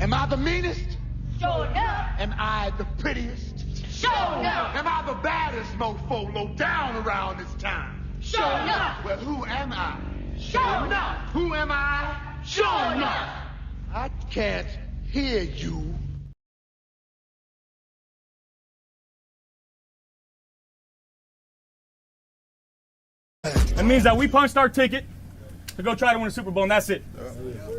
Am I the meanest? Sure enough. Am I the prettiest? Sure enough. Am I the baddest mofo low down around this town? Sure enough. Well, who am I? Sure enough. Who am I? Sure enough. I can't hear you. That means that we punched our ticket to go try to win a Super Bowl, and that's it.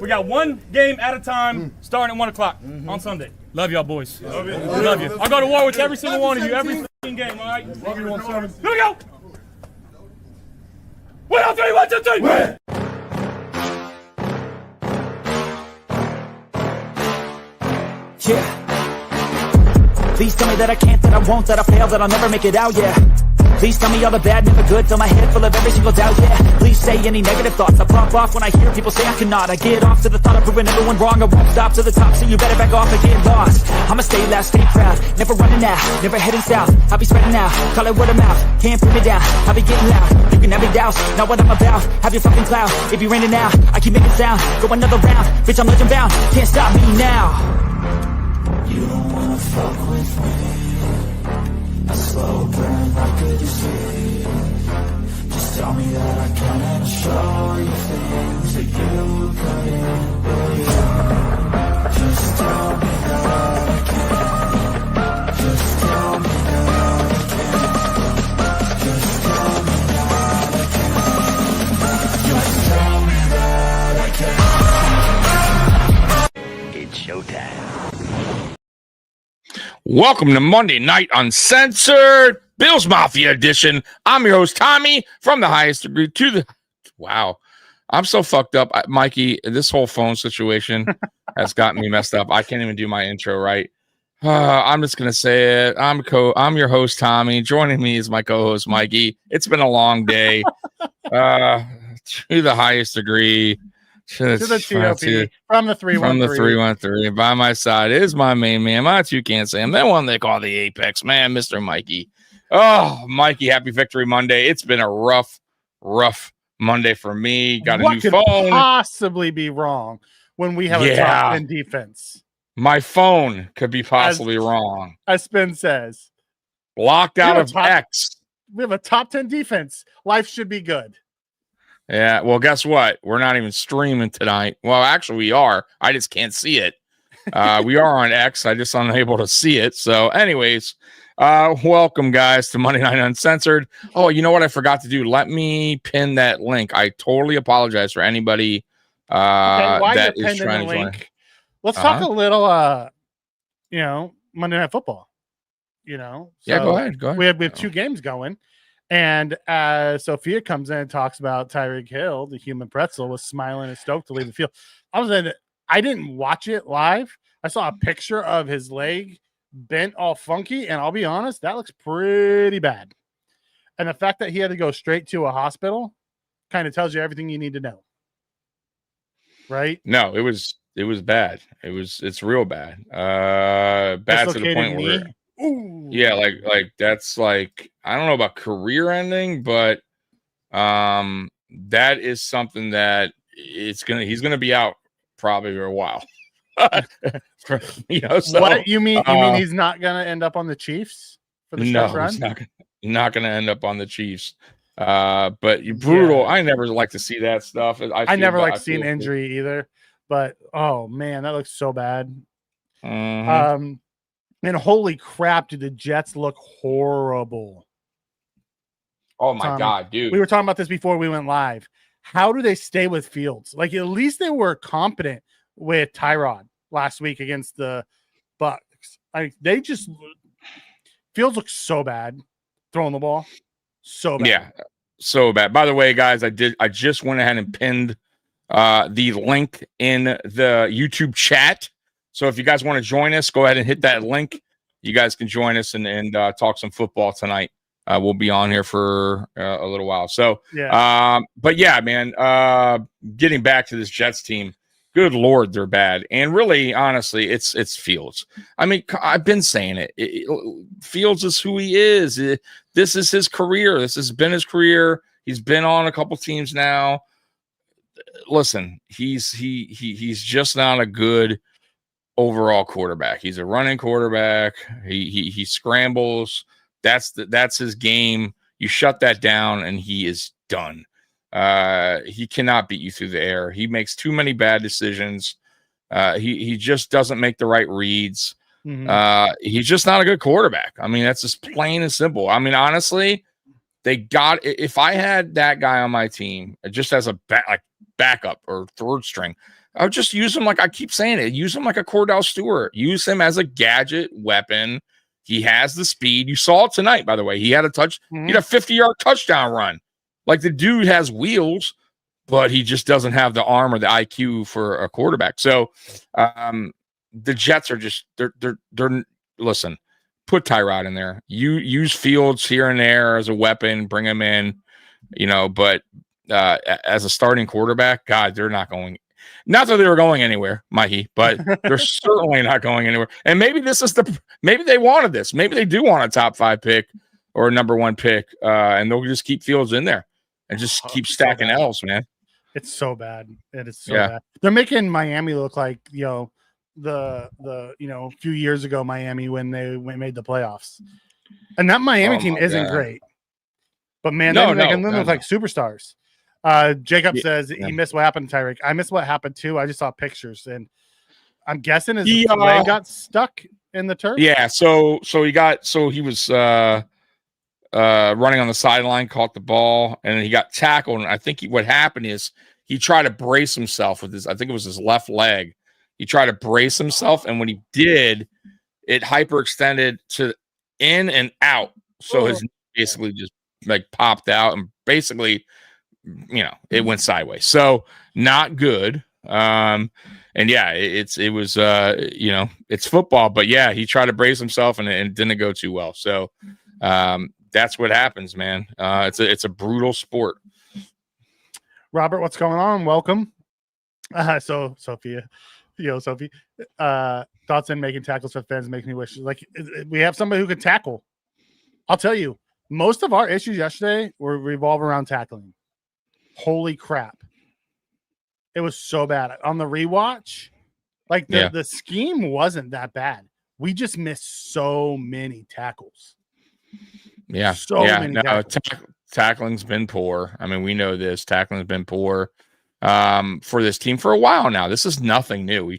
We got one game at a time, starting at 1 o'clock on Sunday. Love y'all, boys. Love you. Love you. I'll go to war with every single one of you, every game, all right? Love you, 1-7. Here we go! 1, 2, 3, 1, 2, 3! Win! Yeah. Please tell me that I can't, that I won't, that I fail, that I'll never make it out, yeah. Please tell me all the bad, never good, fill my head full of every single doubt, yeah. Please say any negative thoughts, I pop off when I hear people say I cannot. I get off to the thought of proving everyone wrong, I won't stop to the top, so you better back off and get lost. I'ma stay loud, stay proud, never running out, never heading south. I'll be spreading out, call it word of mouth, can't put me down, I'll be getting loud. You can have me douse, not what I'm about, have your fucking clout. It be raining now, I keep making sound, go another round, bitch I'm legend bound, can't stop me now. You don't wanna fuck with me, a slow burn like a disease. Just tell me that I can and show you things that you couldn't believe. Just tell me that I can. Just tell me that I can. Just tell me that I can. Just tell me that I can. It's showtime. Welcome to Monday Night Uncensored, Bills Mafia edition. I'm your host, Tommy, from the highest degree to the... Wow. I'm so fucked up. Mikey, this whole phone situation has gotten me messed up. I can't even do my intro right. I'm just going to say it. I'm your host, Tommy. Joining me is my co-host, Mikey. It's been a long day. To the highest degree. To the TOP, from the 313. From the 313. By my side is my main man, my Toucan Sam, that one they call the Apex man, Mr. Mikey. Oh, Mikey, happy Victory Monday. It's been a rough Monday for me. Got a new phone. What could possibly be wrong when we have a top 10 defense? My phone could be possibly wrong. As Spin says. Blocked out of X. We have a top 10 defense. Life should be good. Yeah, well, guess what? We're not even streaming tonight. Well, actually, we are. I just can't see it. We are on X. I just unable to see it. So, anyways, welcome, guys, to Monday Night Uncensored. Oh, you know what I forgot to do? Let me pin that link. I totally apologize for anybody that is trying to join. Let's talk a little, Monday Night Football. So yeah, go ahead. We have 2 games going. And as Sophia comes in and talks about Tyreek Hill, the human pretzel, was smiling and stoked to leave the field. I didn't watch it live. I saw a picture of his leg bent all funky, and I'll be honest, that looks pretty bad. And the fact that he had to go straight to a hospital kind of tells you everything you need to know. Right? No, it was bad. It's real bad. Bad to the point where ooh. Yeah, like that's like, I don't know about career ending, but that is something that he's gonna be out probably for a while. So, what you mean he's not gonna end up on the Chiefs for the stretch run? He's not gonna end up on the Chiefs. But brutal. Yeah. I never like to see that stuff. I never like seeing injury either. But oh man, that looks so bad. Mm-hmm. And holy crap, do the Jets look horrible? Oh my God, dude. We were talking about this before we went live. How do they stay with Fields? Like, at least they were competent with Tyrod last week against the Bucks. Fields looks so bad throwing the ball. So bad. Yeah, so bad. By the way, guys, I just went ahead and pinned the link in the YouTube chat. So if you guys want to join us, go ahead and hit that link. You guys can join us and talk some football tonight. We'll be on here for a little while. So, yeah. But yeah, man, getting back to this Jets team, good Lord, they're bad. And really, honestly, it's Fields. I mean, I've been saying it. Fields is who he is. This is his career. This has been his career. He's been on a couple teams now. Listen, he's just not a good overall quarterback. He's a running quarterback. He scrambles. That's his game. You shut that down, and he is done. He cannot beat you through the air. He makes too many bad decisions. He just doesn't make the right reads. He's just not a good quarterback. I mean, that's just plain and simple. I mean, honestly, if I had that guy on my team just as a backup or third string, I would just use him like I keep saying it. Use him like a Cordell Stewart. Use him as a gadget weapon. He has the speed. You saw it tonight, by the way. He had a He had a 50-yard touchdown run. Like, the dude has wheels, but he just doesn't have the arm or the IQ for a quarterback. So the Jets are just they're listen. Put Tyrod in there. You use Fields here and there as a weapon. Bring him in. But as a starting quarterback, God, they're not going. Not that they were going anywhere, Mikey, but they're certainly not going anywhere. And maybe maybe they wanted this. Maybe they do want a top 5 pick or a number 1 pick, and they'll just keep Fields in there and just keep stacking L's, man. It's so bad. It is so bad. They're making Miami look like the few years ago Miami when they made the playoffs, and that Miami team isn't great. But man, they can look like superstars. Jacob says he missed what happened to Tyreek. I missed what happened too. I just saw pictures, and I'm guessing his leg got stuck in the turf. Yeah, so he was running on the sideline, caught the ball, and he got tackled. And I think what happened is he tried to brace himself with I think it was his left leg. He tried to brace himself, and when he did, it hyperextended to in and out. So his knee basically just like popped out, and basically, it went sideways. So not good. And yeah, it's football, but yeah, he tried to brace himself and it didn't go too well. So that's what happens, man. It's a brutal sport. Robert, what's going on? Welcome. So Sophia, Sophie, thoughts in making tackles for fans make me wish like we have somebody who can tackle. I'll tell you, most of our issues yesterday revolve around tackling. Holy crap. It was so bad. On the rewatch, like the scheme wasn't that bad. We just missed so many tackles. Yeah. Many tackles. Tackling's been poor. I mean, we know this. Tackling's been poor for this team for a while now. This is nothing new.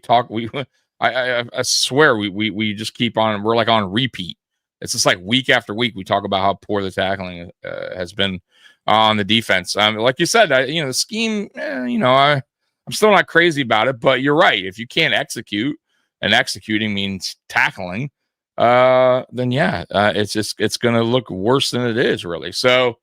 I swear we just keep on. We're like on repeat. It's just like week after week we talk about how poor the tackling has been on the defense. Like you said, the scheme, I'm still not crazy about it, but you're right. If you can't execute, and executing means tackling, then it's going to look worse than it is, really. So,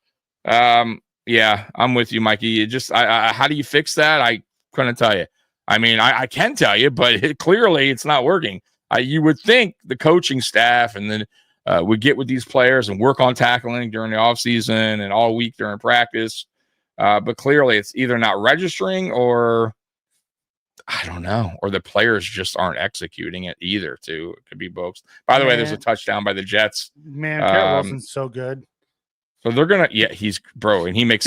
yeah, I'm with you, Mikey. How do you fix that? I couldn't tell you. I mean, I can tell you, but clearly it's not working. You would think the coaching staff and then would get with these players and work on tackling during the offseason and all week during practice. But clearly it's either not registering or I don't know, or the players just aren't executing it either, too. It could be both. By the way, there's a touchdown by the Jets. Man, Garrett Wilson's so good. So they're going to, and he makes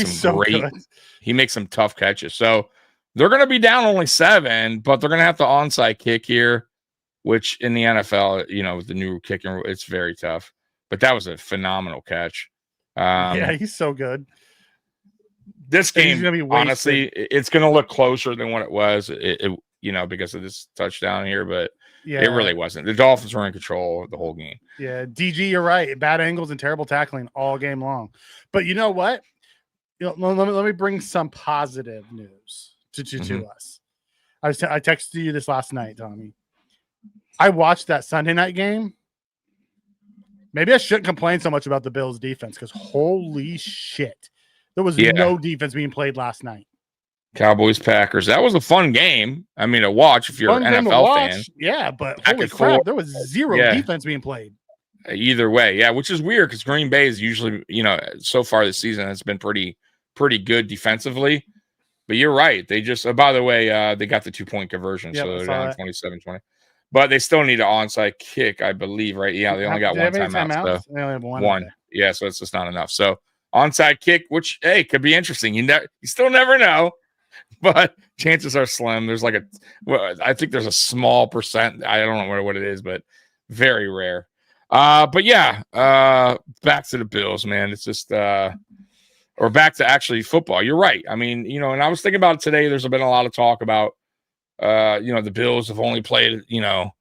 he makes some tough catches. So they're going to be down only 7, but they're going to have the onside kick here, which in the NFL, with the new kicking, it's very tough. But that was a phenomenal catch. He's so good. This game, honestly, it's going to look closer than what it was, because of this touchdown here, but it really wasn't. The Dolphins were in control the whole game. Yeah, DG, you're right. Bad angles and terrible tackling all game long. But you know what? Let me bring some positive news to us. I texted you this last night, Tommy. I watched that Sunday night game. Maybe I shouldn't complain so much about the Bills' defense because holy shit. There was no defense being played last night. Cowboys, Packers. That was a fun game. I mean, to watch if you're an NFL fan. Yeah, but holy crap, there was zero defense being played. Either way, which is weird because Green Bay is usually, so far this season has been pretty good defensively. But you're right. They just, by the way, they got the 2-point conversion, so they're down 27-20. But they still need an onside kick, I believe, right? Yeah, they only got one timeout. So they only have one. Okay. Yeah, so it's just not enough. So onside kick, which could be interesting. You still never know, but chances are slim. There's like I think there's a small percent. I don't know what it is, but very rare. But yeah, back to the Bills, man. It's just, or back to actually football. You're right. I mean, and I was thinking about it today. There's been a lot of talk about, the Bills have only played, a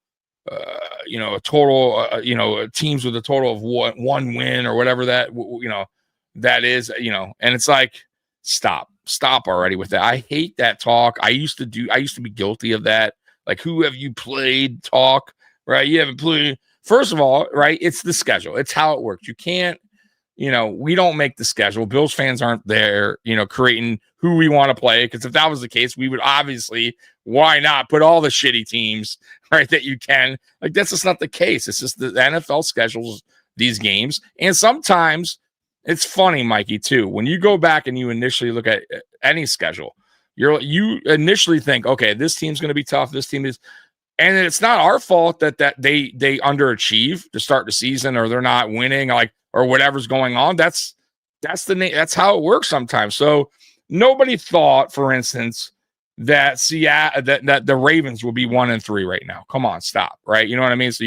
total, teams with a total of one win or whatever that, that is, and it's like, stop already with that. I hate that talk. I used to be guilty of that. Like, who have you played talk, right? You haven't played. First of all, right, it's the schedule. It's how it works. You can't, we don't make the schedule. Bills fans aren't there, creating who we want to play. Because if that was the case, we would obviously, why not put all the shitty teams, right, that you can. Like, that's just not the case. It's just the NFL schedules these games. And sometimes it's funny, Mikey, too. When you go back and you initially look at any schedule, you initially think, okay, this team's going to be tough. This team is. And it's not our fault that they underachieve to start the season, or they're not winning, or whatever's going on. That's how it works sometimes. So nobody thought, for instance, that that the Ravens will be 1-3 right now. Come on, stop, right? You know what I mean? So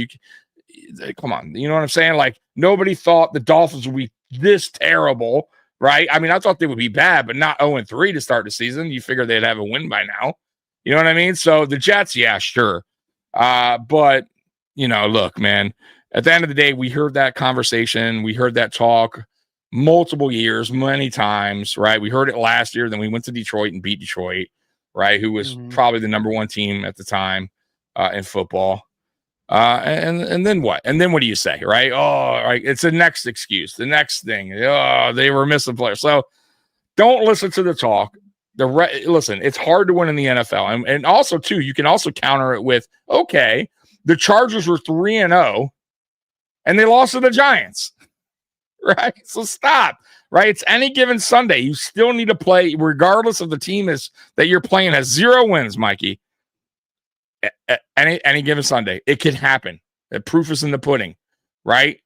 come on, you know what I'm saying? Like, nobody thought the Dolphins would be this terrible, right? I mean, I thought they would be bad, but not 0-3 to start the season. You figure they'd have a win by now. You know what I mean? So the Jets, yeah, sure. But, look, man, at the end of the day, we heard that conversation. We heard that talk multiple years, many times, right? We heard it last year. Then we went to Detroit and beat Detroit, right? Who was probably the number one team at the time in football. And then what? And then what do you say, right? Oh, right. It's the next excuse, the next thing. Oh, they were missing players. So don't listen to the talk. Listen, it's hard to win in the NFL. And also, too, you can also counter it with, okay, the Chargers were 3-0 and they lost to the Giants, right? So stop, right? It's any given Sunday. You still need to play, regardless of the team that you're playing has 0 wins, Mikey. Any given Sunday, it can happen. The proof is in the pudding, right?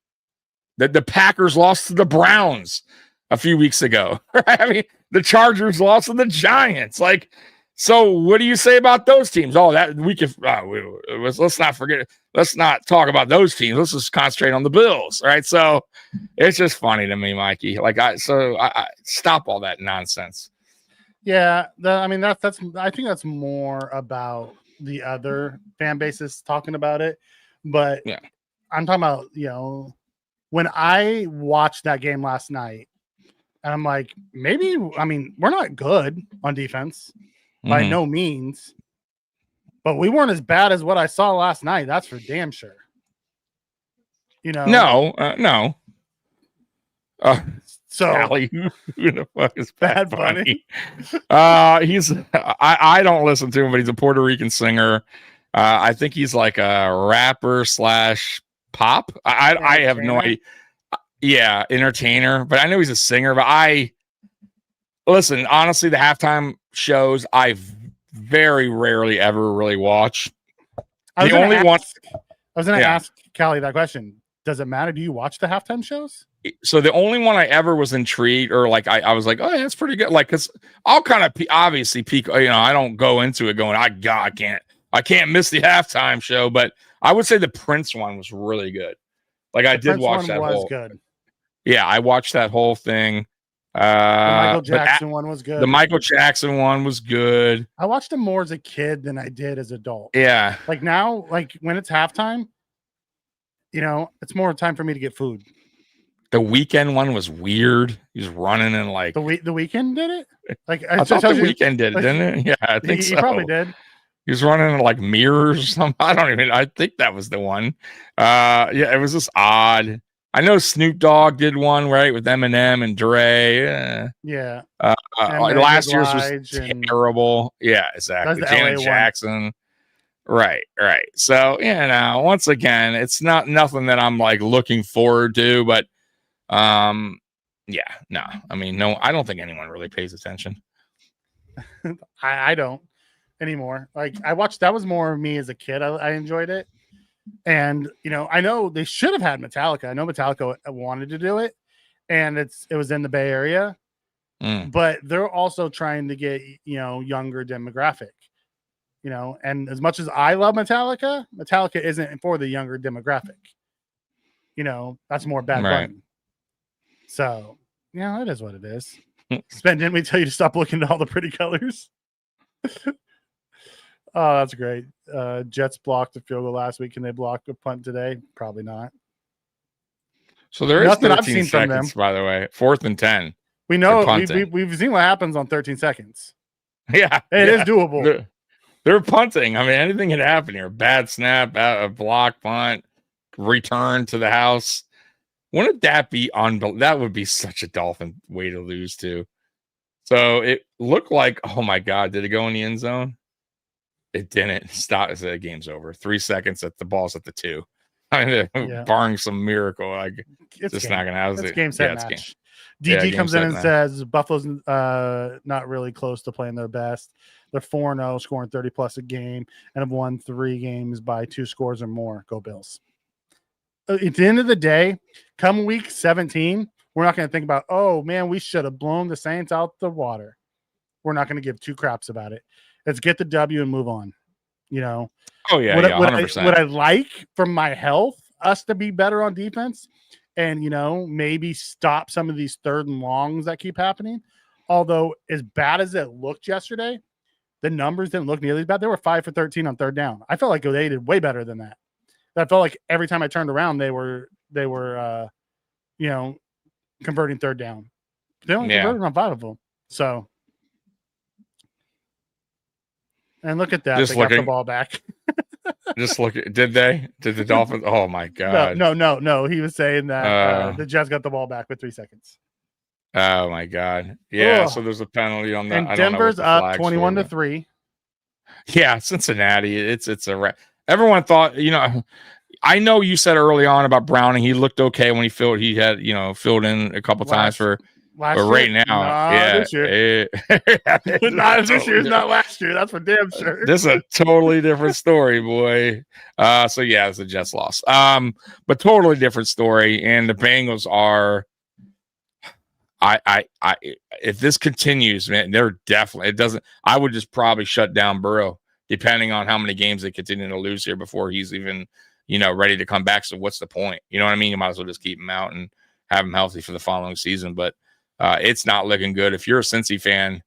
The Packers lost to the Browns a few weeks ago, right? I mean, the Chargers lost to the Giants. Like, so what do you say about those teams? Oh, that we could, let's not forget, let's not talk about those teams. Let's just concentrate on the Bills, right? So it's just funny to me, Mikey. Like, I stop all that nonsense. Yeah. I think that's more about the other fan bases talking about it. But yeah, I'm talking about, when I watched that game last night, and I'm like, we're not good on defense by no means, but we weren't as bad as what I saw last night. That's for damn sure. No. So Allie, who the fuck is Bad Bunny? I don't listen to him, but he's a Puerto Rican singer. I think he's like a rapper / pop. I have no idea. Yeah, entertainer, but I know he's a singer. But listen, honestly, the halftime shows I very rarely ever really watch. I was going to ask Callie that question. Does it matter? Do you watch the halftime shows? So the only one I ever was intrigued, or like I was like, oh, yeah, that's pretty good. Like, because I'll kind of obviously peek. I don't go into it going, I can't miss the halftime show. But I would say the Prince one was really good. Like, I did watch that whole. Good. Yeah, I watched that whole thing. The Michael Jackson one was good. The Michael Jackson one was good. I watched them more as a kid than I did as an adult. Yeah. Like now, like when it's halftime, it's more time for me to get food. The Weekend one was weird. He's running and like the Weekend did it. Like I thought the Weekend did it, didn't it? Yeah, I think so. He probably did. He was running in like mirrors or something. I think that was the one. Yeah, it was just odd. I know Snoop Dogg did one, right, with Eminem and Dre. Yeah. Last year's was terrible. Yeah, exactly. Janet Jackson. Right. So, once again, it's nothing that I'm like looking forward to, but no. I don't think anyone really pays attention. I don't anymore. Like that was more of me as a kid. I enjoyed it. And, I know they should have had Metallica. I know Metallica wanted to do it, and it was in the Bay Area. but they're also trying to get, younger demographic, and as much as I love Metallica isn't for the younger demographic. That's more Bad Bunny. So, it is what it is. Spen, didn't we tell you to stop looking at all the pretty colors? Oh, that's great. Jets blocked the field goal last week. Can they block a punt today? Probably not. So there is Nothing 13 I've seen from seconds, them. by the way. 4th and 10. We know we've seen what happens on 13 seconds. Yeah. It is doable. They're punting. I mean, anything can happen here. Bad snap, a block, punt, return to the house. Wouldn't that be unbelievable? That would be such a Dolphin way to lose to. So it looked like, oh my God, did it go in the end zone? It didn't. Stop. The game's over. 3 seconds at the ball's at the 2. I mean, barring some miracle, it's just not going to happen. It's game set match. DG game comes in and match. says Buffalo's not really close to playing their best. They're 4-0, scoring 30 plus a game, and have won 3 games by 2 scores or more. Go Bills. At the end of the day, come week 17, we're not going to think about, oh man, we should have blown the Saints out the water. We're not going to give 2 craps about it. Let's get the W and move on. Oh yeah, 100%. Would I like for my health us to be better on defense, and maybe stop some of these 3rd and longs that keep happening? Although as bad as it looked yesterday, the numbers didn't look nearly as bad. They were 5 for 13 on 3rd down. I felt like they did way better than that. I felt like every time I turned around, they were converting 3rd down. They only converted on 5 of them. So. And look at that. They got the ball back. Just look at, did the Dolphins? Oh my God. No. He was saying that the Jets got the ball back with 3 seconds. Oh my God. Yeah. So there's a penalty on that. And Denver's up 21-3. Yeah. Cincinnati. It's a everyone thought, I know you said early on about Browning. He looked okay when he had filled in a couple times for. But right now, this year. Not this year, not last year. That's for damn sure. This is a totally different story, boy. So yeah, it's a Jets loss. But totally different story. And the Bengals are. If this continues, man, they're definitely. It doesn't. I would just probably shut down Burrow, depending on how many games they continue to lose here before he's even, ready to come back. So what's the point? You know what I mean? You might as well just keep him out and have him healthy for the following season. But. It's not looking good. If you're a Cincy fan,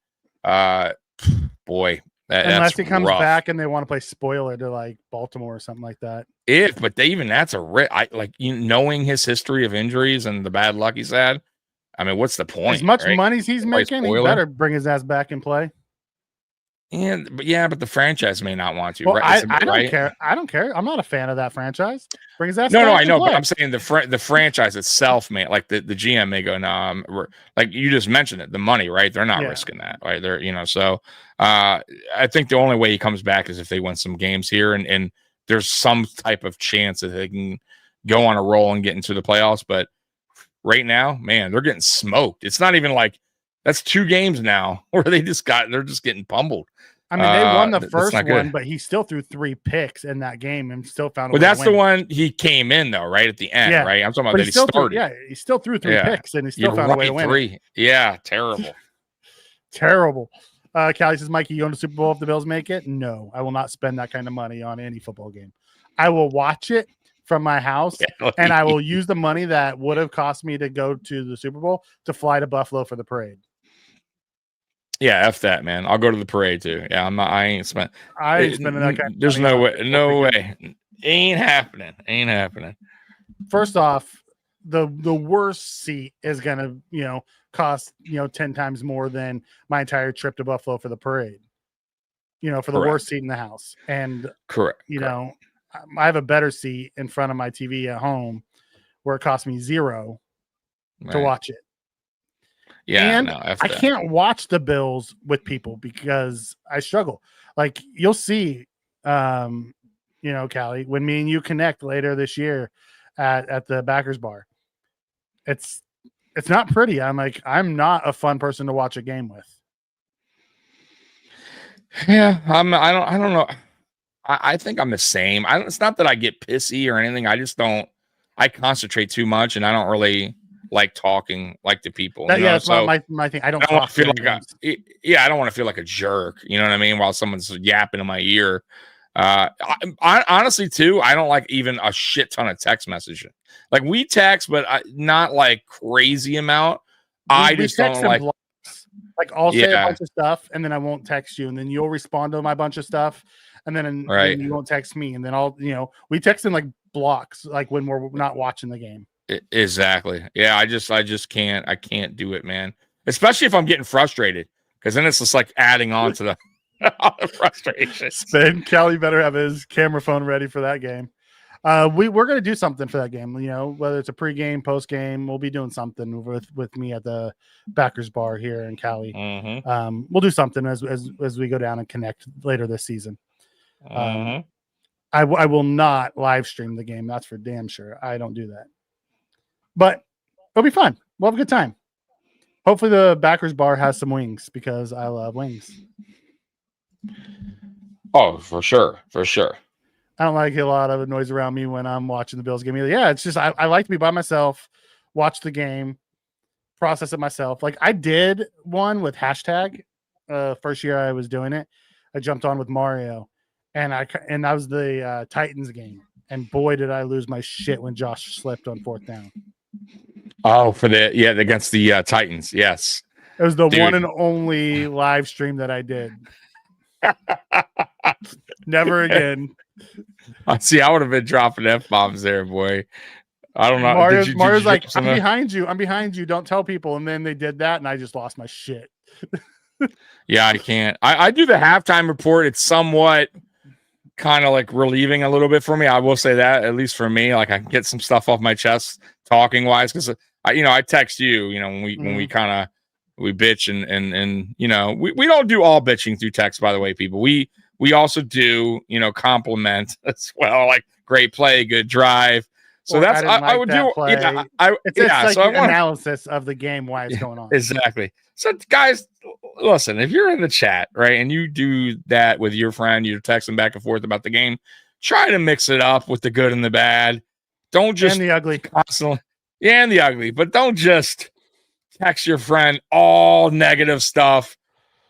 boy, unless he comes rough. Back and they want to play spoiler to like Baltimore or something like that. But that's a knowing his history of injuries and the bad luck he's had. I mean, what's the point? As much money as he's making, he better bring his ass back and play. But the franchise may not want to. Well, right? I don't care. I don't care. I'm not a fan of that franchise. Bring his ass. No, I know, but I'm saying the franchise itself, man. Like the GM may go, no, like you just mentioned it, the money, right? They're not risking that, right? They're, so I think the only way he comes back is if they win some games here, and there's some type of chance that they can go on a roll and get into the playoffs. But right now, man, they're getting smoked. It's not even like that's 2 games now where they're just getting pummeled. I mean, they won the first one, but he still threw 3 picks in that game and still found a way to win. That's the one he came in, though, right? At the end, right? I'm talking about that he started. He still threw 3 picks and he still found a way to win. 3. Yeah, terrible. Terrible. Callie says, Mikey, you going to Super Bowl if the Bills make it? No, I will not spend that kind of money on any football game. I will watch it from my house, and I will use the money that would have cost me to go to the Super Bowl to fly to Buffalo for the parade. Yeah, F that, man. I'll go to the parade too. Yeah, I ain't spending that kind of There's no way. No way. Ain't happening. First off, the worst seat is gonna, cost 10 times more than my entire trip to Buffalo for the parade. For the worst seat in the house. And correct. I have a better seat in front of my TV at home where it cost me $0 to watch it. Yeah, and I can't watch the Bills with people because I struggle. Like you'll see, Callie, when me and you connect later this year at the Backers Bar, it's not pretty. I'm not a fun person to watch a game with. Yeah, I don't know. I think I'm the same. It's not that I get pissy or anything. I just don't. I concentrate too much, and I don't really. like talking like to people. Yeah, that's so my thing. I don't I don't talk feel during like games. I don't want to feel like a jerk. You know what I mean? While someone's yapping in my ear. I honestly too, I don't like even a shit ton of text messaging. Like we text, but not like crazy amount. I just don't like. Like I'll say a bunch of stuff, and then I won't text you, and then you'll respond to my bunch of stuff, and then you won't text me, and then we text in like blocks, like when we're not watching the game. Exactly. Yeah, I just can't. I can't do it, man. Especially if I'm getting frustrated, because then it's just like adding on to the frustration. Then Kelly better have his camera phone ready for that game. We're gonna do something for that game. Whether it's a pregame, postgame, we'll be doing something with me at the Backers Bar here in Cali. Mm-hmm. We'll do something as we go down and connect later this season. Mm-hmm. I will not live stream the game. That's for damn sure. I don't do that. But it'll be fun. We'll have a good time. Hopefully the Backers Bar has some wings because I love wings. Oh, for sure. For sure. I don't like a lot of noise around me when I'm watching the Bills game either. Yeah, it's just I like to be by myself, watch the game, process it myself. Like I did one with hashtag. First year I was doing it, I jumped on with Mario, and that was the Titans game. And boy, did I lose my shit when Josh slipped on 4th down. Oh, against the Titans. Yes, it was the one and only live stream that I did. Never again. I see. I would have been dropping F-bombs there, boy. I don't know. Mario's like, I'm behind you. I'm behind you. Don't tell people. And then they did that, and I just lost my shit. Yeah, I can't. I do the halftime report. It's somewhat kind of like relieving a little bit for me. I will say that, at least for me, like I can get some stuff off my chest talking wise, because I text you, when we kind of we bitch and we don't do all bitching through text, by the way, people. We also do, compliment as well, like great play, good drive. So that's I would do. Play. Yeah, it's like analysis of the game, why it's going on. Exactly. So guys, listen, if you're in the chat, right, and you do that with your friend, you're texting back and forth about the game, try to mix it up with the good and the bad. Don't just and the ugly constantly. Yeah, and the ugly, but don't just text your friend all negative stuff.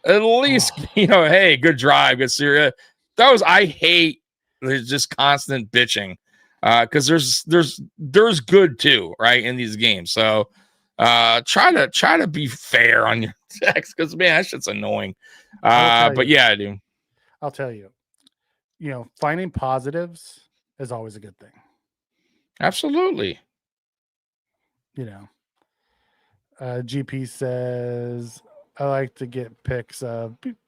At least, hey, good drive, good series. I hate there's just constant bitching. Because there's good too, right, in these games. So try to be fair on your text, because man, that shit's annoying. But yeah, I do. I'll tell you. Finding positives is always a good thing. Absolutely. GP says I like to get picks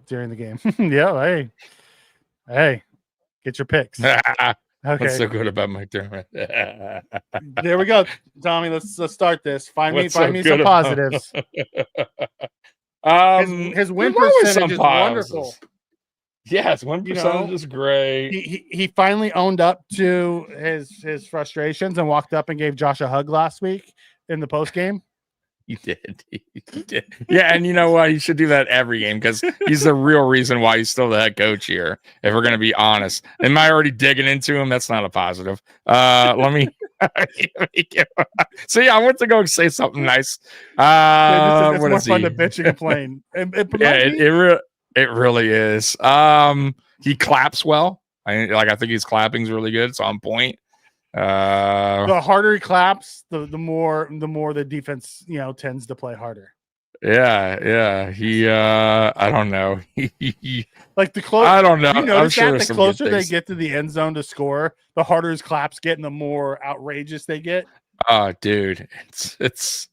during the game. Yeah, hey, get your picks. Okay. What's so good about McDermott? There we go, Tommy. Let's start this. Find me some positives. His win percentage is wonderful. Yes, win percentage is great. He finally owned up to his frustrations and walked up and gave Josh a hug last week in the post game. He did. Yeah, and you know what? He should do that every game, because he's the real reason why he's still the head coach here, if we're going to be honest. Am I already digging into him? That's not a positive. Let me so yeah, I went to go say something nice. It's more fun to bitch and complain. It really is. He claps well. I think his clapping's really good. It's on point. The harder he claps, the more the defense tends to play harder. Yeah. He I don't know. Like the closer, I don't know. I'm sure the closer they get to the end zone to score, the harder his claps get and the more outrageous they get. Oh, dude, it's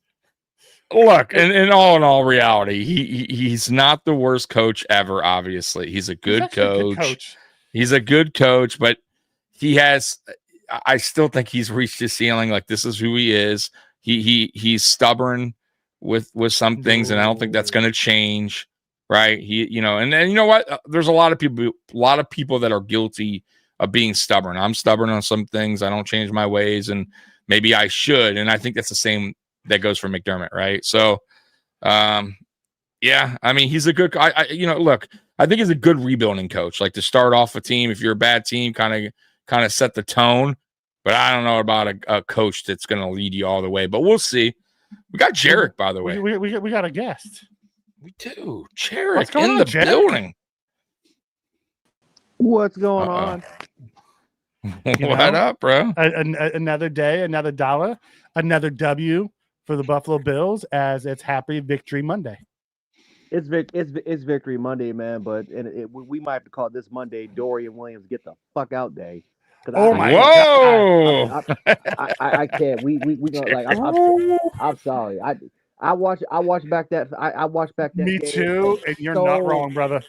look, in all reality, he's not the worst coach ever. Obviously, he's a good coach. He's a good coach, but he has. I still think he's reached his ceiling. Like, this is who he is. He's stubborn with some things, and I don't think that's going to change. Right? And then you know what? There's a lot of people that are guilty of being stubborn. I'm stubborn on some things. I don't change my ways, and maybe I should. And I think that's the same that goes for McDermott, right? So, yeah. I mean, he's a good. Look, I think he's a good rebuilding coach. Like, to start off a team, if you're a bad team, kind of set the tone. But I don't know about a coach that's going to lead you all the way. But we'll see. We got Jarek, by the way. We got a guest. We do. Jarek What's going in on, the Jarek? building. What's going on? What up, bro? Another day, another dollar, another W for the Buffalo Bills as it's Happy Victory Monday. It's Victory Monday, man. But we might have to call this Monday Dorian Williams Get the Fuck Out Day. Oh my Whoa! I can't. We gonna like. I'm sorry. I watched back that. I watched back that. Me game. too, and you're not wrong, brother.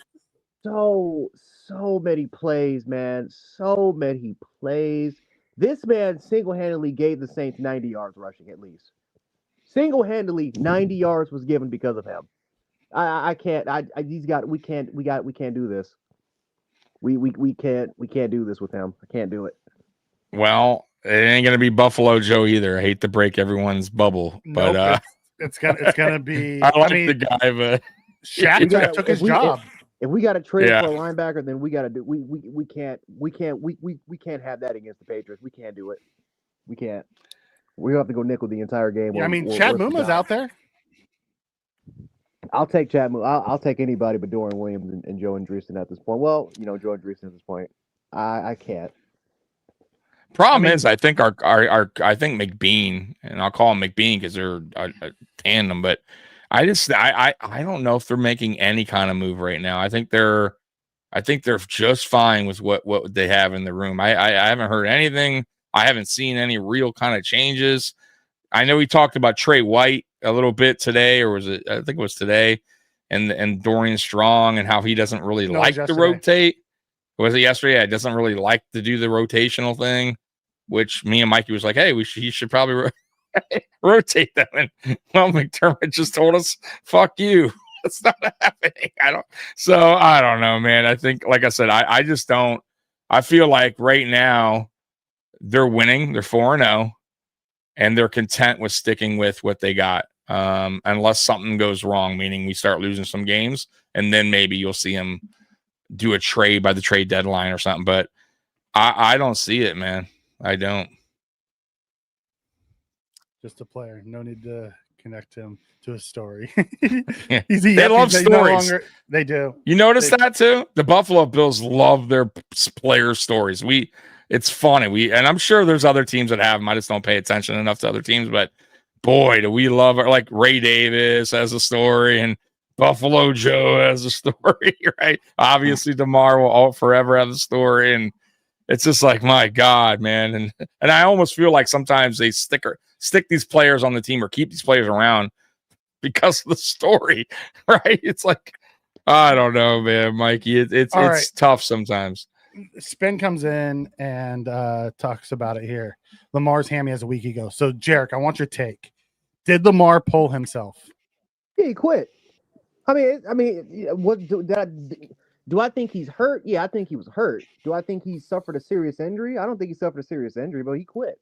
So many plays, man. So many plays. This man single-handedly gave the Saints 90 yards rushing at least. Single-handedly 90 yards was given because of him. I can't. We can't do this. We can't do this with him. I can't do it. Well, it ain't gonna be Buffalo Joe either. I hate to break everyone's bubble, but Nope, it's gonna be. I like the guy, but Shaq took his job. If we got to trade for a linebacker, then we got to do. We can't have that against the Patriots. We can't do it. We can't. We have to go nickel the entire game. Yeah, I mean, Chad Muma's out there. I'll take Chad Muma. I'll take anybody but Dorian Williams and Joe Andreessen at this point. Well, Joe Andreessen at this point. I can't. Problem is, I think I think McBean, and I'll call him McBean because they're a tandem, but I don't know if they're making any kind of move right now. I think they're just fine with what they have in the room. I haven't heard anything. I haven't seen any real kind of changes. I know we talked about Trey White a little bit today, or was it? I think it was today, and Dorian Strong and how he doesn't really like to rotate. Was it yesterday? Yeah, doesn't really like to do the rotational thing, which me and Mikey was like, hey, he should probably rotate them. And well, McDermott just told us, fuck you. That's not happening. I don't know, man. I think, like I said, I just don't. I feel like right now they're winning. They're 4-0, and they're content with sticking with what they got. Unless something goes wrong, meaning we start losing some games, and then maybe you'll see them do a trade by the trade deadline or something. But I don't see it, man. I don't. Just a player. No need to connect him to a story. Yeah. They love stories. They do. You notice that too? The Buffalo Bills love their player stories. It's funny. And I'm sure there's other teams that have them. I just don't pay attention enough to other teams. But boy, do we love it. Like Ray Davis has a story, and Buffalo Joe has a story, right? Obviously, DeMar will all forever have a story, and it's just like, my God, man. And I almost feel like sometimes they stick these players on the team or keep these players around because of the story, right? It's like, I don't know, man, Mikey. It's right. Tough sometimes. Spin comes in and talks about it here. Lamar's hammy as a week ago. So, Jarek, I want your take. Did Lamar pull himself? Yeah, he quit. I mean, what do I think he's hurt? Yeah, I think he was hurt. Do I think he suffered a serious injury? I don't think he suffered a serious injury, but he quit.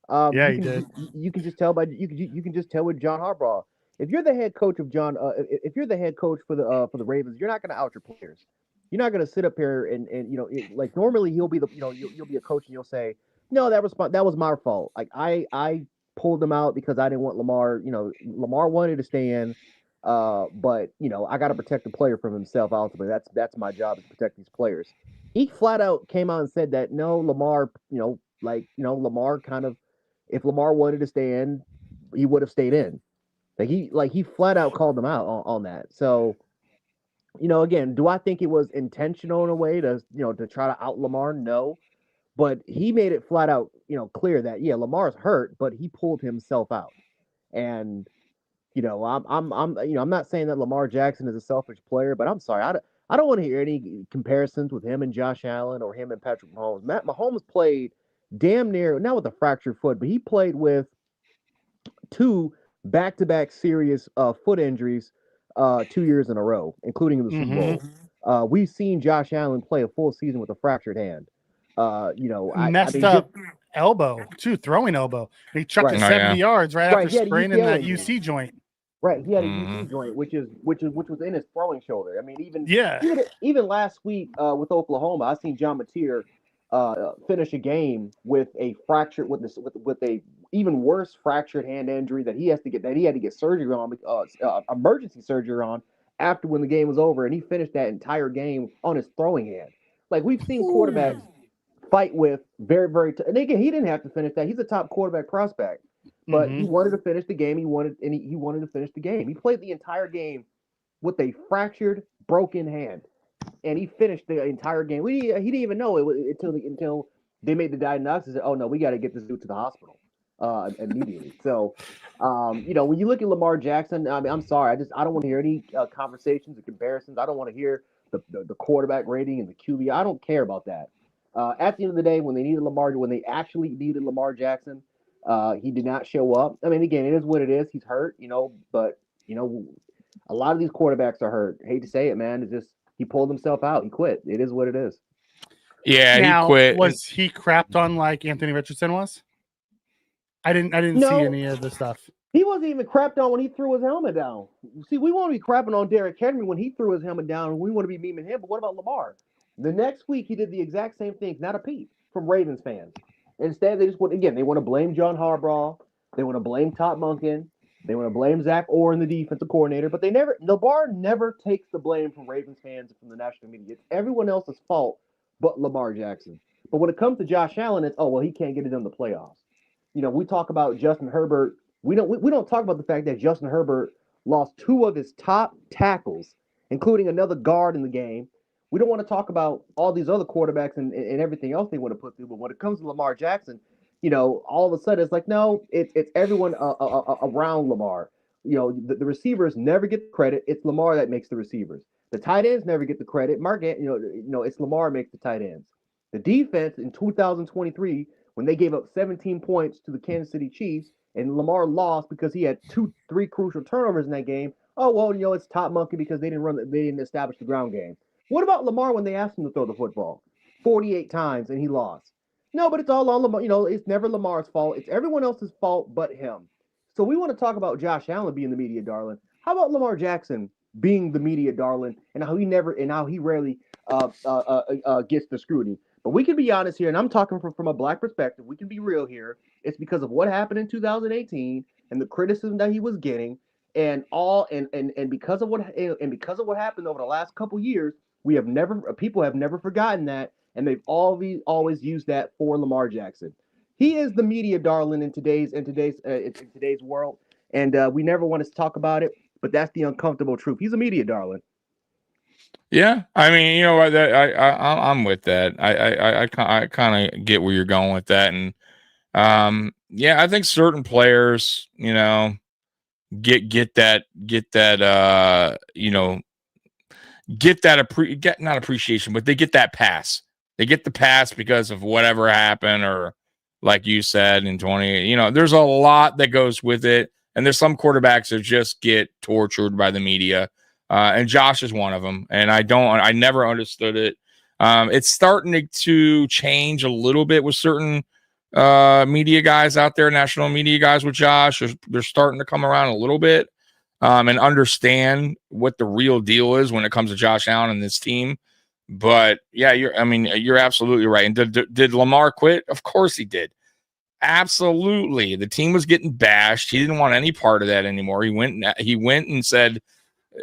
Yeah, he did. You can just tell you can just tell with John Harbaugh. If you're the head coach of if you're the head coach for the Ravens, you're not going to out your players. You're not going to sit up here and like normally he'll be you'll be a coach and you'll say, no, that was my fault. Like I pulled him out because I didn't want Lamar. Lamar wanted to stay in. But I got to protect the player from himself. Ultimately, that's my job, is to protect these players. He flat out came out and said that no, Lamar, Lamar kind of, if Lamar wanted to stay in, he would have stayed in. He flat out called them out on that. So, again, do I think it was intentional in a way to try to out Lamar? No, but he made it flat out, clear that Lamar's hurt, but he pulled himself out, and. I'm not saying that Lamar Jackson is a selfish player, but I'm sorry, I don't want to hear any comparisons with him and Josh Allen or him and Patrick Mahomes. Mahomes played damn near, not with a fractured foot, but he played with 2 back-to-back serious foot injuries 2 years in a row, including the Super Bowl. We've seen Josh Allen play a full season with a fractured hand. Messed up elbow too, throwing elbow. He chucked it 70 yards after spraining that UC joint. Right, he had a UC joint, which was in his throwing shoulder. I mean, even last week with Oklahoma, I seen John Mateer finish a game with a fractured with a even worse fractured hand injury that he had to get surgery on, emergency surgery on after when the game was over, and he finished that entire game on his throwing hand. Like we've seen quarterbacks fight with very, very. And again, he didn't have to finish that. He's a top quarterback prospect, but he wanted to finish the game. He wanted to finish the game. He played the entire game with a fractured, broken hand, and he finished the entire game. He didn't even know it until they made the diagnosis. Oh no, we got to get this dude to the hospital immediately. So, when you look at Lamar Jackson, I mean, I'm sorry, I don't want to hear any conversations or comparisons. I don't want to hear the quarterback rating and the QB. I don't care about that. At the end of the day, when they actually needed Lamar Jackson, he did not show up. I mean, again, it is what it is. He's hurt, but a lot of these quarterbacks are hurt. I hate to say it, man. It's just he pulled himself out. He quit. It is what it is. Yeah, now, he quit. Was he crapped on like Anthony Richardson was? I didn't see any of the stuff. He wasn't even crapped on when he threw his helmet down. See, we want to be crapping on Derrick Henry when he threw his helmet down, and we want to be memeing him. But what about Lamar? The next week, he did the exact same thing, not a peep from Ravens fans. Instead, they want to blame John Harbaugh. They want to blame Todd Monken. They want to blame Zach Orr, the defensive coordinator. But Lamar never takes the blame from Ravens fans and from the national media. It's everyone else's fault but Lamar Jackson. But when it comes to Josh Allen, it's, he can't get it in the playoffs. We talk about Justin Herbert. We don't talk about the fact that Justin Herbert lost 2 of his top tackles, including another guard in the game. We don't want to talk about all these other quarterbacks and everything else they want to put through. But when it comes to Lamar Jackson, all of a sudden it's like, no, it's everyone around Lamar. The receivers never get the credit. It's Lamar that makes the receivers. The tight ends never get the credit. It's Lamar makes the tight ends. The defense in 2023, when they gave up 17 points to the Kansas City Chiefs, and Lamar lost because he had 3 crucial turnovers in that game. Oh well, it's Top Monkey because they didn't establish the ground game. What about Lamar when they asked him to throw the football 48 times and he lost? No, but it's all on Lamar. It's never Lamar's fault. It's everyone else's fault but him. So we want to talk about Josh Allen being the media darling. How about Lamar Jackson being the media darling and how he rarely gets the scrutiny? But we can be honest here, and I'm talking from a black perspective. We can be real here. It's because of what happened in 2018 and the criticism that he was getting, and because of what happened over the last couple years. People have never forgotten that, and they've always used that for Lamar Jackson. He is the media darling in today's world, and we never want to talk about it, but that's the uncomfortable truth. He's a media darling. Yeah, I mean, I'm with that. I kind of get where you're going with that, and I think certain players, get not appreciation, but they get that pass. They get the pass because of whatever happened, or like you said in 20, there's a lot that goes with it. And there's some quarterbacks that just get tortured by the media. And Josh is one of them. And I never understood it. It's starting to change a little bit with certain media guys out there, national media guys with Josh. They're starting to come around a little bit and understand what the real deal is when it comes to Josh Allen and this team. But yeah, you're absolutely right. And did Lamar quit? Of course he did. Absolutely. The team was getting bashed. He didn't want any part of that anymore. He went and said,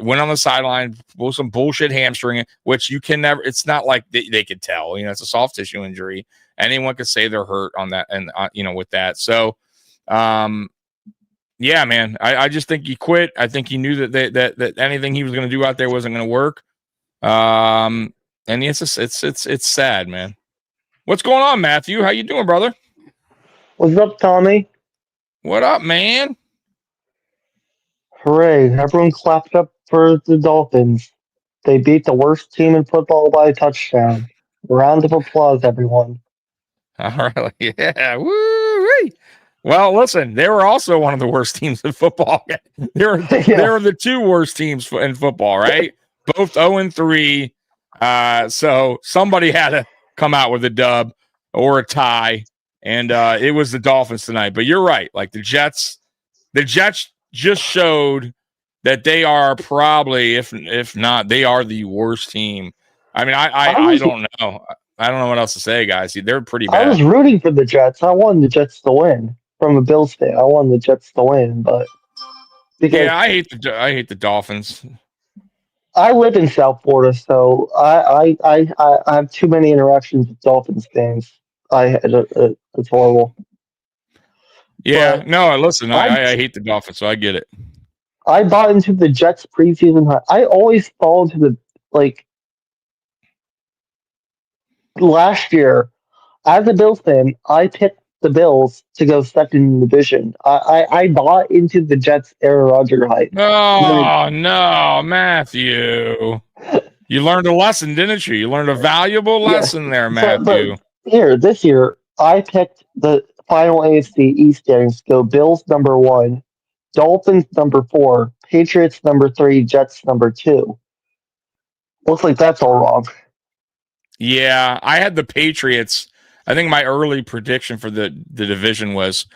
went on the sideline with some bullshit hamstring, which you can never, it's not like they could tell, it's a soft tissue injury. Anyone could say they're hurt on that. And, with that. So, yeah, man, I just think he quit. I think he knew that anything he was going to do out there wasn't going to work. And it's sad, man. What's going on, Matthew? How you doing, brother? What's up, Tommy? What up, man? Hooray. Everyone clapped up for the Dolphins. They beat the worst team in football by a touchdown. Round of applause, everyone. All right. Yeah. Woo-wee. Well, listen, they were also one of the worst teams in football. They were the 2 worst teams in football, right? Both 0-3. So somebody had to come out with a dub or a tie. And it was the Dolphins tonight. But you're right. Like the Jets just showed that they are probably, if not, they are the worst team. I mean, I don't know. I don't know what else to say, guys. They're pretty I was bad. rooting for the Jets. I wanted the Jets to win. From a Bills fan, I wanted the Jets to win, but because Yeah, I hate the Dolphins. I live in South Florida, so I have too many interactions with Dolphins fans. It's horrible. Yeah, But no, listen, I I hate the Dolphins, so I get it. I bought into the Jets preseason. I always fall into the like last year as a Bills fan. I picked the Bills to go second in the division. I bought into the Jets Aaron Rodgers hype. Oh no, Matthew. You learned a lesson, didn't you? You learned a valuable Yes, lesson there, but Matthew. here this year I picked the final AFC East standings to go Bills number 1, Dolphins number 4, Patriots number 3, Jets number 2. Looks like that's all wrong. Yeah, I had the Patriots. I think my early prediction for the division was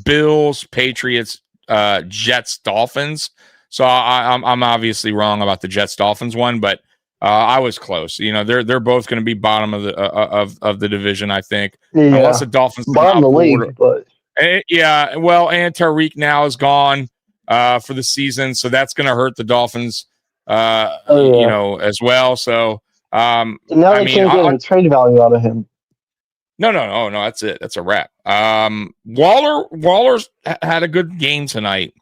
Bills, Patriots, Jets, Dolphins. So I'm obviously wrong about the Jets Dolphins one, but I was close. You know, they're both going to be bottom of the of the division, I think, unless Yeah, the Dolphins come bottom out of the forward. league, but Yeah, well, and Tariq now is gone for the season, so that's going to hurt the Dolphins, oh you yeah. know, as well. So, And now I they mean, can't get any trade value out of him. no, that's it. That's a wrap. Waller's had a good game tonight.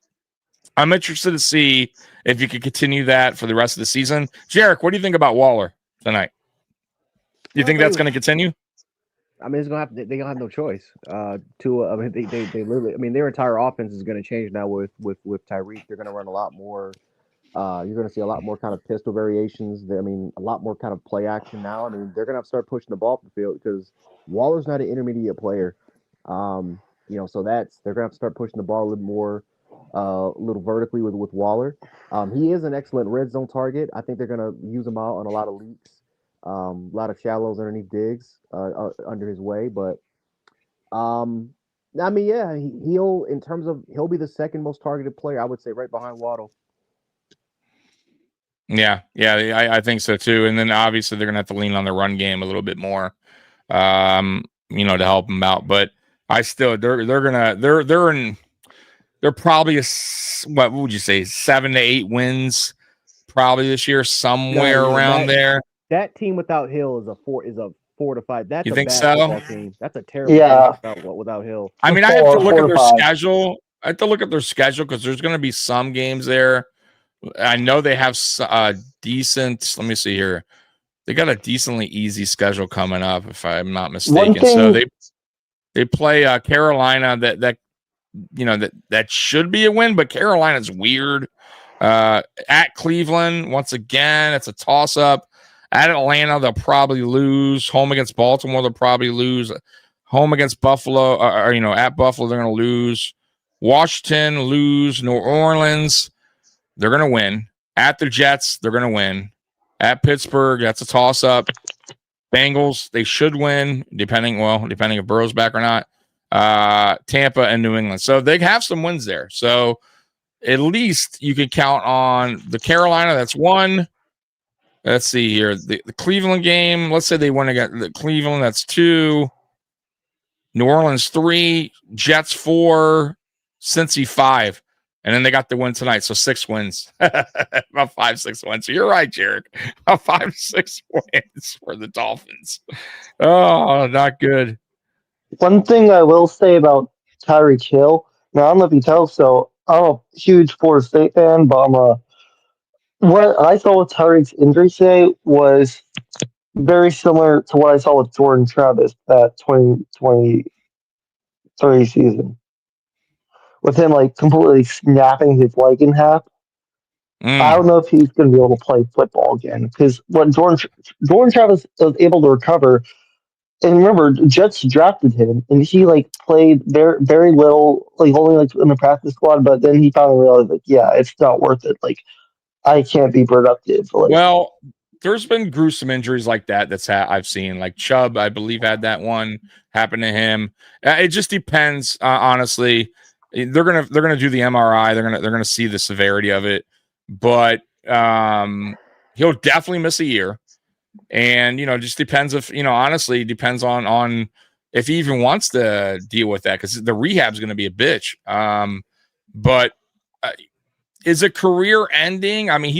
I'm interested to see if you could continue that for the rest of the season. Jarek, what do you think about Waller tonight? Do you think that's going to continue? I mean, it's gonna have they gonna have no choice. I mean, they literally. I mean, their entire offense is gonna change now with Tyreek. They're gonna run a lot more. You're gonna see a lot more kind of pistol variations. I mean, a lot more kind of play action now. I mean, they're gonna have to start pushing the ball up the field because Waller's not an intermediate player. So they're gonna have to start pushing the ball a little more, a little vertically with Waller. He is an excellent red zone target. I think they're gonna use him out on a lot of leaks. A lot of shallows underneath digs under his way, but I mean, yeah, he'll be the second most targeted player, I would say, right behind Waddle. Yeah, I think so too. And then obviously they're gonna have to lean on the run game a little bit more, to help them out. But I still they're probably what would you say 7 to 8 wins probably this year, somewhere around there. That team without Hill is a 4 to 5. That's You a think bad so? football team. That's a terrible Yeah. team without Hill. I mean, I have to look Four at to their five. schedule. I have to look at their schedule because there's going to be some games there. I know they have decent. Let me see here. They got a decently easy schedule coming up, if I'm not mistaken. So they play Carolina. That should be a win, but Carolina's weird. At Cleveland, once again, it's a toss up. At Atlanta, they'll probably lose. Home against Baltimore, they'll probably lose. Home against Buffalo, at Buffalo, they're going to lose. Washington, lose. New Orleans, they're going to win. At the Jets, they're going to win. At Pittsburgh, that's a toss-up. Bengals, they should win, depending if Burrow's back or not. Tampa and New England. So they have some wins there. So at least you can count on the Carolina, that's 1. Let's see here. The Cleveland game, let's say they win against the Cleveland, that's 2. New Orleans 3, Jets 4, Cincy 5. And then they got the win tonight. So 6 wins. About 5-6 wins. So you're right, Jared. About 5-6 wins for the Dolphins. Oh, not good. One thing I will say about Tyreek Hill, now I don't know if you tell, so I'm a huge Florida State fan, but what I saw with Tyreek's injury today was very similar to what I saw with Jordan Travis that 2023 season. With him like completely snapping his leg in half. I don't know if he's going to be able to play football again because when Jordan Travis was able to recover, and remember, Jets drafted him, and he like played very very little, like only like in the practice squad. But then he finally realized, like, yeah, it's not worth it. Like, I can't be productive. Like, well, there's been gruesome injuries like that I've seen. Like Chubb, I believe, had that one happen to him. It just depends, honestly. They're gonna do the MRI. They're gonna see the severity of it, but he'll definitely miss a year. And, just depends if, honestly, depends on if he even wants to deal with that, because the rehab is going to be a bitch. But is a career ending? I mean,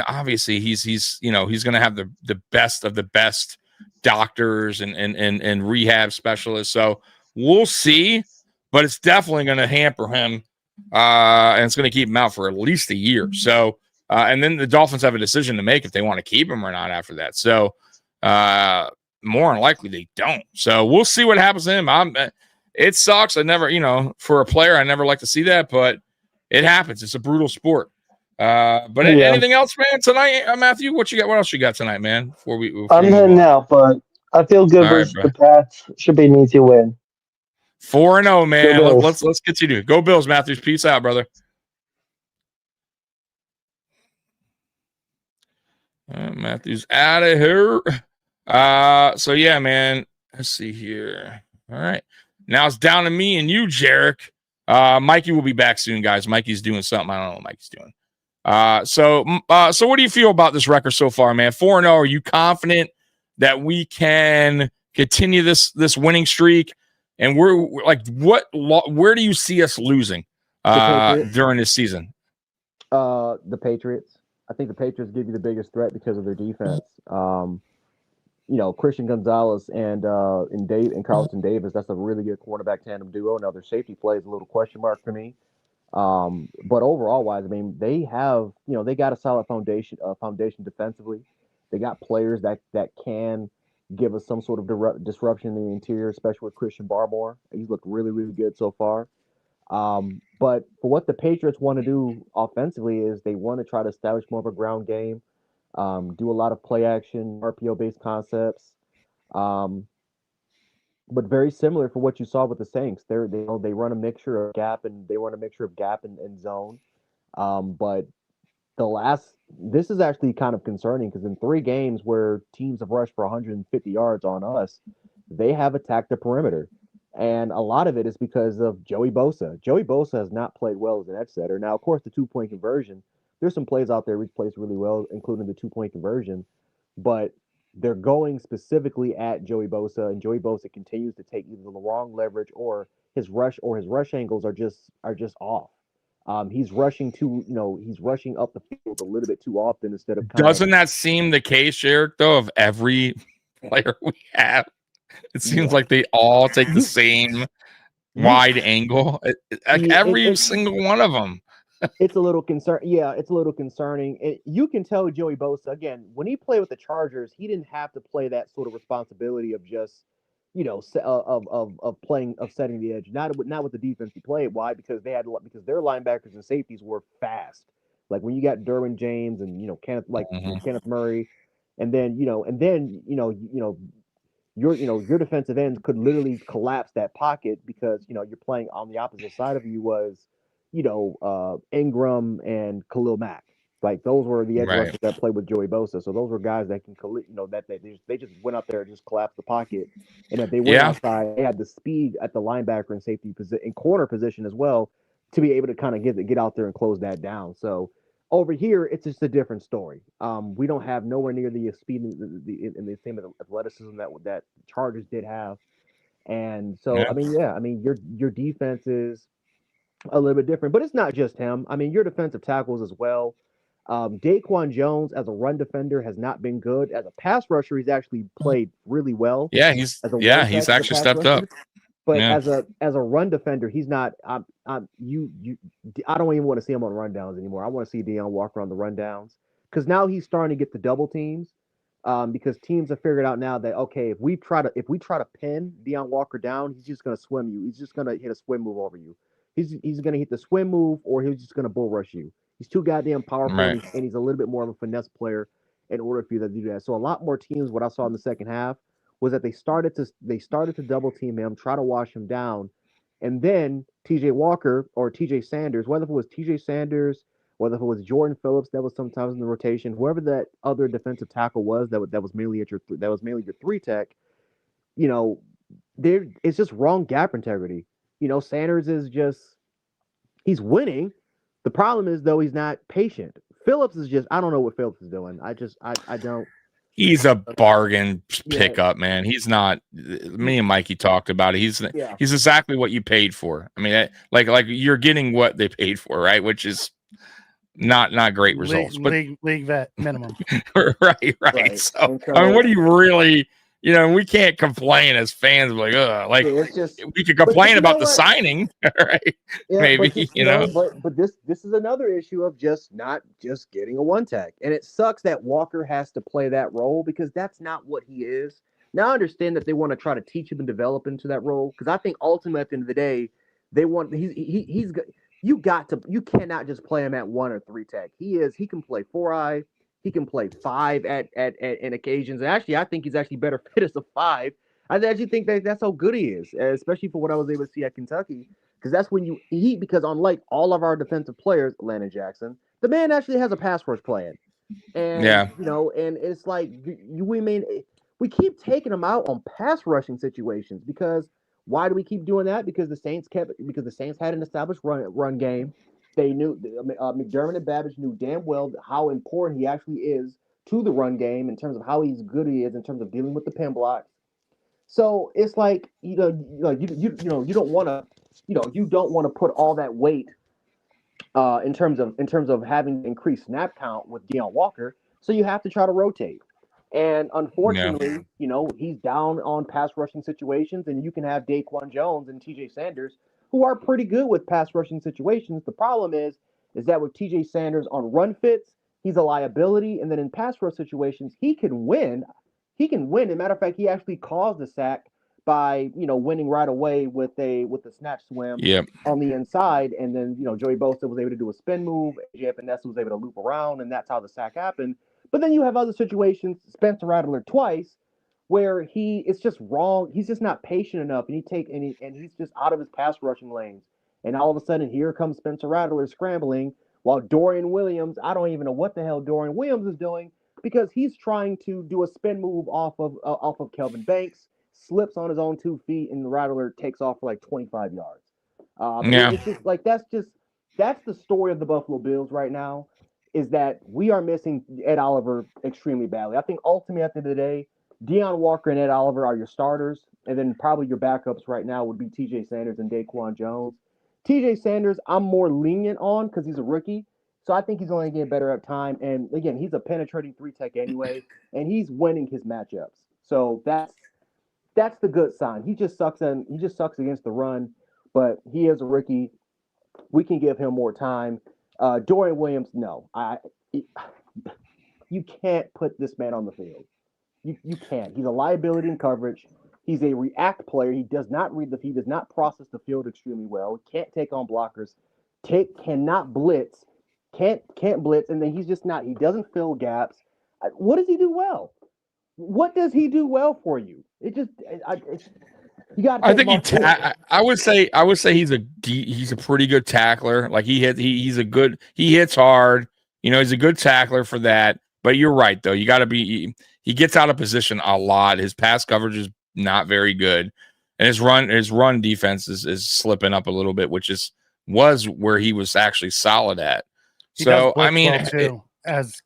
obviously he's going to have the best of the best doctors and rehab specialists. So we'll see, but it's definitely going to hamper him. And it's going to keep him out for at least a year. So, and then the Dolphins have a decision to make if they want to keep him or not after that. So, more than likely they don't. So we'll see what happens to him. It sucks. I never, for a player, I never like to see that, but it happens. It's a brutal sport. But anything else, man, tonight, Matthew? What you got? What else you got tonight, man? I'm heading out, but I feel good versus the Pats. Should be an easy win. 4-0, man. Let's continue. Go Bills, Matthews. Peace out, brother. Matthews out of here. So yeah, man. Let's see here. All right. Now it's down to me and you, Jarek. Mikey will be back soon, guys. Mikey's doing something. I don't know what Mikey's doing. So what do you feel about this record so far, man? 4-0. Are you confident that we can continue this winning streak? And we're like, where do you see us losing during this season? The Patriots. I think the Patriots give you the biggest threat because of their defense. Christian Gonzalez and Carlton Davis, that's a really good quarterback tandem duo. Now their safety play is a little question mark for me. But overall wise, I mean, they have, they got a solid foundation defensively. They got players that can give us some sort of disruption in the interior, especially with Christian Barmore. He's looked really, really good so far. But for what the Patriots want to do offensively is they want to try to establish more of a ground game, do a lot of play action, RPO-based concepts. But very similar for what you saw with the Saints. They run a mixture of gap and zone. But this is actually kind of concerning because in 3 games where teams have rushed for 150 yards on us, they have attacked the perimeter. And a lot of it is because of Joey Bosa. Joey Bosa has not played well as an edge setter. Now, of course, the 2-point conversion, there's some plays out there he plays really well, including the 2-point conversion. But they're going specifically at Joey Bosa, and Joey Bosa continues to take either the wrong leverage or his rush angles are just off. He's rushing up the field a little bit too often instead of Doesn't that seem the case, Eric, though, of every player we have? It seems like they all take the same wide angle. Every single one of them. It's a little concern. Yeah, it's a little concerning. You can tell Joey Bosa, again, when he played with the Chargers, he didn't have to play that sort of responsibility of just, of setting the edge. Not with the defense he played. Why? Because their linebackers and safeties were fast. Like when you got Derwin James and Kenneth Murray, and then your defensive ends could literally collapse that pocket because you're playing on the opposite side of you was Ingram and Khalil Mack. Like those were the edge rushers that played with Joey Bosa. So those were guys that can, that they just went up there and just collapsed the pocket. And if they went outside, they had the speed at the linebacker and safety position and corner position as well to be able to kind of get out there and close that down. So over here, it's just a different story. We don't have nowhere near the speed and the same athleticism that Chargers did have. And so, your defense is a little bit different, but it's not just him. I mean, your defensive tackles as well. Daquan Jones as a run defender has not been good. As a pass rusher, he's actually played really well. Yeah, he's actually stepped up. But as a run defender, he's not. I don't even want to see him on rundowns anymore. I want to see Deion Walker on the rundowns because now he's starting to get the double teams. Because teams have figured out now that okay, if we try to pin Deion Walker down, he's just going to swim you. He's just going to hit a swim move over you. He's going to hit the swim move or he's just going to bull rush you. He's too goddamn powerful and he's a little bit more of a finesse player in order for you to do that. So a lot more teams, what I saw in the second half was that they started to double team him, try to wash him down, and then TJ Walker or TJ Sanders, whether it was TJ Sanders, whether it was Jordan Phillips that was sometimes in the rotation, whoever that other defensive tackle was that was mainly your 3 tech, it's just wrong gap integrity. Sanders is just he's winning. The problem is though he's not patient Phillips is just I don't know what Phillips is doing. I don't. He's a bargain Yeah. pickup, man. He's not. Me and Mikey talked about it. He's Yeah. he's exactly what you paid for. I mean, like you're getting what they paid for, right? Which is not great results, but league vet minimum. right. So I mean, what do you really? You know, we can't complain as fans. Like, like it's just we could complain you know about the what? signing, right? Yeah, Maybe but you know. But this is another issue of just not just getting a one tech, and it sucks that Walker has to play that role because that's not what he is. Now I understand that they want to try to teach him and develop into that role because I think ultimately at the end of the day, they want he's you cannot just play him at 1 or 3 tech. He can play 4-eye. He can play 5 at occasions. And actually, I think he's actually better fit as a 5. I actually think that's how good he is, especially for what I was able to see at Kentucky. Because that's when because unlike all of our defensive players, Landon Jackson, the man actually has a pass rush plan. And and it's like we keep taking him out on pass rushing situations because why do we keep doing that? Because the Saints had an established run game. They knew McDermott and Babbage knew damn well how important he actually is to the run game in terms of how good he is in terms of dealing with the pin blocks. So it's like you don't want to put all that weight in terms of having increased snap count with Deion Walker. So you have to try to rotate. And unfortunately, he's down on pass rushing situations, and you can have Daquan Jones and TJ Sanders who are pretty good with pass rushing situations. The problem is that with TJ Sanders on run fits, he's a liability, and then in pass rush situations, he can win. He can win. As a matter of fact, he actually caused a sack by winning right away with the snatch swim on the inside, and then Joey Bosa was able to do a spin move. AJ Epinesa was able to loop around, and that's how the sack happened. But then you have other situations, Spencer Rattler twice, where it's just wrong. He's just not patient enough, and he's just out of his pass rushing lanes. And all of a sudden, here comes Spencer Rattler scrambling, while Dorian Williams, I don't even know what the hell Dorian Williams is doing because he's trying to do a spin move off of Kelvin Banks, slips on his own 2 feet, and the Rattler takes off for like 25 yards. It's just like that's the story of the Buffalo Bills right now. Is that we are missing Ed Oliver extremely badly. I think ultimately at the end of the day, Deion Walker and Ed Oliver are your starters, and then probably your backups right now would be TJ Sanders and Daquan Jones. TJ Sanders, I'm more lenient on because he's a rookie, so I think he's only getting better at time. And again, he's a penetrating 3 tech anyway, and he's winning his matchups. So that's the good sign. He just sucks against the run, but he is a rookie. We can give him more time. Dorian Williams, no. You can't put this man on the field. You can't. He's a liability in coverage. He's a react player. He does not he does not process the field extremely well. He can't take on blockers. Cannot blitz. Can't blitz. And then he's just not. He doesn't fill gaps. What does he do well? What does he do well for you? It just you got. I think I would say he's a pretty good tackler. Like he hits hard. He's a good tackler for that. But you're right though. You got to be. He gets out of position a lot. His pass coverage is not very good, and his run defense is slipping up a little bit, which was where he was actually solid at. So I mean, as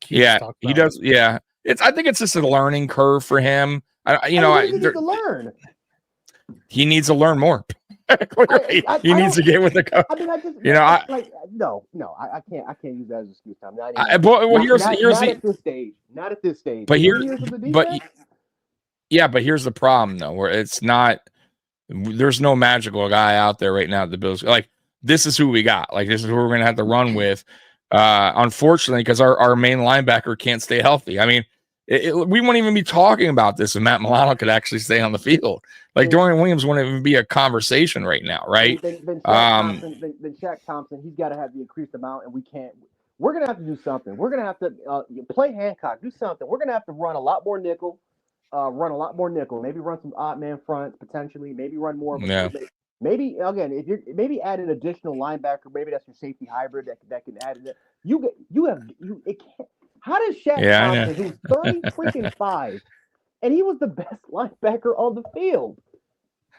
Keith talked about. He does. Yeah, I think it's just a learning curve for him. He needs to learn. He needs to learn more. He needs to get with the coach. I mean, I can't use that as an excuse. Time. Not at this stage. Not at this stage. But here's the problem though, where it's not. There's no magical guy out there right now at the Bills. Like this is who we got. Like this is who we're gonna have to run with. Unfortunately, because our main linebacker can't stay healthy. I mean. We won't even be talking about this if Matt Milano could actually stay on the field. Like Dorian Williams wouldn't even be a conversation right now, right? Then Shaq Thompson, he's got to have the increased amount, and we can't. We're gonna have to do something. We're gonna have to play Hancock, do something. We're gonna have to run a lot more nickel, Maybe run some odd man fronts potentially. Maybe run more. Maybe again, if you're add an additional linebacker, maybe that's your safety hybrid that can add it. It can't. How does Shaq Thompson, who's 30-5, and he was the best linebacker on the field?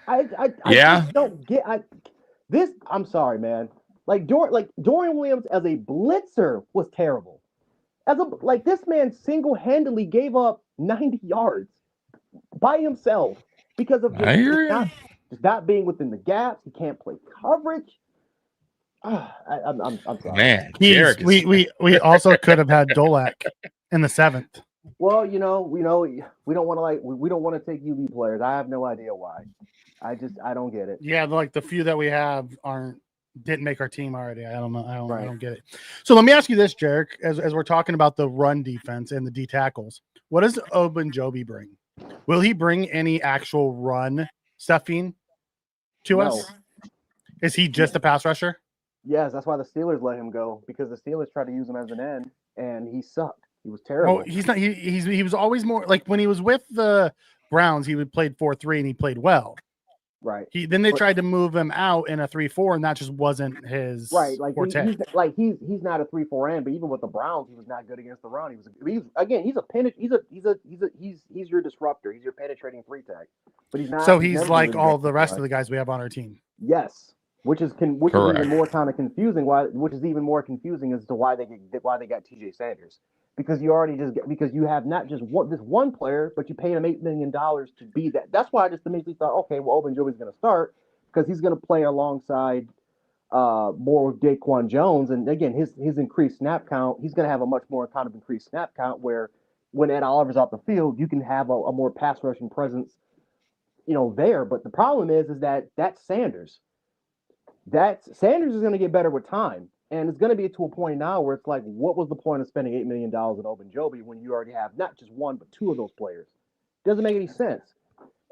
I just don't get this. I'm sorry, man. Dorian Williams as a blitzer was terrible. This man single-handedly gave up 90 yards by himself because of I hear you. just not being within the gaps. He can't play coverage. I'm sorry. Man, He's, Jarek is- we also could have had Dolak in the 7th. Well, we don't want to we don't want to take UB players. I have no idea why. I don't get it. Yeah, like the few that we have didn't make our team already. I don't know. I Right. don't get it. So let me ask you this, Jarek, as we're talking about the run defense and the D tackles, what does Ogunjobi bring? Will he bring any actual run stuffing to us? Is he just a pass rusher? Yes, that's why the Steelers let him go, because the Steelers tried to use him as an end, and he sucked. He was terrible. Oh, he's not. He was always more like when he was with the Browns, he would played 4-3 and he played well. Right. Then they tried to move him out in a 3-4, and that just wasn't his Right. Like forte. he's not a 3-4 end, but even with the Browns, he was not good against the run. He's your disruptor. He's your penetrating 3-tech. But he's not. So he's like really all good the rest run. of the guys we have on our team. Yes. Which is even Correct. more kind of confusing. Which is even more confusing as to why they got TJ Sanders, because you have not just this one player, but you paid him $8 million to be that. That's why I just immediately thought, okay, well, Ogunjobi's going to start because he's going to play alongside more with Daquan Jones, and again, his increased snap count, he's going to have a much more kind of increased snap count where when Ed Oliver's off the field, you can have a more pass rushing presence, there. But the problem is that that's Sanders. Sanders is going to get better with time, and it's going to be to a point now where it's like, what was the point of spending $8 million on Ogunjobi when you already have not just one but two of those players? Doesn't make any sense.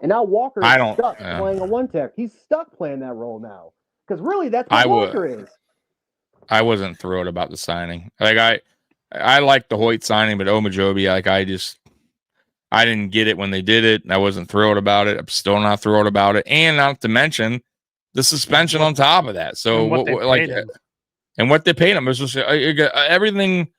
And now Walker is stuck playing a 1-tech. He's stuck playing that role now because really that's what Walker is. I wasn't thrilled about the signing. Like I like the Hoyt signing, but Ogunjobi, I didn't get it when they did it. I wasn't thrilled about it. I'm still not thrilled about it, and not to mention the suspension on top of that. So what they paid him was just everything.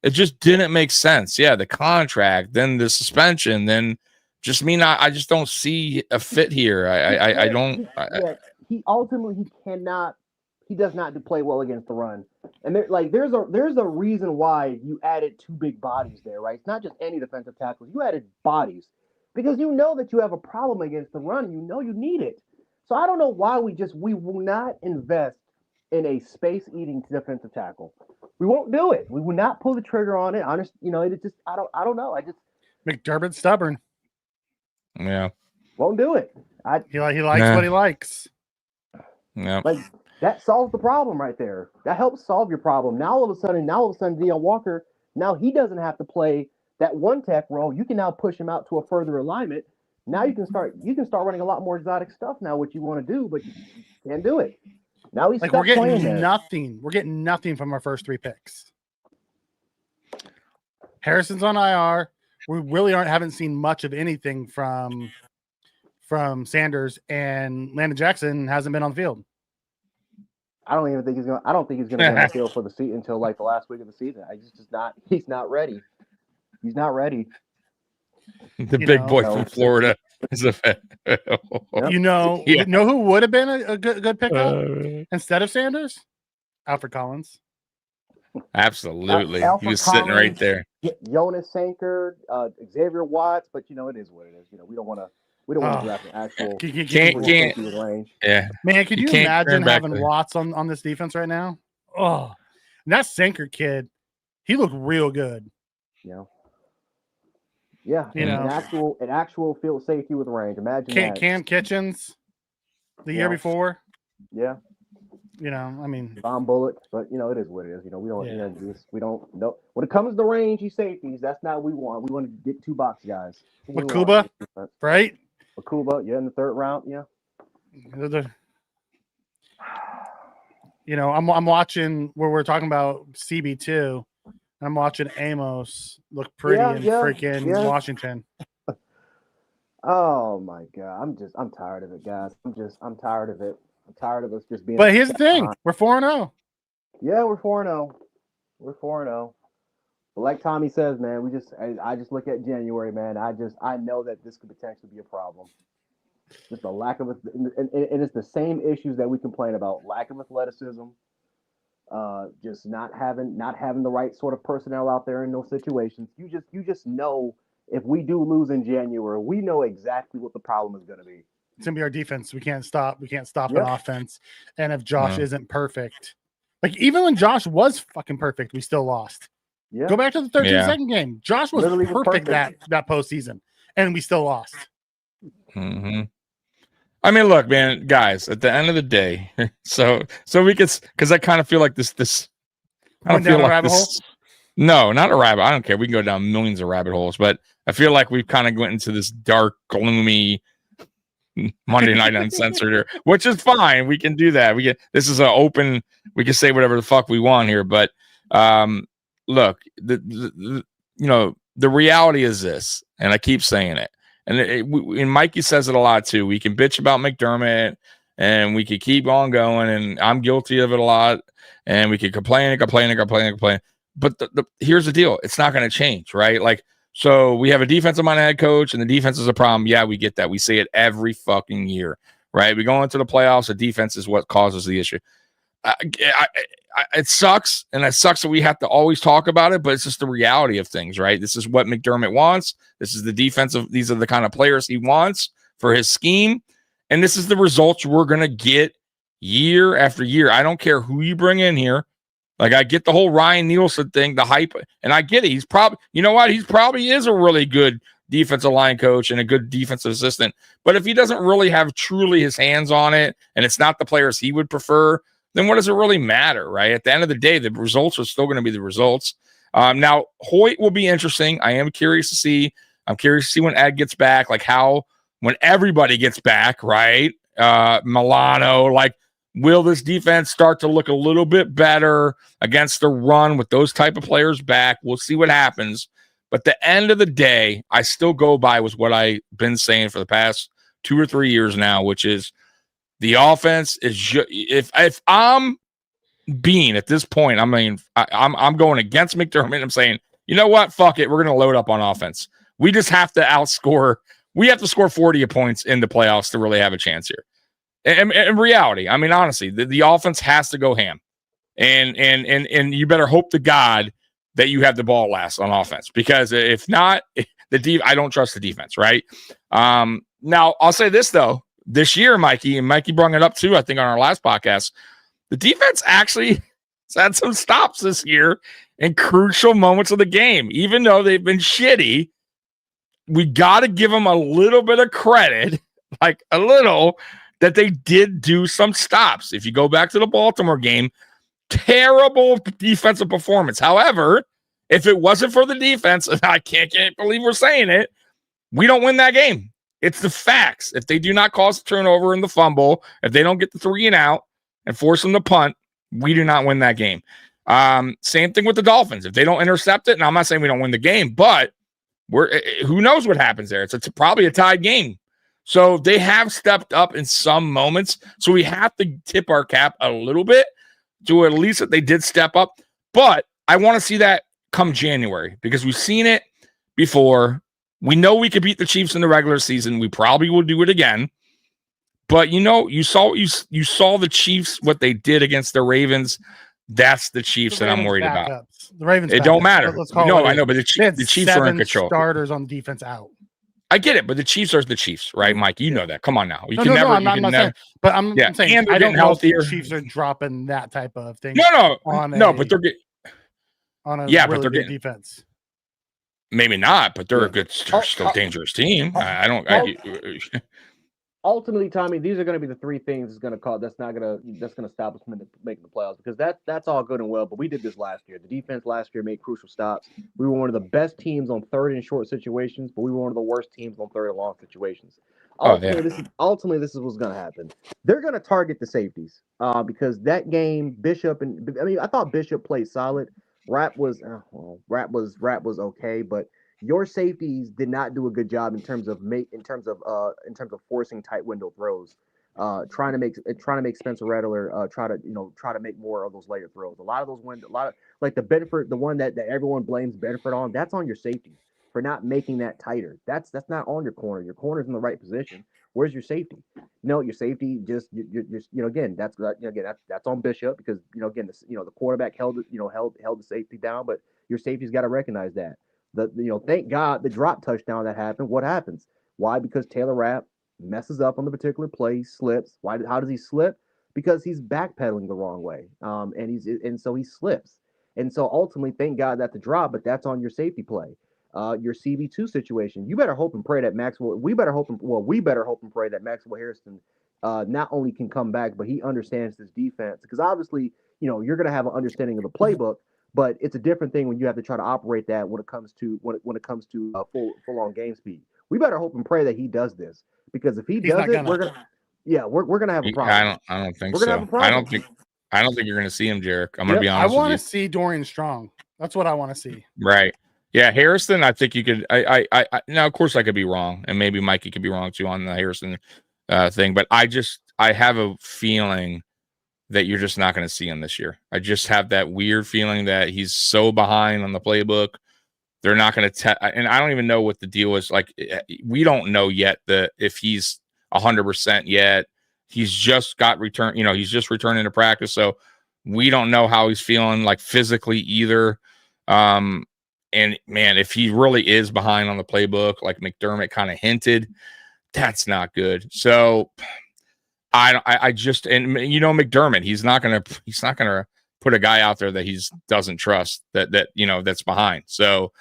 It just didn't make sense. Yeah, the contract, then the suspension, then just I just don't see a fit here. I don't. He cannot. He does not play well against the run, and there's a reason why you added two big bodies there, right? It's not just any defensive tackles. You added bodies because you know that you have a problem against the run. And you know you need it. So I don't know why we will not invest in a space-eating defensive tackle. We won't do it. We will not pull the trigger on it. It just I don't know. McDermott's stubborn. Yeah, won't do it. He likes what he likes. Yeah, that solves the problem right there. That helps solve your problem. Now all of a sudden, Deion Walker, now he doesn't have to play that 1-tech role. You can now push him out to a further alignment. Now you can start running a lot more exotic stuff now, what you want to do, but you can't do it. Now he's we're getting nothing. We're getting nothing from our first 3 picks. Harrison's on IR. We really haven't seen much of anything from Sanders, and Landon Jackson hasn't been on the field. I don't think he's gonna be on the field for the season until like the last week of the season. He's not ready. He's not ready. The big boy from Florida is a fan. You know who would have been a good pickup instead of Sanders? Alfred Collins. Absolutely. He was sitting right there. Jonas Sanker, Xavier Watts, but it is what it is. We don't want to draft an actual can't range. Yeah. Man, could you imagine having Watts on this defense right now? Oh, and that Sanker kid, he looked real good. Yeah, an actual field safety with range. Imagine that. Cam Kitchens, the year before. Yeah. Bomb bullet, but it is what it is. We don't know when it comes to rangy safeties. That's not what we want. We want to get 2 box guys. Makuba, right? Makuba, in the 3rd round, yeah. I'm watching where we're talking about CB2. I'm watching Amos look pretty in freaking Washington. Oh my God. I'm tired of it, guys. I'm tired of it. I'm tired of us just being. But here's the thing: we're 4-0. Yeah, we're 4-0. We're 4-0. But like Tommy says, man, I just look at January, man. I know that this could potentially be a problem. Just the lack of and it's the same issues that we complain about: lack of athleticism, just not having the right sort of personnel out there in those situations. You just know if we do lose in January, we know exactly what the problem is going to be. It's gonna be our defense. We can't stop an Yep. offense. And if Josh isn't perfect, like even when Josh was fucking perfect, we still lost. Yeah. Go back to the 13-second game. Josh was Literally was perfect perfect. that postseason, and we still lost. Mm-hmm. I mean, look, man, guys. At the end of the day, so we could, because I kind of feel like this. I don't feel like this. No, not a rabbit. I don't care. We can go down millions of rabbit holes, but I feel like we've kind of went into this dark, gloomy Monday Night Uncensored here, which is fine. We can do that. This is an open. We can say whatever the fuck we want here, but look, the reality is this, and I keep saying it, and Mikey says it a lot too. We can bitch about McDermott, and we could keep on going, and I'm guilty of it a lot, and we could complain. But here's the deal: it's not going to change, right? Like. So we have a defensive-minded head coach, and the defense is a problem. Yeah, we get that. We say it every fucking year, right? We go into the playoffs. The defense is what causes the issue. It sucks, and it sucks that we have to always talk about it, but it's just the reality of things, right? This is what McDermott wants. This is the defensive. These are the kind of players he wants for his scheme, and this is the results we're going to get year after year. I don't care who you bring in here. Like, I get the whole Ryan Nielsen thing, the hype, and I get it. He's probably, you know what? He's probably is a really good defensive line coach and a good defensive assistant. But if he doesn't really have truly his hands on it, and it's not the players he would prefer, then what does it really matter, right? At the end of the day, the results are still going to be the results. Now, Hoyt will be interesting. I am curious to see. I'm curious to see when Ed gets back, like when everybody gets back, right? Milano, like, will this defense start to look a little bit better against the run with those type of players back? We'll see what happens. But the end of the day, I still go by with what I've been saying for the past 2 or 3 years now, which is the offense is if I'm being at this point, I mean, I'm going against McDermott. I'm saying, you know what? Fuck it. We're going to load up on offense. We just have to outscore. We have to score 40 points in the playoffs to really have a chance here. In reality, I mean, honestly, the offense has to go ham, and you better hope to God that you have the ball last on offense, because if not, I don't trust the defense, right? Now I'll say this though, this year, Mikey brought it up too, I think on our last podcast, the defense actually has had some stops this year in crucial moments of the game, even though they've been shitty. We got to give them a little bit of credit, like a little. That they did do some stops. If you go back to the Baltimore game, terrible defensive performance. However, if it wasn't for the defense, and I can't believe we're saying it, we don't win that game. It's the facts. If they do not cause the turnover and the fumble, if they don't get the 3 and out and force them to punt, we do not win that game. Same thing with the Dolphins. If they don't intercept it, and I'm not saying we don't win the game, but who knows what happens there? It's probably a tied game. So they have stepped up in some moments. So we have to tip our cap a little bit to at least that they did step up. But I want to see that come January, because we've seen it before. We know we could beat the Chiefs in the regular season. We probably will do it again. But you saw the Chiefs, what they did against the Ravens. That's the Chiefs that I'm worried about. The Ravens. It don't matter. No, I know, but the Chiefs are in control. Starters on defense out. I get it, but the Chiefs are the Chiefs, right, Mike? You know that. Come on now. I'm not saying, but I'm saying and I don't know if the healthier. Chiefs are dropping that type of thing. But they're getting but they're getting defense. Maybe not, but they're they're still a dangerous team. Ultimately, Tommy, these are going to be the 3 things that's going to stop us from making the playoffs, because that's all good and well. But we did this last year. The defense last year made crucial stops. We were one of the best teams on 3rd and short situations, but we were one of the worst teams on 3rd and long situations. Ultimately, this is what's going to happen. They're going to target the safeties because that game, I thought Bishop played solid. Rapp was okay, but your safeties did not do a good job in terms of forcing tight window throws, trying to make Spencer Rattler try to make more of those later throws. A lot of those like the Bedford, the one that everyone blames Bedford on, that's on your safeties for not making that tighter. That's not on your corner. Your corner's in the right position. Where's your safety? No, your safety just again that's that's on Bishop because again the quarterback held the safety down, but your safety's got to recognize that. Thank God the drop touchdown that happened. What happens? Why? Because Taylor Rapp messes up on the particular play, slips. Why? How does he slip? Because he's backpedaling the wrong way, and so he slips. And so ultimately, thank God that's a drop, but that's on your safety play. Your CB2 situation, you better hope and pray that Maxwell. We better hope and pray that Maxwell Harrison not only can come back, but he understands this defense because obviously, you're going to have an understanding of the playbook, but it's a different thing when you have to try to operate that when it comes to full on game speed. We better hope and pray that he does this because if he does it, we're gonna have a problem. I don't think We're gonna so. have a problem. I don't think you're going to see him, Jarek. I'm going to be honest with you. I want to see Dorian Strong. That's what I want to see. Right. Yeah, Harrison, I think you could. I now, of course, I could be wrong, and maybe Mikey could be wrong too on the Harrison thing. But I have a feeling that you're just not going to see him this year. I just have that weird feeling that he's so behind on the playbook. They're not going to and I don't even know what the deal is. Like, we don't know yet if he's 100% yet. He's just got returned. He's just returning to practice, so we don't know how he's feeling, like physically either. And man, if he really is behind on the playbook, like McDermott kind of hinted, that's not good. So I just McDermott, he's not gonna put a guy out there that he doesn't trust that's behind. So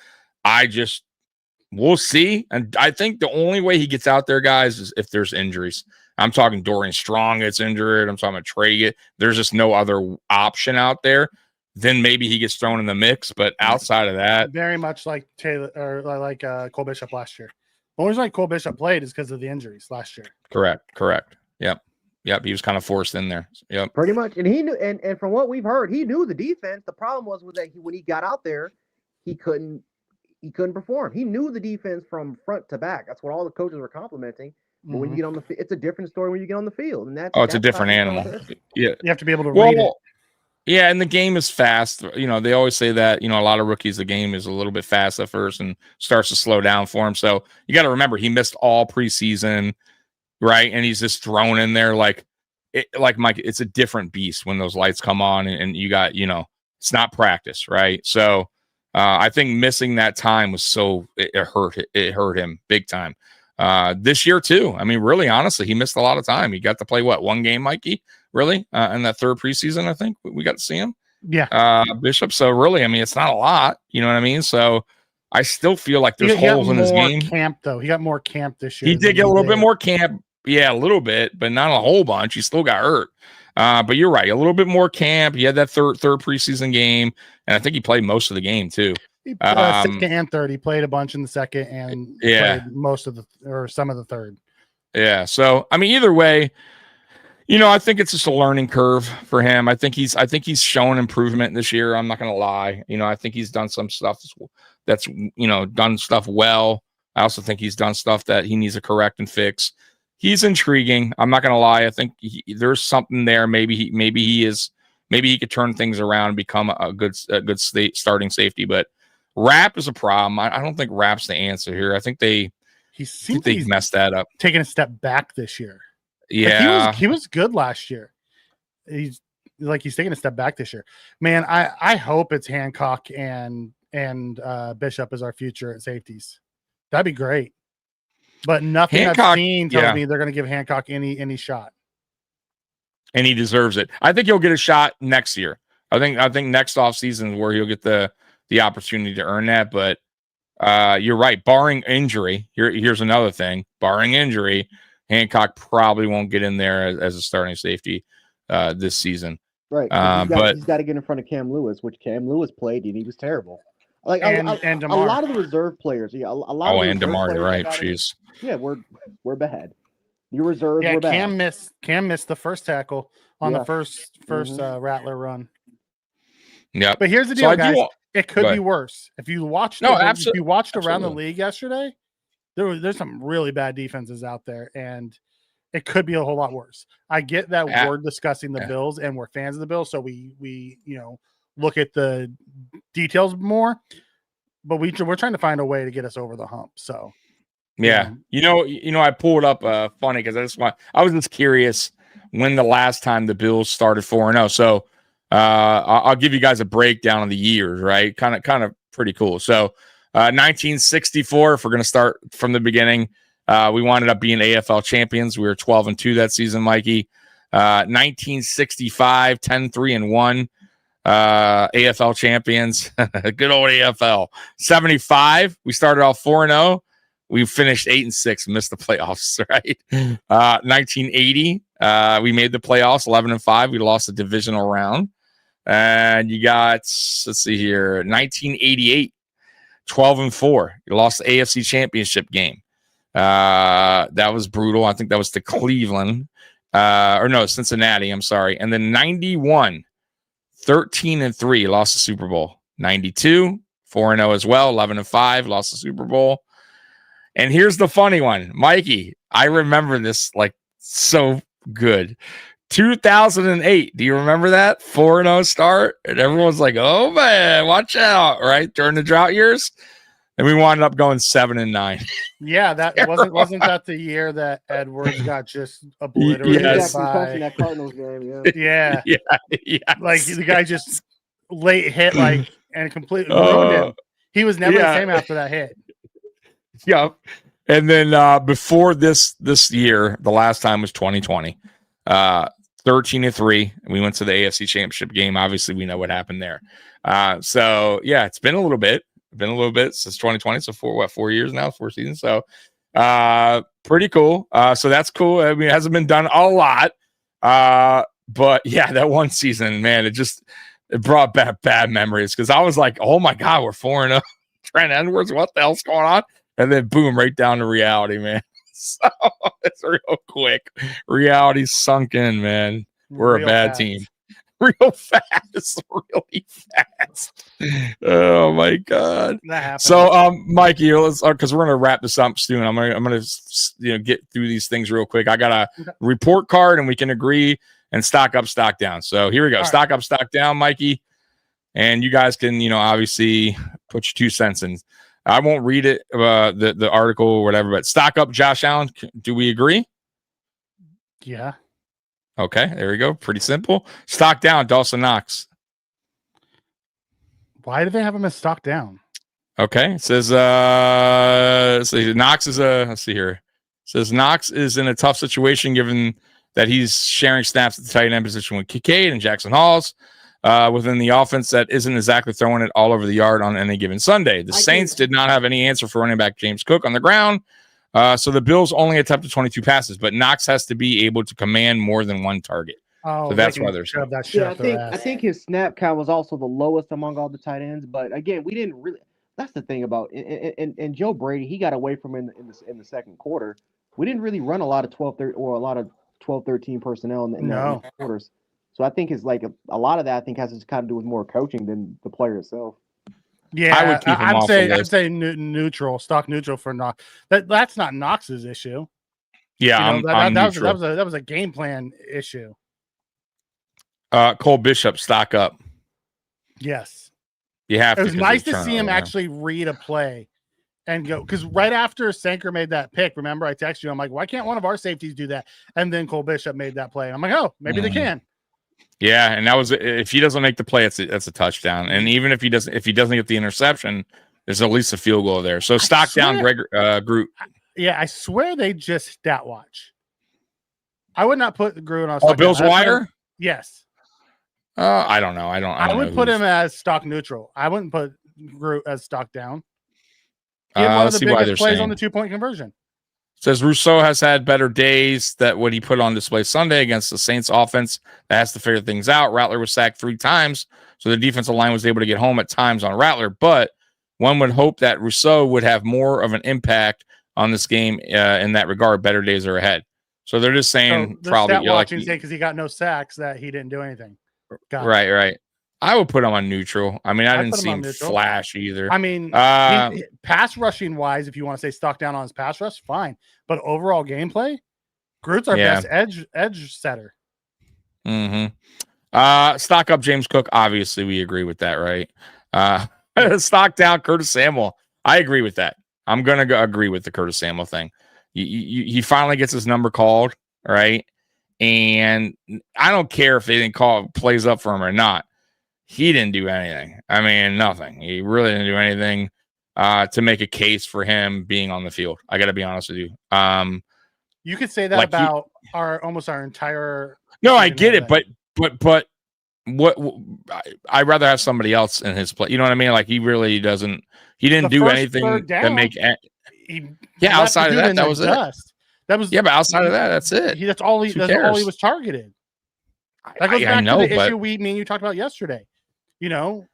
we'll see. And I think the only way he gets out there, guys, is if there's injuries. I'm talking Dorian Strong gets injured. I'm talking about Trey. There's just no other option out there. Then maybe he gets thrown in the mix. But outside of that, very much like Taylor or like Cole Bishop last year. The only reason Cole Bishop played is because of the injuries last year. Correct. Yep. He was kind of forced in there. Yep. Pretty much. And he knew, and from what we've heard, he knew the defense. The problem was that when he got out there, he couldn't perform. He knew the defense from front to back. That's what all the coaches were complimenting. But when you get on the it's a different story when you get on the field. And it's a different animal. Yeah. You have to be able to read it. Yeah, and the game is fast. They always say that, a lot of rookies, the game is a little bit fast at first and starts to slow down for him. So you got to remember, he missed all preseason, right? And he's just thrown in there like Mike, it's a different beast when those lights come on and you got, it's not practice, right? So I think missing that time was it hurt him big time. This year too. I mean, really, honestly, he missed a lot of time. He got to play one game, Mikey, really, in that third preseason. I think we got to see him. Yeah, Bishop. So really, I mean, it's not a lot. You know what I mean? So I still feel like there's holes in his game. Camp though, he got more camp this year. He did get a little bit more camp. Yeah, a little bit, but not a whole bunch. He still got hurt. But you're right, a little bit more camp. He had that third preseason game, and I think he played most of the game too. Second and third. He played a bunch in the second and played most of some of the third. Yeah. So I mean, either way, I think it's just a learning curve for him. I think he's shown improvement this year. I'm not gonna lie. I think he's done some stuff that's done stuff well. I also think he's done stuff that he needs to correct and fix. He's intriguing. I'm not gonna lie. I think there's something there. Maybe he could turn things around and become a good starting safety, but Rapp is a problem. I don't think Rapp's the answer here. I think they messed that up. Taking a step back this year. Yeah, like he was good last year. He's taking a step back this year. Man, I hope it's Hancock and Bishop as our future at safeties. That'd be great. But nothing I've seen tells me they're going to give Hancock any shot. And he deserves it. I think he'll get a shot next year. I think next offseason is where he'll get the opportunity to earn that. But you're right. Barring injury, here's another thing. Barring injury, Hancock probably won't get in there as a starting safety this season. Right. He's got to get in front of Cam Lewis, which Cam Lewis played, and he was terrible. Like a lot of the reserve players, a lot. Oh, and DeMar, you're right. Jeez. Yeah, we're bad. Your reserves were bad. Cam missed the first tackle on the first Rattler run. Yeah, but here's the deal, guys. It could be worse. If you watched, if you watched around the league yesterday, there's some really bad defenses out there, and it could be a whole lot worse. I get that we're discussing the Bills and we're fans of the Bills, so we look at the details more, but we're trying to find a way to get us over the hump. So Yeah. I pulled up funny because I was just curious when the last time the Bills started 4-0. So I'll give you guys a breakdown of the years, right? Kind of pretty cool. So 1964, if we're going to start from the beginning, we wound up being AFL champions. We were 12-2 that season, Mikey. 1965, 10-3-1. AFL champions. Good old AFL. 75, we started off 4-0. We finished 8-6, missed the playoffs, right? 1980, we made the playoffs 11-5. We lost the divisional round. And you got, let's see here, 1988, 12-4. You lost the AFC championship game. That was brutal. I think that was to Cleveland. Cincinnati. I'm sorry. And then 91, 13-3, lost the Super Bowl. 92, 4-0 as well, 11-5, lost the Super Bowl. And here's the funny one, Mikey. I remember this like so good. 2008. Do you remember that 4-0 start? And everyone's like, "Oh man, watch out!" Right during the drought years, and we wound up going 7-9. Yeah, that wasn't that the year that Edwards got just obliterated Yes. by that Cardinals game. yeah, yeah, like the guy just late hit and completely ruined him. He was never the same after that hit. Yep. And then before this year, the last time was 2020. 13-3. We went to the AFC Championship game. Obviously, we know what happened there. So yeah, it's been a little bit. Since 2020. So 4 years now, 4 seasons. So pretty cool. So that's cool. I mean, it hasn't been done a lot. But yeah, that one season, man, it brought back bad memories because I was like, oh my God, we're 4-0. Trent Edwards, what the hell's going on? And then boom, right down to reality, man. So it's real quick. Reality sunk in, man. We're a bad team. Real fast, really fast. Oh my God. That happened. So, Mikey, let's because we're gonna wrap this up soon. I'm gonna get through these things real quick. I got a report card, and we can agree and stock up, stock down. So here we go. All stock up, stock down, Mikey. And you guys can, obviously put your 2 cents in. I won't read it, the article or whatever, but stock up, Josh Allen. Do we agree? Yeah. Okay, there we go. Pretty simple. Stock down, Dawson Knox. Why do they have him as stock down? Okay, it says Knox is let's see here. It says Knox is in a tough situation given that he's sharing snaps at the tight end position with Kincaid and Jackson Halls. Within the offense that isn't exactly throwing it all over the yard on any given Sunday. The Saints did not have any answer for running back James Cook on the ground. So the Bills only attempted 22 passes, but Knox has to be able to command more than one target. Oh, so that's why they're saying that. Yeah, I think his snap count was also the lowest among all the tight ends. But again, we didn't really. That's the thing about and Joe Brady. He got away from in the second quarter. We didn't really run a lot of 12-13 personnel in the quarters. So I think it's like a lot of that. I think has to kind of do with more coaching than the player itself. Yeah, I would keep him off the list. I'd say neutral, stock neutral for Knox. That's not Knox's issue. Yeah, that was a game plan issue. Cole Bishop, stock up. Yes, you have. It was nice to see him actually read a play and go, because right after Sanker made that pick, remember I texted you, I'm like, why can't one of our safeties do that? And then Cole Bishop made that play. I'm like, oh, maybe they can. Yeah, and that was if he doesn't make the play, that's a touchdown. And even if he doesn't get the interception, there's at least a field goal there. So stock down, Greg Groot. Yeah, I swear they just stat watch. I would not put Groot on. Bill's Wire. Yes. I don't know. I would put him as stock neutral. I wouldn't put Groot as stock down. He had one of the biggest plays on the 2-point conversion. Says Rousseau has had better days that what he put on display Sunday against the Saints offense that has to figure things out. Rattler was sacked 3 times, so the defensive line was able to get home at times on Rattler. But one would hope that Rousseau would have more of an impact on this game in that regard. Better days are ahead. So they're just saying probably because he got no sacks that he didn't do anything. Right. I would put him on neutral. I mean, I didn't see him flash either. I mean, pass rushing wise, if you want to say stock down on his pass rush, fine. But overall gameplay, Groot's our best edge setter. Mm-hmm. Stock up James Cook. Obviously, we agree with that, right? Stock down Curtis Samuel. I agree with that. I'm gonna agree with the Curtis Samuel thing. He finally gets his number called, right? And I don't care if they didn't call plays up for him or not. He didn't do anything. I mean, nothing. He really didn't do anything to make a case for him being on the field. I got to be honest with you. You could say that like about our entire. No, I get it, but what I'd rather have somebody else in his place. You know what I mean? Like he really doesn't. He didn't do anything that make. Outside of that, that was it. That was but outside of that, that's it. That's all he was targeted. That goes back to the issue me and you talked about yesterday. You know,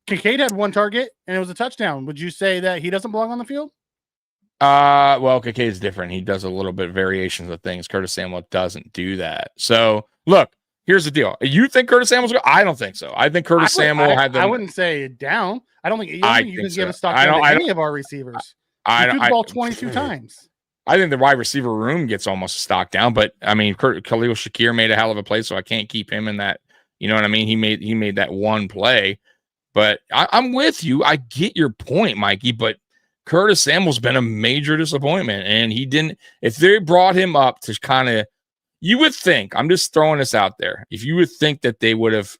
Kincaid had one target and it was a touchdown. Would you say that he doesn't belong on the field? Well, Kincaid's different. He does a little bit of variations of things. Curtis Samuel doesn't do that. So look, here's the deal. You think Curtis Samuel's good? I don't think so. I think Curtis Samuel had them. I wouldn't say down. I don't think you can give a stock down to any of our receivers. He threw the ball 22 times. I think the wide receiver room gets almost a stock down, but I mean, Khalil Shakir made a hell of a play, so I can't keep him in that. You know what I mean? He made that one play, but I'm with you. I get your point, Mikey, but Curtis Samuel's been a major disappointment, and he didn't. If they brought him up to kind of, you would think. I'm just throwing this out there. If you would think that they would have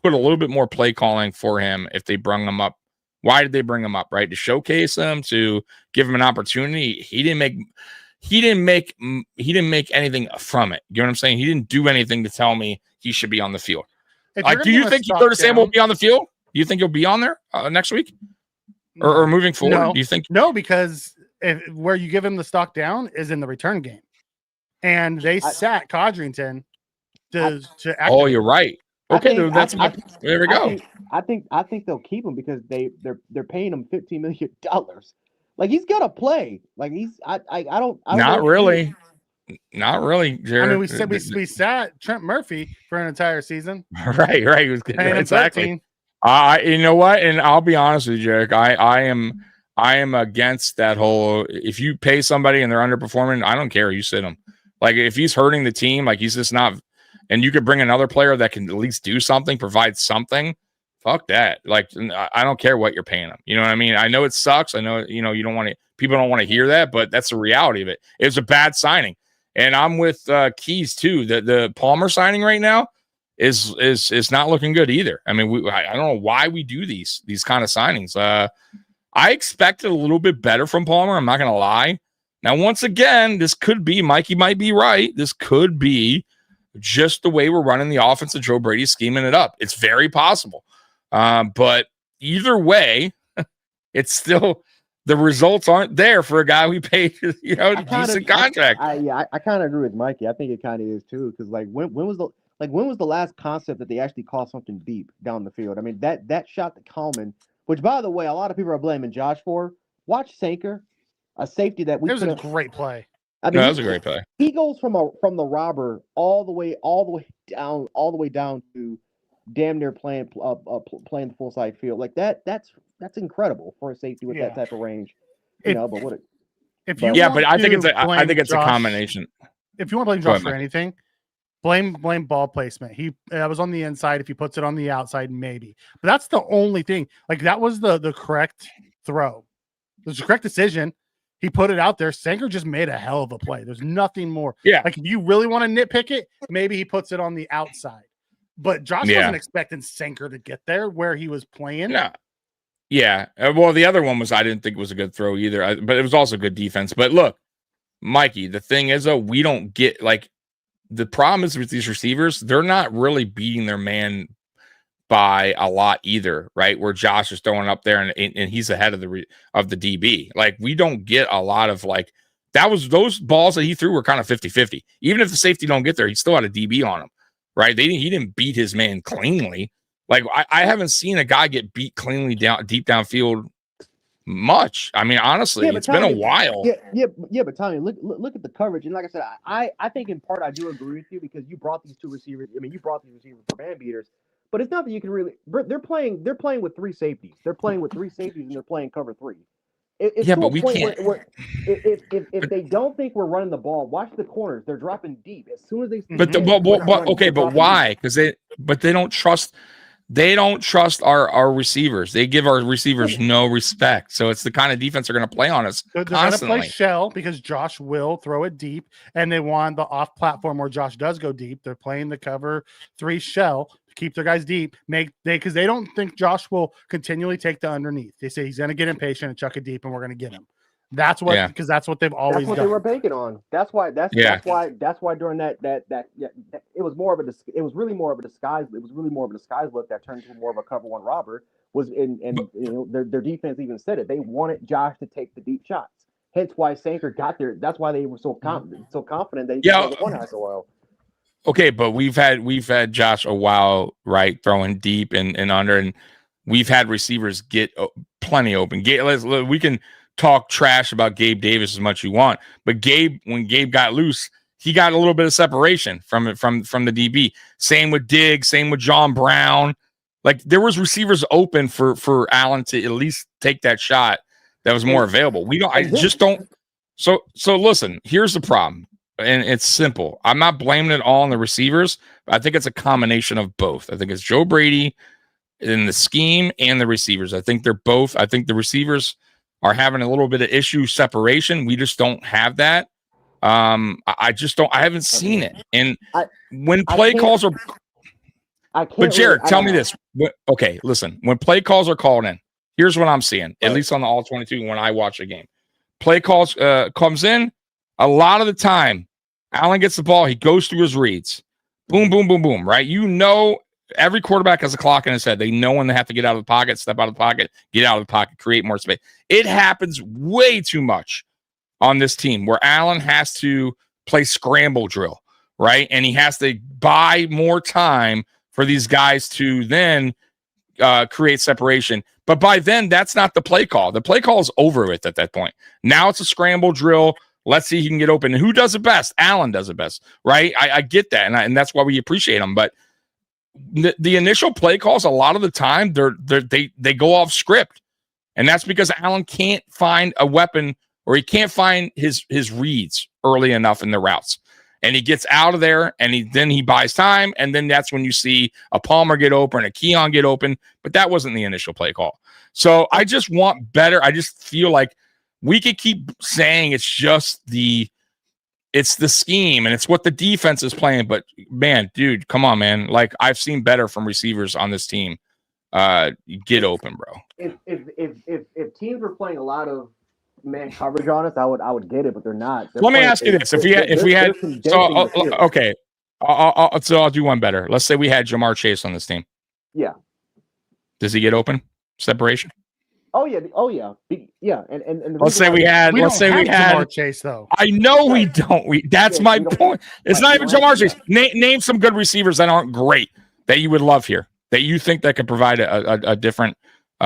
put a little bit more play calling for him if they brung him up. Why did they bring him up? Right, to showcase him, to give him an opportunity. He didn't make anything from it. You know what I'm saying? He didn't do anything to tell me he should be on the field. Do you think Curtis Samuel will be on the field? Do you think he'll be on there next week or moving forward? No. Do you think? No, because where you give him the stock down is in the return game, and they sat Codrington to. Oh, you're right. Okay, there we go. I think they'll keep him because they're paying him $15 million. Like he's got to play. Like I don't. Not really, Jared. I mean, we sat Trent Murphy for an entire season. Right. He was good. Exactly. You know what? And I'll be honest with you, Jarek. I am against that whole. If you pay somebody and they're underperforming, I don't care. You sit them. Like if he's hurting the team, like he's just not. And you could bring another player that can at least do something, provide something. Fuck that. Like, I don't care what you're paying them. You know what I mean? I know it sucks. I know, you don't want to, people don't want to hear that, but that's the reality of it. It was a bad signing. And I'm with Keys too. The Palmer signing right now is not looking good either. I mean, I don't know why we do these kind of signings. I expected a little bit better from Palmer. I'm not going to lie. Now, once again, this could be, Mikey might be right. This could be just the way we're running the offense of Joe Brady, scheming it up. It's very possible. But either way, it's still the results aren't there for a guy we paid, decent contract. I kind of agree with Mikey. I think it kind of is too, because when was the last concept that they actually called something deep down the field? I mean, that shot to Coleman, which by the way, a lot of people are blaming Josh for. Watch Sanker, a safety that we. It was a great play. I mean, that was a great play. He goes from the robber all the way down to damn near playing the full side field. Like that's incredible for a safety with that type of range. But I think it's a combination. If you want to blame Josh for anything, blame ball placement. He was on the inside. If he puts it on the outside, maybe. But that's the only thing. Like that was the correct throw. It was the correct decision. He put it out there. Sanker just made a hell of a play. There's nothing more. Yeah. Like if you really want to nitpick it, maybe he puts it on the outside. But Josh wasn't expecting Sanker to get there where he was playing. Yeah. Well, the other one I didn't think was a good throw either, but it was also good defense. But look, Mikey, the thing is, though, we don't get the problem is with these receivers, they're not really beating their man by a lot either, right? Where Josh is throwing up there and he's ahead of the DB. Like we don't get a lot of those balls that he threw were kind of 50-50. Even if the safety don't get there, he still had a DB on him, right? He didn't beat his man cleanly. Like I haven't seen a guy get beat cleanly deep downfield much. I mean, honestly, it's been a while. But Tommy, look at the coverage. And like I said, I think in part I do agree with you because you brought these two receivers. I mean, you brought these receivers for man beaters. But it's not that you can really. They're playing with three safeties. They're playing with three safeties, and they're playing cover three. But we can't. If they don't think we're running the ball, watch the corners. They're dropping deep as soon as they. But why? Because they don't trust. they don't trust our receivers. They give our receivers no respect. So it's the kind of defense they're going to play on us They're going to constantly. play shell because Josh will throw it deep, and they want the off platform where Josh does go deep. They're playing the cover 3 shell to keep their guys deep. Because they don't think Josh will continually take the underneath. They say he's going to get impatient and chuck it deep, and we're going to get him. That's what because that's what they've always That's what done. they were banking on. That's why during that it was more of a it was really more of a disguise. It was really more of a disguise look that turned into more of a cover 1 robber. Their defense even said it. They wanted Josh to take the deep shots. Hence why Sanker got there. That's why they were so confident they won so well. Okay, but we've had Josh a while, right, throwing deep and under, and we've had receivers get plenty open. We can talk trash about Gabe Davis as much as you want, but when Gabe got loose, he got a little bit of separation from the DB. Same with Diggs, same with John Brown. Like there was receivers open for Allen to at least take that shot that was more available. I just don't. So listen, here's the problem, and it's simple. I'm not blaming it all on the receivers. But I think it's a combination of both. I think it's Joe Brady in the scheme and the receivers. I think they're both. I think the receivers are having a little bit of issue separation. We just don't have that. I just don't. I haven't seen it. And when play calls are, but Jared, tell me this. Okay, listen. When play calls are called in, here's what I'm seeing. At least on the All 22 when I watch a game, play calls comes in. A lot of the time, Allen gets the ball. He goes through his reads. Boom, boom, boom, boom. Right? Every quarterback has a clock in his head. They know when they have to get out of the pocket, step out of the pocket, get out of the pocket, create more space. It happens way too much on this team where Allen has to play scramble drill, right? And he has to buy more time for these guys to then create separation. But by then, that's not the play call. The play call is over with at that point. Now it's a scramble drill. Let's see if he can get open. And who does it best? Allen does it best, right? I get that, and that's why we appreciate him. But the initial play calls, a lot of the time, they go off script, and that's because Allen can't find a weapon or he can't find his reads early enough in the routes, and he gets out of there, and then he buys time, and then that's when you see a Palmer get open, a Keon get open, but that wasn't the initial play call. So I just want better. I just feel like we could keep saying it's the scheme and it's what the defense is playing. But man, dude, come on, man. Like I've seen better from receivers on this team. Get open, bro. If teams were playing a lot of man coverage on us, I would get it, but they're not. Let me ask you this: okay, I'll do one better. Let's say we had Jamar Chase on this team. Yeah. Does he get open separation? Oh yeah. And let's say we had Jamar Chase though. I know we don't. That's my point. It's not even Jamar Chase. Name some good receivers that aren't great that you would love here, that you think that could provide a different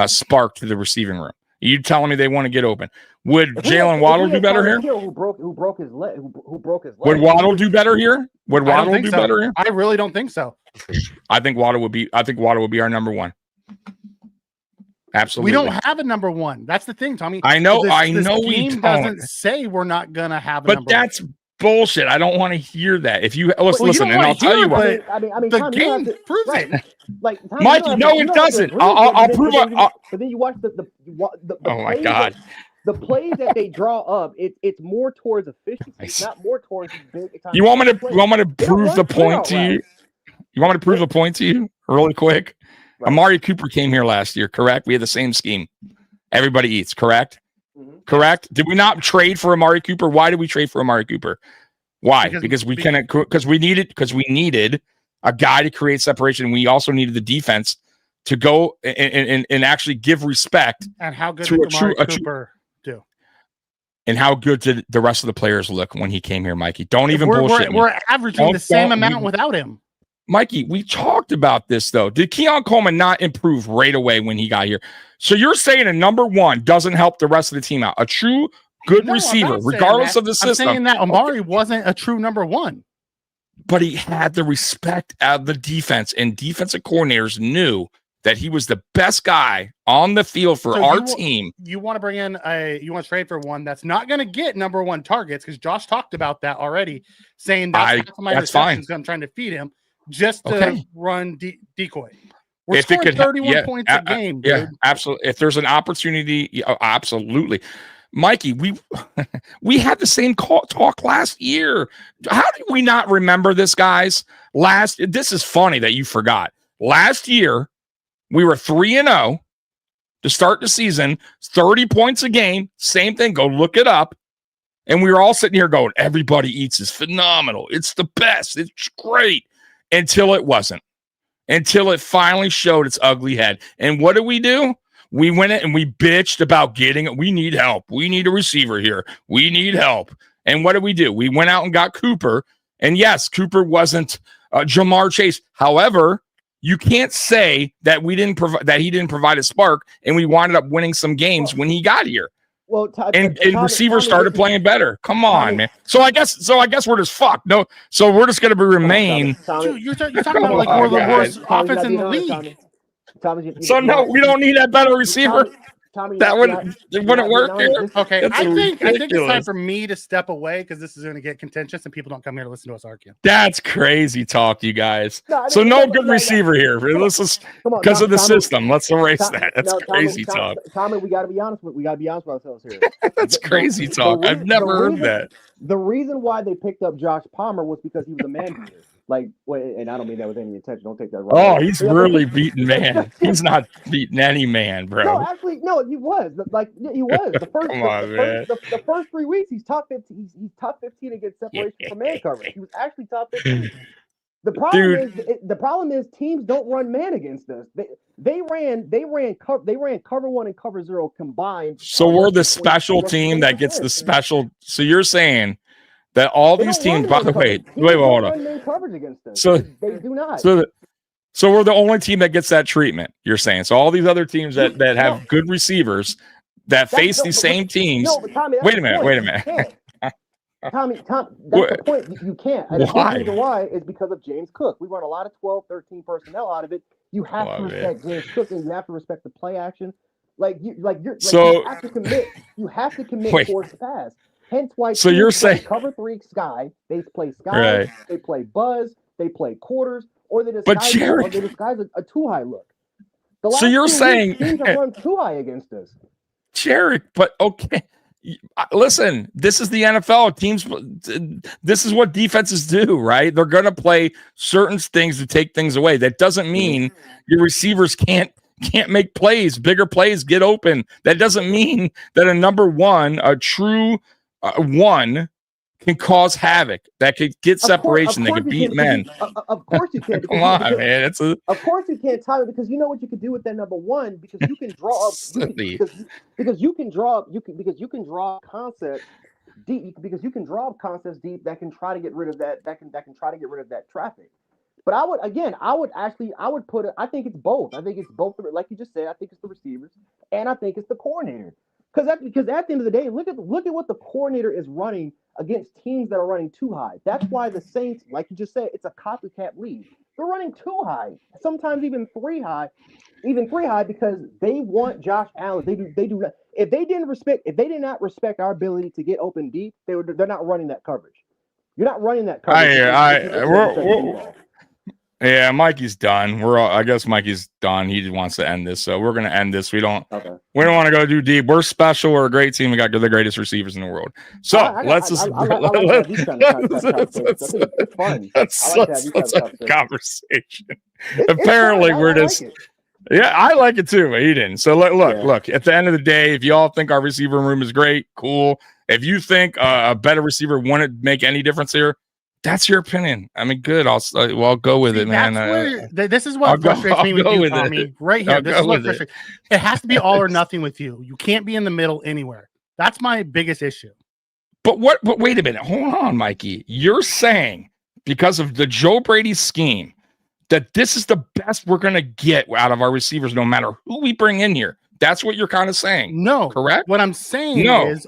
spark to the receiving room. You telling me they want to get open? Would Jalen Waddle do better here? Who broke his leg? Who broke his leg? Would Waddle do better here? Would Waddle do better here? I really don't think so. I think Waddle would be our number one. Absolutely. We don't have a number one. That's the thing, Tommy. I know. We doesn't say we're not gonna have a number one. But that's bullshit. I don't want to hear that. If you listen, and I'll tell you what. I mean, the game proves it. Like, Mikey, no, it doesn't. I'll prove it. But then you watch the oh my god. The plays that they draw up, it's more towards efficiency, not more towards big time. You want me to prove the point to you? You want me to prove the point to you really quick? Right. Amari Cooper came here last year, correct? We had the same scheme. Everybody eats, correct? Mm-hmm. Correct? Did we not trade for Amari Cooper? Why did we trade for Amari Cooper? Why? Because we needed a guy to create separation. We also needed the defense to go and actually give respect. And how good did Amari Cooper do? And how good did the rest of the players look when he came here, Mikey? Don't even bullshit me. We're averaging the same amount without him. Mikey, we talked about this, though. Did Keon Coleman not improve right away when he got here? So you're saying a number one doesn't help the rest of the team out. A true good receiver, regardless of the system. I'm saying that Amari wasn't a true number one. But he had the respect of the defense, and defensive coordinators knew that he was the best guy on the field for our team. You want to bring in you want to trade for one that's not going to get number one targets, because Josh talked about that already, saying that's my receptions. I'm trying to feed him. Just to run decoy. We're if it scoring could, 31 points a game, dude. yeah, absolutely. If there's an opportunity, absolutely. Mikey, we had the same talk last year. How do we not remember this, guys? This is funny that you forgot. Last year, we were 3-0 to start the season, 30 points a game. Same thing. Go look it up. And we were all sitting here going, everybody eats is phenomenal. It's the best. It's great. Until it wasn't. Until it finally showed its ugly head. And what did we do? We went in and we bitched about we need help. We need a receiver here. We need help. And what did we do? We went out and got Cooper. And yes, Cooper wasn't Jamar Chase. However, you can't say that he didn't provide a spark and we wound up winning some games when he got here. Well, and receivers started playing better. Come on, man. So I guess we're just fucked. No, so we're just gonna remain. Dude, you're talking about like we're the worst offense in the league. So no, we don't need that better receiver. That wouldn't work here. Okay, I think it's time for me to step away because this is going to get contentious and people don't come here to listen to us argue. That's crazy talk, you guys. So no good receiver here. This is because of the system. Let's erase that. That's crazy talk. Tommy, we got to be honest with ourselves here. That's crazy talk. I've never heard that. The reason why they picked up Josh Palmer was because he was a man beater. Like, and I don't mean that with any intention. Don't take that wrong. Oh, he's really beating man. He's not beating any man, bro. No, actually, no, he was. Like, he was. The first 3 weeks, he's top 15. He's top 15 against separation from man coverage. He was actually top 15. The problem is teams don't run man against us. They ran cover 1 and cover 0 combined. So we're the special team that gets the special. So you're saying that all these teams, by the way, hold on. So they do not. So we're the only team that gets that treatment. You're saying so all these other teams that have good receivers that face these same teams. No, but Tommy, wait a minute. Tommy, that's the point. You can't. And the reason why is because of James Cook. We run a lot of 12, 13 personnel out of it. You have to respect James Cook and you have to respect the play action. You have to commit towards the pass. Hence why you're saying cover 3 sky, they play sky, they play buzz, they play quarters, or they disguise a 2-high look. So you're saying teams have run 2-high against us. Jarek, but okay. Listen, this is the NFL. Teams, this is what defenses do, right? They're going to play certain things to take things away. That doesn't mean your receivers can't make plays, bigger plays, get open. That doesn't mean that a number one, a true one, can cause havoc. That could get separation. They could beat men. Of course you can. Come on, man. Of course you can't, Tyler, because you know what you could do with that number one, because you can draw up because you can draw concepts deep, because you can draw up concepts deep that can try to get rid of that try to get rid of that traffic. But I think it's both. I think it's both, like you just said. I think it's the receivers and I think it's the coordinator. Because at the end of the day, look at what the coordinator is running against teams that are running too high. That's why the Saints, like you just said, it's a copycat league. They're running too high, sometimes even 3 high, because they want Josh Allen. They do not. If they did not respect our ability to get open deep, they're not running that coverage. You're not running that coverage. Yeah, Mikey's done. I guess Mikey's done. He wants to end this, so we're gonna end this. We don't want to go too deep. We're special. We're a great team. We got the greatest receivers in the world. So let's just. That's such a conversation. Apparently, we're just. Yeah, I like it too, but he didn't. So look. At the end of the day, if y'all think our receiver room is great, cool. If you think a better receiver wouldn't make any difference here, that's your opinion. I mean, good. I'll go with it, man. This is what frustrates me with you, Tommy. Right here. This is what frustrates. It has to be all or nothing with you. You can't be in the middle anywhere. That's my biggest issue. But wait a minute. Hold on, Mikey. You're saying because of the Joe Brady scheme that this is the best we're going to get out of our receivers, no matter who we bring in here. That's what you're kind of saying. No, correct. What I'm saying is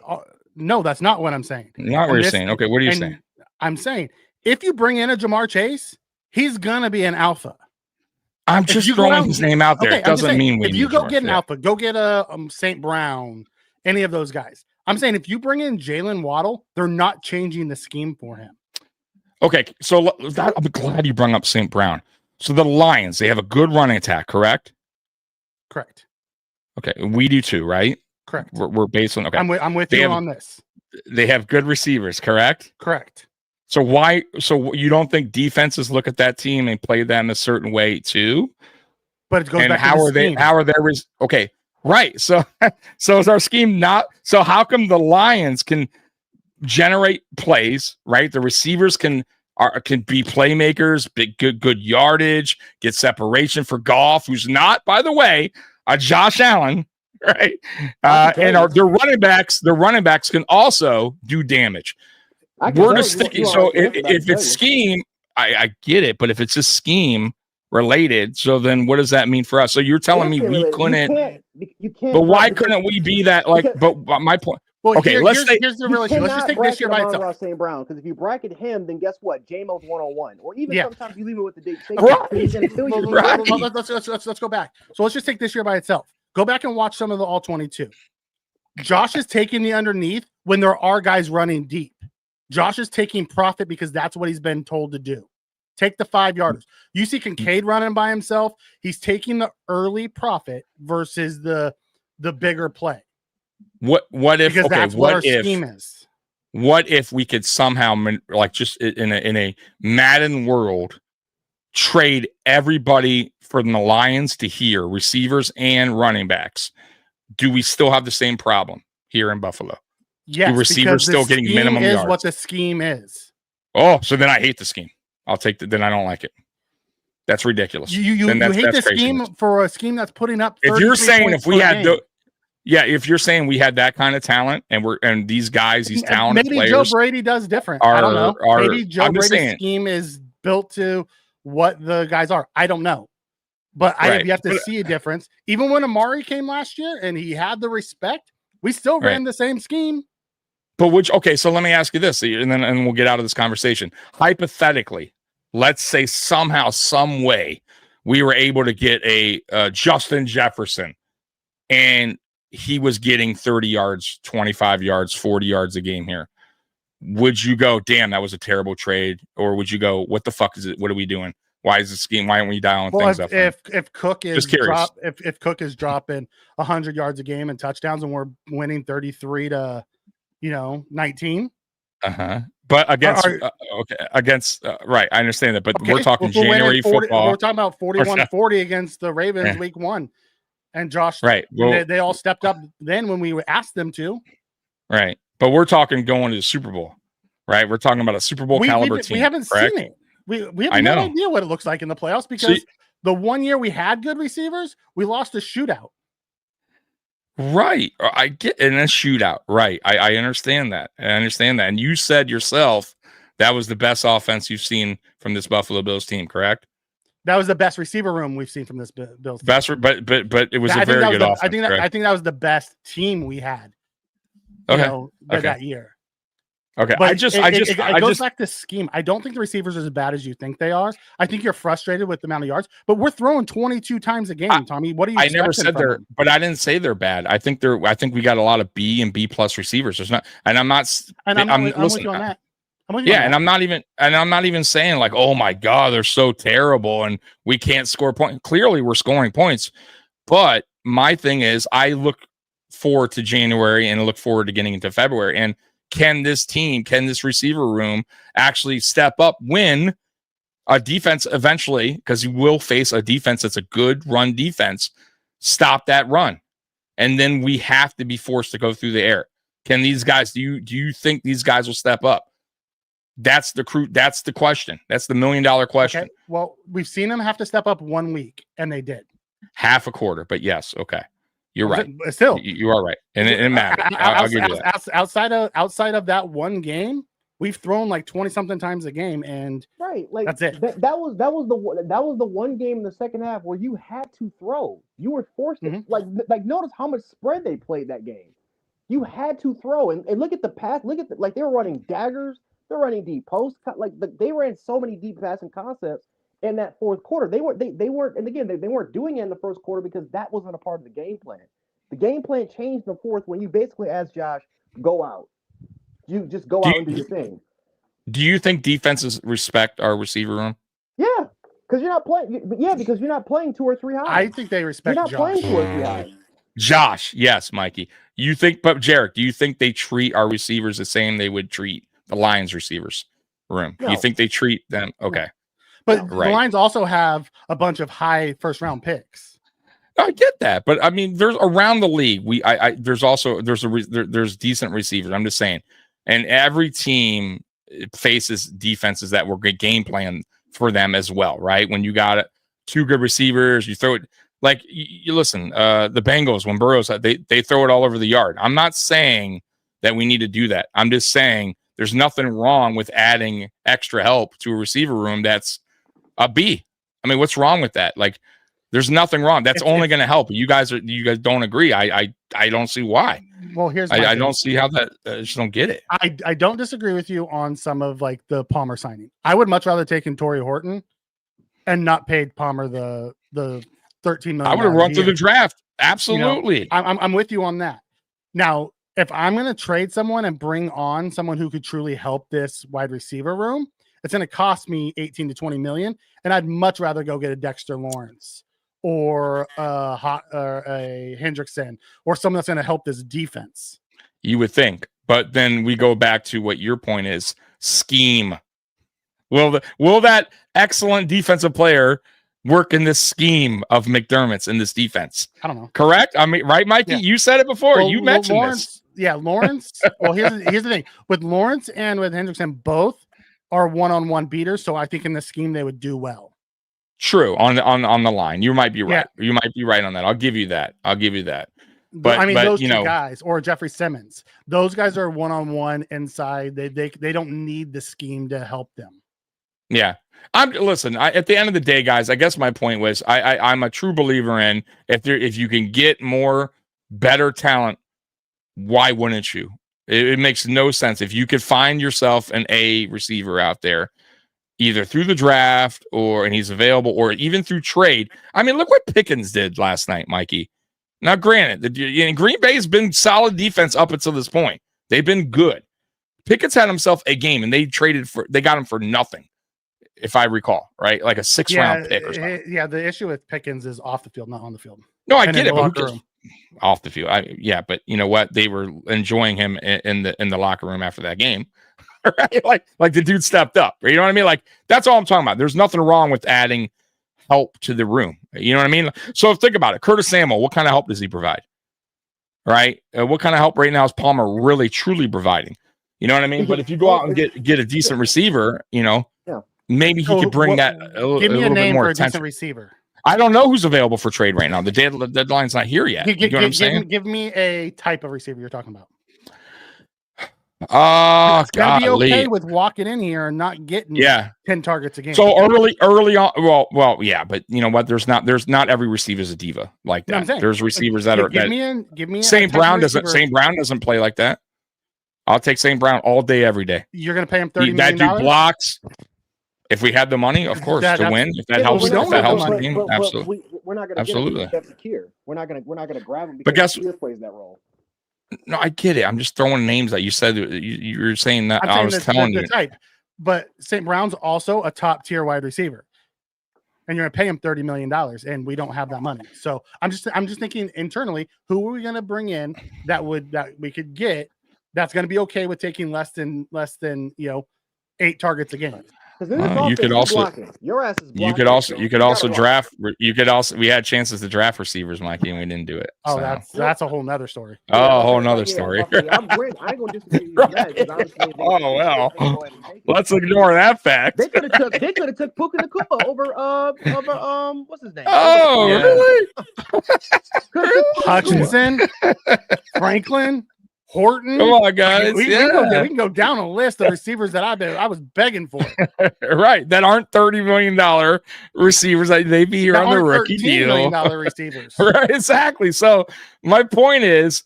no. That's not what I'm saying. Not what you're saying. Okay, what are you saying? I'm saying if you bring in a Jamar Chase, he's gonna be an alpha. I'm just throwing his name out there. It doesn't mean if you go get an alpha, go get a St. Brown, any of those guys. I'm saying if you bring in Jalen Waddle, they're not changing the scheme for him. Okay, so I'm glad you brought up St. Brown. So the Lions, they have a good running attack, correct? Correct. Okay, we do too, right? Correct. We're based on okay. I'm with you on this. They have good receivers, correct? Correct. So so you don't think defenses look at that team and play them a certain way too? But it goes and back how to the are scheme. they? How are their okay? Right. So is our scheme not? So how come the Lions can generate plays? Right. The receivers can be playmakers, big good yardage, get separation for Goff, who's not, by the way, a Josh Allen. Right. And their running backs can also do damage. We're just thinking. So if it's scheme, I get it. But if it's just scheme related, so then what does that mean for us? So you're telling me we couldn't? You can't. But why couldn't we be that? But my point. Well, okay, here's the relation. Let's just take this year by itself. St. Brown, because if you bracket him, then guess what? J-Mo's 101, or even sometimes you leave it with the date. Let's go back. So let's just take this year by itself. Go back and watch some of the all 22. Josh is taking the underneath when there are guys running deep. Josh is taking profit because that's what he's been told to do. Take the 5-yarders. You see Kincaid running by himself. He's taking the early profit versus the bigger play. What if? Because that's what our scheme is. What if we could somehow, like, just in a Madden world, trade everybody from the Lions to here, receivers and running backs? Do we still have the same problem here in Buffalo? Yes, do receivers still getting minimum yards? What the scheme is. Oh, so then I hate the scheme. I'll take then I don't like it. That's ridiculous. You hate the scheme for a scheme that's putting up. If you're saying if we had if you're saying we had that kind of talent and these guys, these talented maybe players, Joe Brady does different. I don't know. Maybe Joe Brady's scheme is built to what the guys are. I don't know. But you have to see a difference. Even when Amari came last year and he had the respect, we still ran the same scheme. But so let me ask you this, and we'll get out of this conversation. Hypothetically, let's say somehow, some way, we were able to get a Justin Jefferson, and he was getting 30 yards, 25 yards, 40 yards a game here. Would you go, damn, that was a terrible trade? Or would you go, what the fuck is it? What are we doing? Why is the scheme? Why aren't we dialing things up? If Cook is if Cook is dropping 100 yards a game and touchdowns, and we're winning 33 to 19. But against right, I understand that. But we're talking January 40, football. We're talking about 41-40 against the Ravens week 1, and Josh. Right. Well, they all stepped up then when we asked them to. Right, but we're talking going to the Super Bowl. Right, we're talking about a Super Bowl caliber team. We haven't seen it. We have no idea what it looks like in the playoffs because the one year we had good receivers, we lost a shootout. Right. I get in a shootout. Right. I understand that. And you said yourself that was the best offense you've seen from this Buffalo Bills team, correct? That was the best receiver room we've seen from this Bills team. But it was a very good offense. I think that was the best team we had. That year. Okay, but it goes back to scheme. I don't think the receivers are as bad as you think they are. I think you're frustrated with the amount of yards, but we're throwing 22 times a game, Tommy. What are you? I never said but I didn't say they're bad. I think we got a lot of B and B plus receivers. There's not, and I'm with you on that. And I'm not even saying like, oh my God, they're so terrible and we can't score points. Clearly, we're scoring points, but my thing is, I look forward to January and look forward to getting into February and. Can this receiver room actually step up when a defense eventually, because you will face a defense that's a good run defense, stop that run? And then we have to be forced to go through the air. Can these guys, do you think these guys will step up? That's the question. That's the $1 million question. Okay. Well, we've seen them have to step up 1 week, and they did. Half a quarter, but yes, okay. You're right. Still, you are right, and it matters. I'll give you that. Outside of that one game, we've thrown like 20-something times a game, and that's it. That was the one game in the second half where you had to throw. You were forced to like notice how much spread they played that game. You had to throw, and look at the pass. Look at they were running daggers. They're running deep post. They ran so many deep passing concepts. In that fourth quarter, they weren't, and again, they weren't doing it in the first quarter because that wasn't a part of the game plan. The game plan changed in the fourth when you basically asked Josh, go out. You just go out and do your thing. Do you think defenses respect our receiver room? Yeah. Because you're not playing. Yeah, because you're not playing 2 or 3 high. I think they respect You're not Josh. playing 2 or 3 high. Josh, yes, Mikey. You think, but Jarek, do you think they treat our receivers the same they would treat the Lions receivers room? No. You think they treat them? Okay. But Right. the Lions also have a bunch of high first round picks. I get that, but I mean, there's around the league. There's decent receivers. I'm just saying, and every team faces defenses that were good game plan for them as well, right? When you got 2 good receivers, you throw it like you listen. The Bengals, when Burrow's they throw it all over the yard. I'm not saying that we need to do that. I'm just saying there's nothing wrong with adding extra help to a receiver room that's a B. I mean, what's wrong with that? Like. There's nothing wrong. That's only going to help. You guys don't agree. I don't see why. Well, here's I don't see how that. I just don't get it. I don't disagree with you on some of like the Palmer signing. I would much rather take in Torrey Horton and not paid Palmer the $13 million. I would have run through the draft. Absolutely. You know, I'm with you on that. Now, if I'm going to trade someone and bring on someone who could truly help this wide receiver room, it's going to cost me 18 to 20 million, and I'd much rather go get a Dexter Lawrence or a Hendrickson or someone that's going to help this defense. You would think, but then we go back to what your point is: scheme. Will that excellent defensive player work in this scheme of McDermott's in this defense? I don't know. Correct? I mean, right, Mikey? Yeah. You said it before. You mentioned Lawrence, this. Yeah, Lawrence. Well, here's the thing: with Lawrence and with Hendrickson, both are one-on-one beaters. So I think in the scheme they would do well. True on the line. You might be right. Yeah. You might be right on that. I'll give you that. But I mean, those two guys or Jeffrey Simmons, those guys are one-on-one inside. They don't need the scheme to help them. Yeah. Listen, at the end of the day, guys, I guess my point was I'm a true believer in if you can get more better talent, why wouldn't you? It makes no sense. If you could find yourself an A receiver out there, either through the draft and he's available, or even through trade. I mean, look what Pickens did last night, Mikey. Now, granted, Green Bay's been solid defense up until this point. They've been good. Pickens had himself a game, and they got him for nothing, if I recall, right? Like a 6th-round pick or something. Yeah, the issue with Pickens is off the field, not on the field. No, I get it. But off the field, but you know what? They were enjoying him in the locker room after that game. Right? Like the dude stepped up. You know what I mean? Like that's all I'm talking about. There's nothing wrong with adding help to the room. You know what I mean? So think about it. Curtis Samuel, what kind of help does he provide? Right? What kind of help right now is Palmer really truly providing? You know what I mean? But if you go out and get a decent receiver, maybe he could bring that a little bit more attention. Decent receiver. I don't know who's available for trade right now. The deadline's not here yet. You know what I'm saying? Give me a type of receiver you're talking about. It's gotta be okay with walking in here and not getting 10 targets a game. So early on, well, yeah, but you know what? There's not every receiver's a diva like that. No, there's receivers that are. Give me St. Brown doesn't play like that. I'll take St. Brown all day, every day. You're gonna pay him $30 million. That dude blocks. If we had the money, of course, to win. If that helps, the team, absolutely. We're not going to get Shakir. We're not going to grab him because Shakir plays that role. No, I get it. I'm just throwing names that you said. You're saying that I was telling you. Type. But St. Brown's also a top tier wide receiver, and you're going to pay him $30 million, and we don't have that money. So I'm just thinking internally, who are we going to bring in that we could get that's going to be okay with taking less than 8 targets a game. You could also your ass is blocking. You could also draft. We had chances to draft receivers, Mikey, and we didn't do it. Oh, so. that's a whole nother story. Oh, a whole nother story. I ain't gonna disagree with that. Oh well, let's ignore that fact. They could have took Puka Nacua over what's his name? Oh, really? Hutchinson, Franklin. Horton. Come on, guys. We can go down a list of receivers that I was begging for. Right. That aren't $30 million receivers. They'd be here on the rookie deal. $13 million receivers. Right. Exactly. So my point is,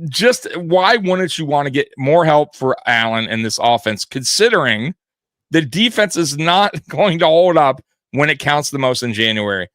just why wouldn't you want to get more help for Allen in this offense, considering the defense is not going to hold up when it counts the most in January?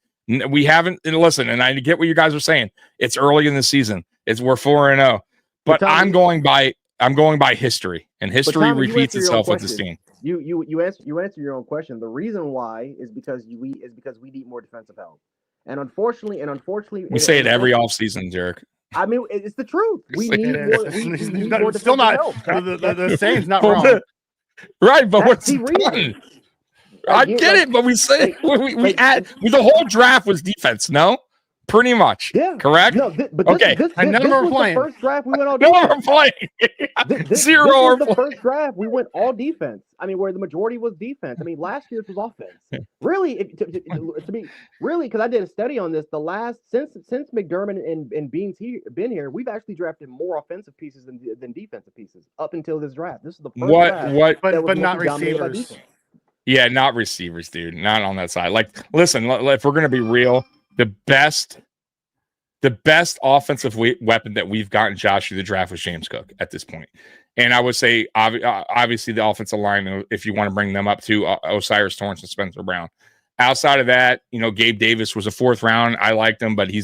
We haven't, and listen, and I get what you guys are saying. It's early in the season. We're 4-0. But Tommy, I'm going by history, and history repeats itself with this team. You answer your own question. The reason why is because we need more defensive help, and unfortunately, we say it every offseason, Derek. I mean, it's the truth. We need more. We need more still defensive not help. the saying's not wrong. Right, but what's the reason. done? I get it, but we say we add the whole draft was defense. No, pretty much. Yeah, correct. No, but okay. This was the first draft we went all no, defense. we're playing. Zero. This was the first draft we went all defense. I mean, where the majority was defense. I mean, last year's was offense. Really, to be really, because I did a study on this. The last since McDermott and Beans been here, we've actually drafted more offensive pieces than defensive pieces up until this draft. This is the first draft but not receivers. Yeah, not receivers, dude. Not on that side. Like, listen, if we're gonna be real, the best offensive weapon that we've gotten, Josh, through the draft was James Cook at this point. And I would say, obviously, the offensive line, if you want to bring them up to Osiris Torrance and Spencer Brown. Outside of that, Gabe Davis was a 4th round. I liked him, but he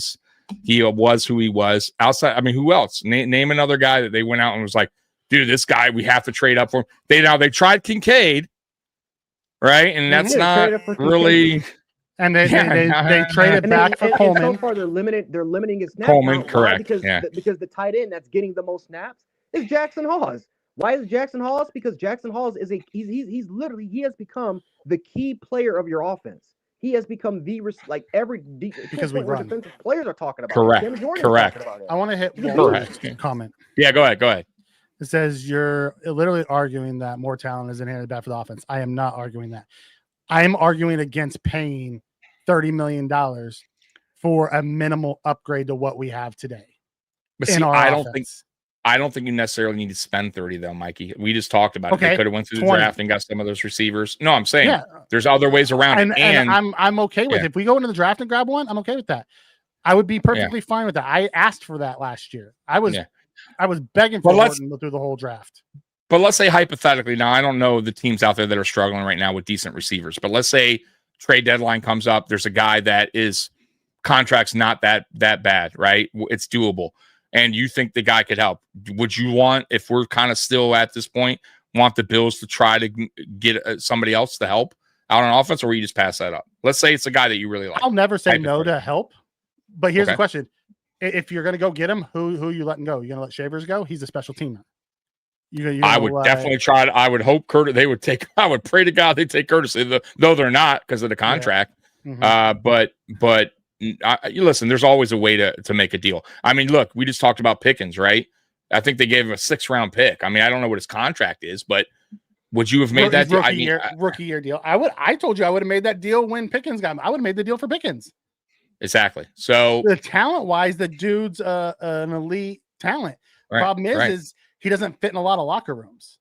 was who he was. Outside, I mean, who else? Name another guy that they went out and was like, dude, this guy, we have to trade up for him. They tried Kincaid, right? And that's not really. And they traded back for Coleman. And so far, they're limiting his snaps. Coleman, correct? Because the tight end that's getting the most snaps is Jackson Hawes. Why is Jackson Hawes? Because Jackson Hawes is he's literally he has become the key player of your offense. He has become because we run. Defensive players are talking about. Correct. I want to hit one comment. Yeah, go ahead. It says you're literally arguing that more talent is inherently bad for the offense. I am not arguing that. I am arguing against paying $30 million for a minimal upgrade to what we have today. But see, I don't think you necessarily need to spend 30 though, Mikey. We just talked about it. They could have went through the draft and got some of those receivers. No, I'm saying there's other ways around it. And I'm okay with it. If we go into the draft and grab one, I'm okay with that. I would be perfectly fine with that. I asked for that last year. I was begging for Gordon through the whole draft. But let's say hypothetically, now I don't know the teams out there that are struggling right now with decent receivers, but let's say trade deadline comes up. There's a guy that is contract's not that bad, right? It's doable. And you think the guy could help. Would you want, if we're kind of still at this point, want the Bills to try to get somebody else to help out on offense, or will you just pass that up? Let's say it's a guy that you really like. I'll never say no to help. But here's the question. If you're going to go get him, who are you letting go? You going to let Shavers go? He's a special teamer. I would definitely try to. I would hope they would take. I would pray to God they take Curtis, though they're not because of the contract. Yeah. But listen, there's always a way to make a deal. I mean, look, we just talked about Pickens, right? I think they gave him a 6th-round pick. I mean, I don't know what his contract is, but would you have made that deal? Rookie year deal. I told you I would have made that deal when Pickens got him. I would have made the deal for Pickens. Exactly. So the talent wise, the dude's an elite talent. Problem is he doesn't fit in a lot of locker rooms.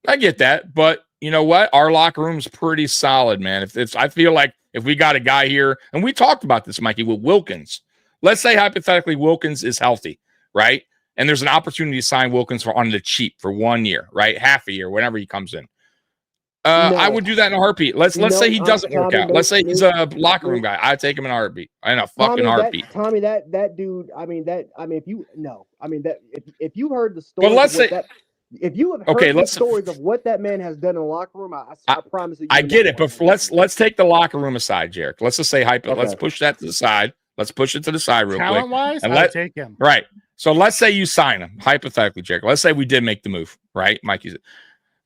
I get that, but you know what? Our locker room's pretty solid, man. I feel like if we got a guy here, and we talked about this, Mikey, with Wilkins. Let's say hypothetically Wilkins is healthy, right? And there's an opportunity to sign Wilkins on the cheap for 1 year, right? Half a year, whenever he comes in. I would do that in a heartbeat. Let's say he doesn't work out. Let's say he's a locker room guy. I'd take him in a heartbeat. In a fucking heartbeat. Tommy, that dude. If you heard the story, but let's say if you have heard the stories of what that man has done in the locker room, I promise you. I get it, but let's take the locker room aside, Jarek. Let's just say let's push that to the side. Let's push it to the side real quick. Talent-wise, I'd take him. Right. So let's say you sign him, hypothetically, Jarek. Let's say we did make the move, right, Mikey?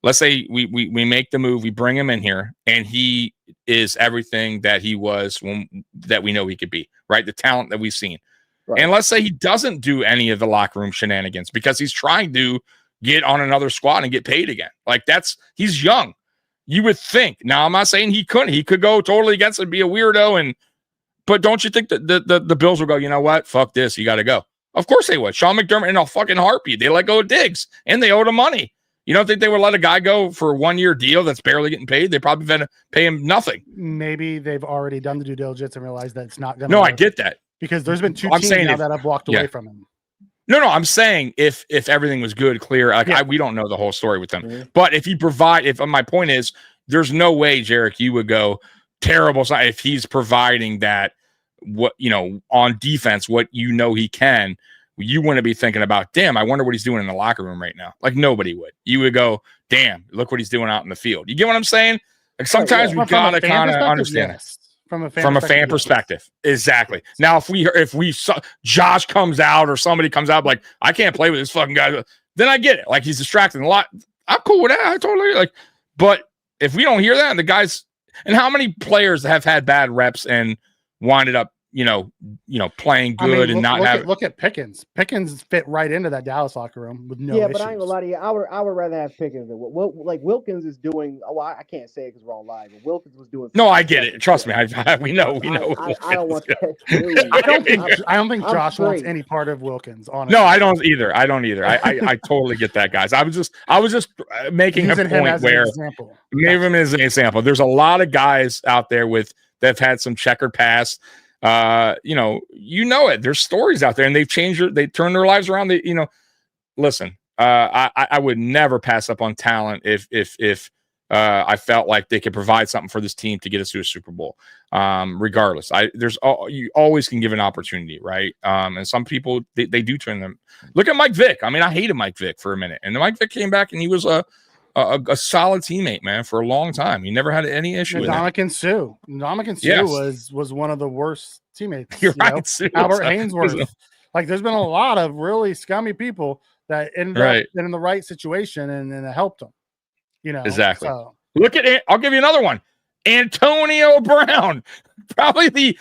Let's say we make the move, we bring him in here, and he is everything that he was that we know he could be, right? The talent that we've seen. Right. And let's say he doesn't do any of the locker room shenanigans because he's trying to get on another squad and get paid again. Like he's young. You would think. Now, I'm not saying he couldn't. He could go totally against it and be a weirdo. But don't you think that the Bills will go, you know what? Fuck this. You got to go. Of course they would. Sean McDermott in a fucking heartbeat. They let go of Diggs and they owed him money. You don't think they would let a guy go for a 1-year deal that's barely getting paid? They probably going to pay him nothing. Maybe they've already done the due diligence and realized that it's not going to No, I get that. Because there's been two teams now that have walked away from him. No, I'm saying if everything was good, clear, we don't know the whole story with them. Mm-hmm. But if my point is, there's no way, Jarek, you would go terrible if he's providing that on defense, what he can. you wouldn't be thinking about, damn, I wonder what he's doing in the locker room right now. Like nobody would. You would go, damn, look what he's doing out in the field. You get what I'm saying? Like sometimes we gotta kind of understand it. From a fan perspective. Exactly. Now, if we saw Josh comes out or somebody comes out like, I can't play with this fucking guy, then I get it. Like he's distracting a lot. I'm cool with that. I totally like. But if we don't hear that, and the guys, and how many players have had bad reps and winded up, playing good and not having. Look at Pickens. Pickens fit right into that Dallas locker room with no issues. But I ain't gonna lie to you. I would rather have Pickens than Wilkins is doing. Oh, I can't say it because we're on live. But Wilkins was doing. No, I get it. Trust me. We know. I don't want that. I don't think Josh wants any part of Wilkins. Honestly. No, I don't either. I totally get that, guys. I was just making a point where maybe him as an example. There's a lot of guys out there that've had some checkered past. It. There's stories out there, and they've changed. They turned their lives around. Listen. I would never pass up on talent if I felt like they could provide something for this team to get us to a Super Bowl. Regardless, you always can give an opportunity, right? And some people they do turn them. Look at Mike Vick. I mean, I hated Mike Vick for a minute, and Mike Vick came back, and he was a solid teammate, man, for a long time. He never had any issue with Ndamukong Suh. Ndamukong Suh was one of the worst teammates. You're right. Albert Hainsworth. Like, there's been a lot of really scummy people that ended up in the right situation and it helped them. Exactly. So. Look at it. I'll give you another one. Antonio Brown, probably the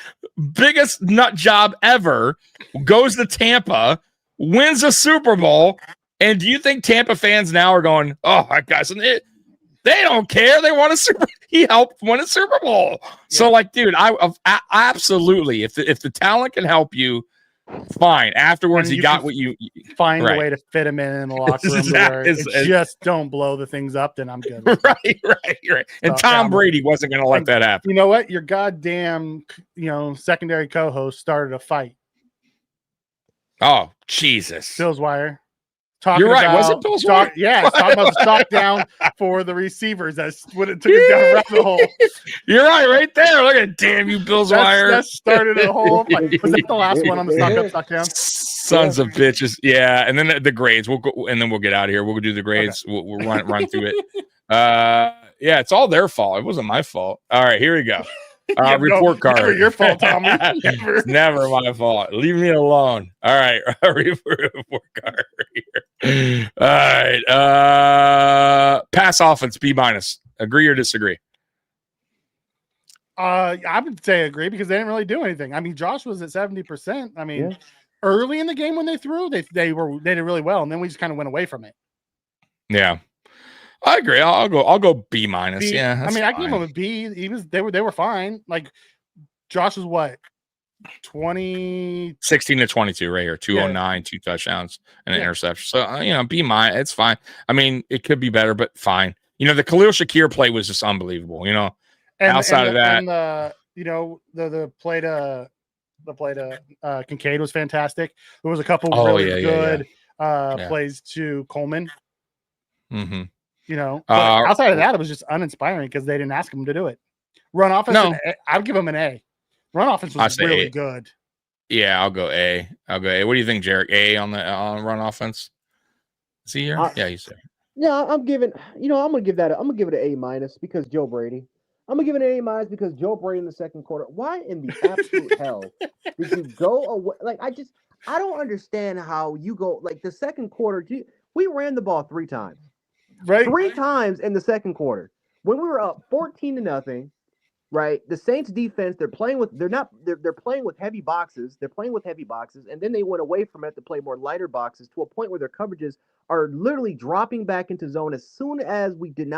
biggest nut job ever, goes to Tampa, wins a Super Bowl. And do you think Tampa fans now are going, oh my gosh, they don't care. They want a he helped win a Super Bowl. Yeah. So like, dude, I absolutely, if the talent can help you, fine. Afterwards, he got what you find a way to fit him in the locker room where just don't blow the things up. Then I'm good. Right. And Tom Brady wasn't going to let that happen. You know what? Your goddamn, secondary co-host started a fight. Oh, Jesus. Bills Wire. You're right. Was it Bills Wire? Yeah, talking about the stock down for the receivers. That's what it took it down a rabbit hole. You're right there. Look at damn you, Bills Wire. That started a whole fight. Was that the last one on the stock up, stock down? Sons of bitches. Yeah, and then the grades. We'll go, and then we'll get out of here. We'll do the grades. Okay. We'll run through it. Yeah, it's all their fault. It wasn't my fault. All right, here we go. Report card. Never your fault, Tommy. It's never my fault. Leave me alone. All right. Report card here. All right. Pass offense B-. Agree or disagree? I would say agree because they didn't really do anything. I mean, Josh was at 70%. I mean, early in the game when they threw, they did really well, and then we just kind of went away from it. Yeah. I agree. I'll go B-. Yeah, I mean, I give him a B. They were fine. Like Josh was what 16 to 22 right here, 209, 2 touchdowns and an interception. So B-. It's fine. I mean, it could be better, but fine. The Khalil Shakir play was just unbelievable. Outside of that, and the play to Kincaid was fantastic. There was a couple really good plays to Coleman. Mm-hmm. But outside of that, it was just uninspiring because they didn't ask him to do it. Run offense, no. I'd give him an A. Run offense was really good. Yeah, I'll go A. What do you think, Jarek? A on run offense? Is he here? Yeah, he's there. Yeah, I'm giving. I'm gonna give it an A- because Joe Brady. I'm gonna give it an A- because Joe Brady in the second quarter. Why in the absolute hell did you go away? Like I don't understand how you go like the second quarter. We ran the ball 3 times. Right, 3 times in the second quarter when we were up 14-0. Right, the Saints defense they're playing with heavy boxes. They're playing with heavy boxes, and then they went away from it to play more lighter boxes to a point where their coverages are literally dropping back into zone as soon as we didn't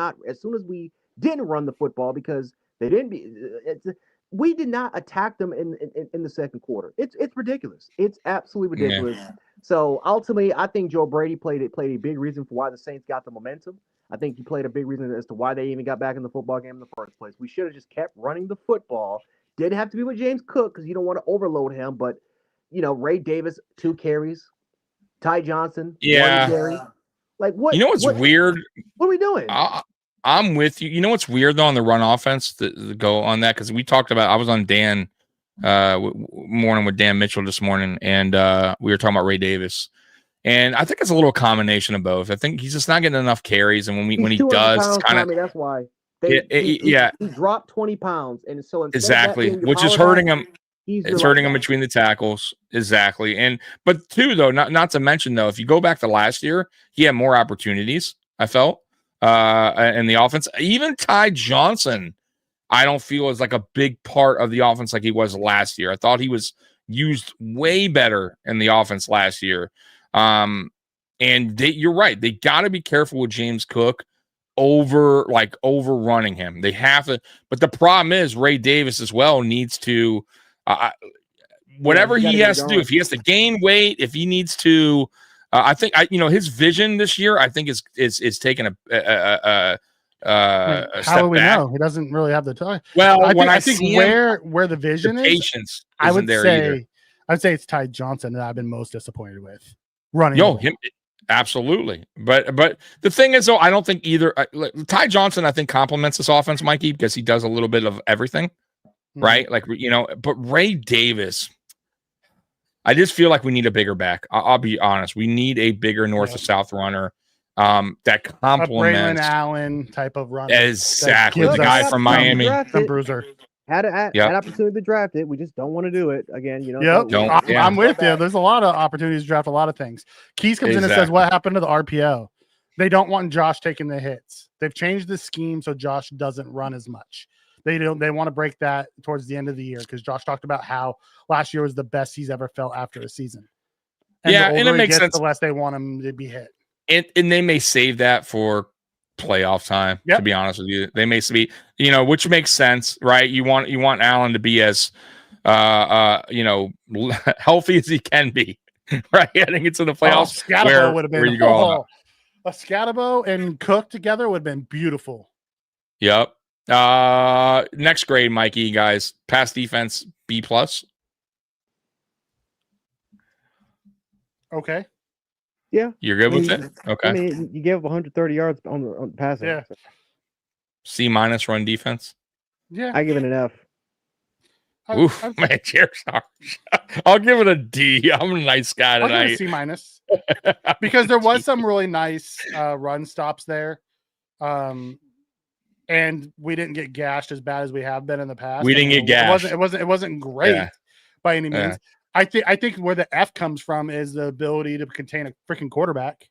run the football because they didn't. We did not attack them in the second quarter. It's ridiculous. It's absolutely ridiculous. Yeah. So ultimately, I think Joe Brady played a big reason for why the Saints got the momentum. I think he played a big reason as to why they even got back in the football game in the first place. We should have just kept running the football. Didn't have to be with James Cook because you don't want to overload him. But Ray Davis 2 carries, Ty Johnson 1 carry. Like what? What's weird? What are we doing? I'm with you. What's weird though on the run offense to go on that because we talked about. I was on Dan morning with Dan Mitchell this morning, and we were talking about Ray Davis. And I think it's a little combination of both. I think he's just not getting enough carries, and when he does, pounds, kind of Tommy, that's why. He dropped 20 pounds, and so exactly, which is hurting him. It's hurting him between the tackles, exactly. But too, though, not to mention though, if you go back to last year, he had more opportunities. I felt in the offense. Even Ty Johnson, I don't feel is like a big part of the offense like he was last year. I thought he was used way better in the offense last year. And you're right. They got to be careful with James Cook overrunning him. They have to. But the problem is Ray Davis as well needs to. Whatever he has to do, if he has to gain weight, if he needs to, I think his vision this year, I think is taking a how will we know? He doesn't really have the time. Well, I think where the vision the is, patience isn't there either. I'd say it's Ty Johnson that I've been most disappointed with running. Him absolutely. But the thing is, though, I don't think either. Ty Johnson, I think complements this offense, Mikey, because he does a little bit of everything. Right? Like, but Ray Davis, I just feel like we need a bigger back. I'll be honest. We need a bigger north to south runner that complements Braylon Allen type of runner. Exactly. The guy from Miami. Some bruiser. Had opportunity to draft it. We just don't want to do it again. I'm with you. There's a lot of opportunities to draft a lot of things. Keys comes in and says, what happened to the RPO? They don't want Josh taking the hits. They've changed the scheme so Josh doesn't run as much. They want to break that towards the end of the year because Josh talked about how last year was the best he's ever felt after a season. And and it makes sense. The less they want him to be hit. And they may save that for playoff time. To be honest with you, they may be, which makes sense, right? You want Allen to be as, healthy as he can be, right? Heading into the playoffs. Scatabo would have been a Scatabo and Cook together would have been beautiful. Yep. Next grade, Mikey, guys. Pass defense B+. Okay. Yeah. You're good with it? Okay. I mean, you gave up 130 yards on passing. Yeah. C- run defense. Yeah. I give it an F. Oof, man, cheers. I'll give it a D. I'm a nice guy tonight. I'll give it a C- because there was some really nice run stops there. And we didn't get gashed as bad as we have been in the past. We didn't get gashed. It wasn't great by any means. I think where the F comes from is the ability to contain a freaking quarterback.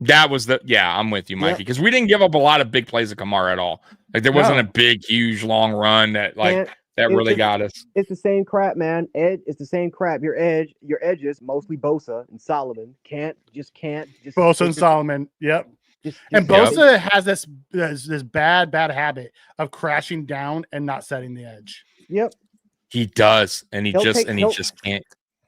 That was I'm with you, Mikey, because we didn't give up a lot of big plays to Kamara at all. Like there wasn't a big, huge, long run that really got us. It's the same crap, man. It's the same crap. Your edges, mostly Bosa and Solomon, can't. Bosa and Solomon, yep. And Bosa has this bad habit of crashing down and not setting the edge. Yep. He does, and he just can't.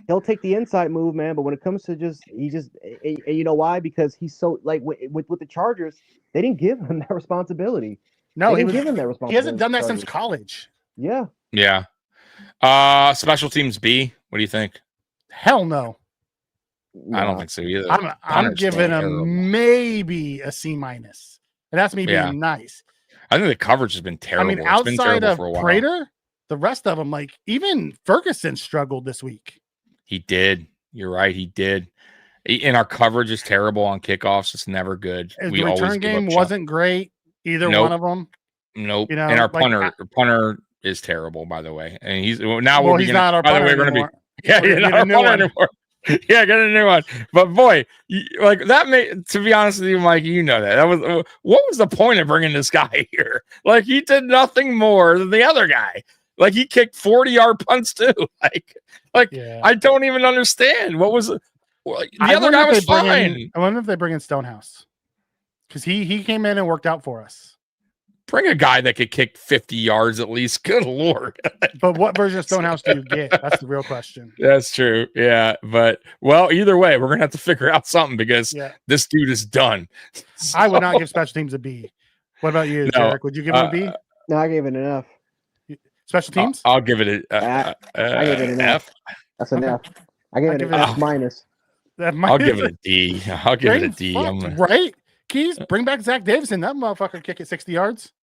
He'll take the inside move, man. But when it comes to you know why? Because he's so like with the Chargers, they didn't give him that responsibility. No, he didn't give him that responsibility. He hasn't done that since college. Yeah. Yeah. Special teams B. What do you think? Hell no. I don't think so either. I'm giving him maybe a C-, and that's me being nice. I think the coverage has been terrible. I mean, outside of Prater, the rest of them, like even Ferguson struggled this week. He did. You're right. He did. And our coverage is terrible on kickoffs. It's never good. The return game wasn't great. Either one of them. Nope. And our punter is terrible, by the way. And he's not our punter anymore. You're not our punter anymore. Yeah, get a new one. But boy, to be honest with you, Mike, you know that was what was the point of bringing this guy here? Like he did nothing more than the other guy. Like he kicked 40-yard punts too. I don't even understand what was the other guy was fine. I wonder if they bring in Stonehouse because he came in and worked out for us. Bring a guy that could kick 50 yards at least. Good Lord. But what version of Stonehouse do you get? That's the real question. That's true. Yeah. But, either way, we're going to have to figure out something because this dude is done. So, I would not give special teams a B. What about you, Derek? Would you give it a B? No, I gave it an F. Special teams? I'll give it I give it an F. That's an F. I give it an F-. I'll give it a D. I'll give it a D. Right? Keys, bring back Zach Davison. That motherfucker kick it 60 yards.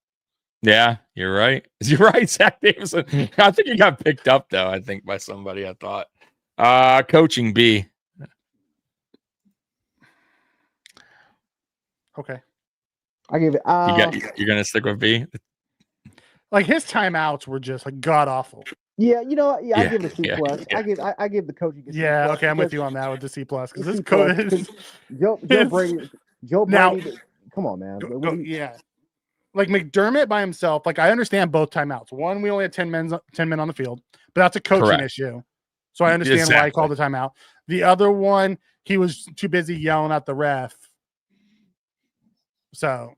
Yeah, you're right. You're right, Zach Davison. I think he got picked up though. I think by somebody. I thought. Coaching B. Okay. I give it. You're gonna stick with B. Like his timeouts were just like god awful. Yeah, you know, I give it a C yeah, plus. yeah. I give the coaching a C Yeah, plus okay, I'm with because- you on that with the C plus because C this plus, coach. 'cause Joe Brady. Now- Come on, man. What do you- Yeah, like McDermott by himself. Like I understand both timeouts. One, we only had 10 men on the field, but that's a coaching Correct. issue. So I understand why he called the timeout. The other one, he was too busy yelling at the ref. So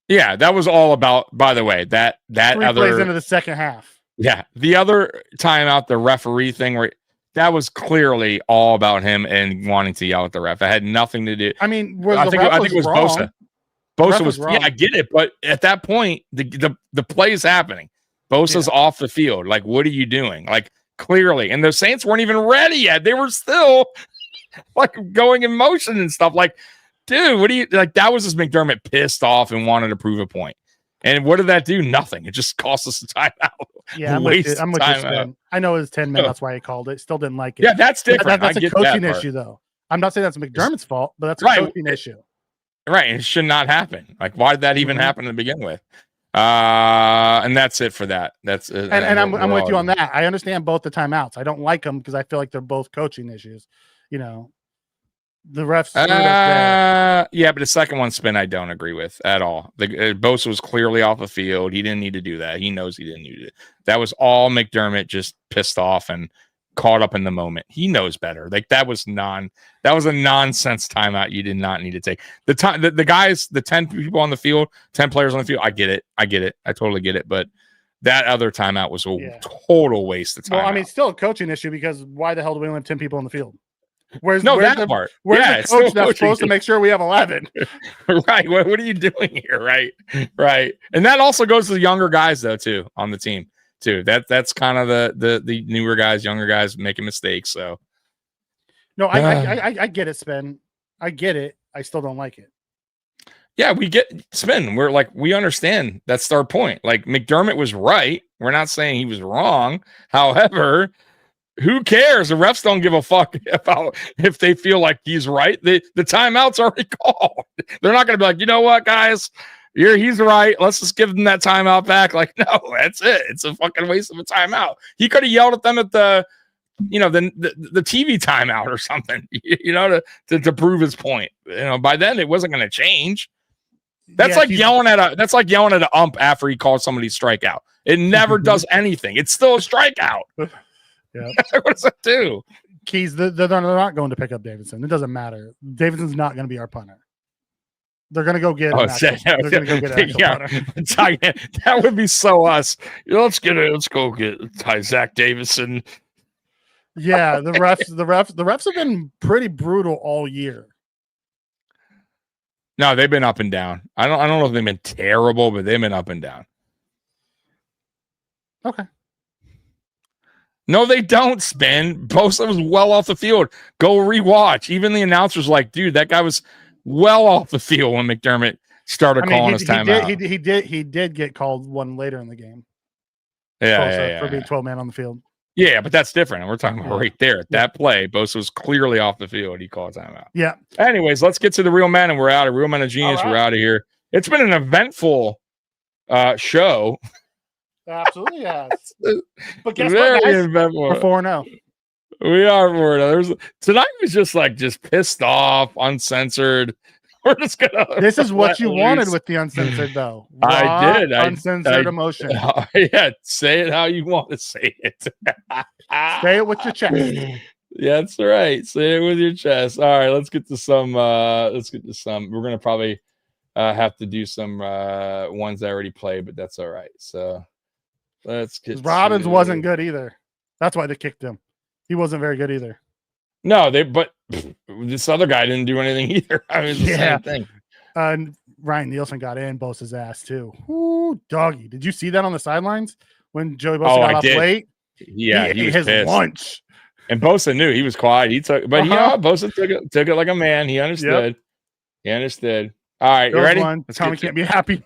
Yeah, that was all about. By the way, that 3 other plays into the second half. Yeah, the other timeout, the referee thing, where that was clearly all about him and wanting to yell at the ref. It had nothing to do. I mean, I think it was wrong. Bosa. The ref Bosa was wrong. yeah, I get it, but at that point, the play is happening. Bosa's off the field. Like, what are you doing? Like, clearly, and the Saints weren't even ready yet. They were still like going in motion and stuff. Like, dude, what do you like? That was just McDermott pissed off and wanted to prove a point. And what did that do? Nothing. It just cost us a timeout. Yeah, I'm with you, Sven. I know it was 10 men. That's why he called it. Still didn't like it. Yeah, that's different. That's I a get coaching that part. issue, though. I'm not saying that's McDermott's fault, but that's a Right. coaching issue. Right. It should not happen. Like, why did that even happen to begin with? And that's it for that. That's And I'm with you on that. I understand both the timeouts. I don't like them because I feel like they're both coaching issues. The refs. Yeah, but the second one spin, I don't agree with at all. Bosa was clearly off the field. He didn't need to do that. He knows he didn't need it. That was all McDermott just pissed off and caught up in the moment. He knows better. Like that was a nonsense timeout. You did not need to take the guys, the 10 people on the field, 10 players on the field. I get it. I totally get it. But that other timeout was a total waste of time. Well, I mean, it's still a coaching issue because why the hell do we only have 10 people on the field? Where's part? Where's the coach that's supposed to make sure we have 11? Right. What are you doing here? Right. And that also goes to the younger guys though, too, on the team too. That's kind of the newer guys, younger guys making mistakes. So no, I get it, Sven. I get it. I still don't like it. Yeah, we get Sven. We're like, we understand. That's our point. Like McDermott was right. We're not saying he was wrong. However, who cares? The refs don't give a fuck about if they feel like he's right. The timeout's already called. They're not going to be like, you know what, guys? He's right. Let's just give them that timeout back. Like, no, that's it. It's a fucking waste of a timeout. He could have yelled at them at the TV timeout or something, to prove his point. By then it wasn't going to change. That's like yelling at an ump after he called somebody strikeout. It never does anything. It's still a strikeout. Yeah. What does that do? Keys, they're not going to pick up Davidson. It doesn't matter. Davidson's not going to be our punter. They're going to go get they're going to go get an punter. That would be so us. Let's go get Zach Davison. Yeah, the refs have been pretty brutal all year. No, they've been up and down. I don't know if they've been terrible, but they've been up and down. Okay. No, they don't, Spin. Bosa was well off the field. Go rewatch. Even the announcer's like, dude, that guy was well off the field when McDermott started calling his timeout. He did get called one later in the game. Yeah, for being 12 man on the field. Yeah, but that's different. We're talking about right there. That play, Bosa was clearly off the field. He called timeout. Yeah. Anyways, let's get to the real men, and we're out of Real Men of Genius. Right. We're out of here. It's been an eventful show. Absolutely has. But guess what, guys? We're 4-0. We are 4-0. Tonight was just pissed off, uncensored. We're just gonna. This is what you wanted with the uncensored, though. I did. Uncensored emotion. Yeah, say it how you want to say it. Say it with your chest. Yeah, that's right. Say it with your chest. All right, let's get to some. We're gonna probably have to do some ones that I already played, but that's all right. So. Let's get Robbins wasn't good either. That's why they kicked him. He wasn't very good either. No, but this other guy didn't do anything either. I mean, it's the same thing. Ryan Nielsen got in Bosa's ass too. Ooh, doggy. Did you see that on the sidelines when Joey Bosa got off late? Yeah, he ate his pissed. lunch. And Bosa knew he was quiet. He took, but Bosa took it like a man. He understood. Yep. He understood. All right, you ready? Tommy can't be happy.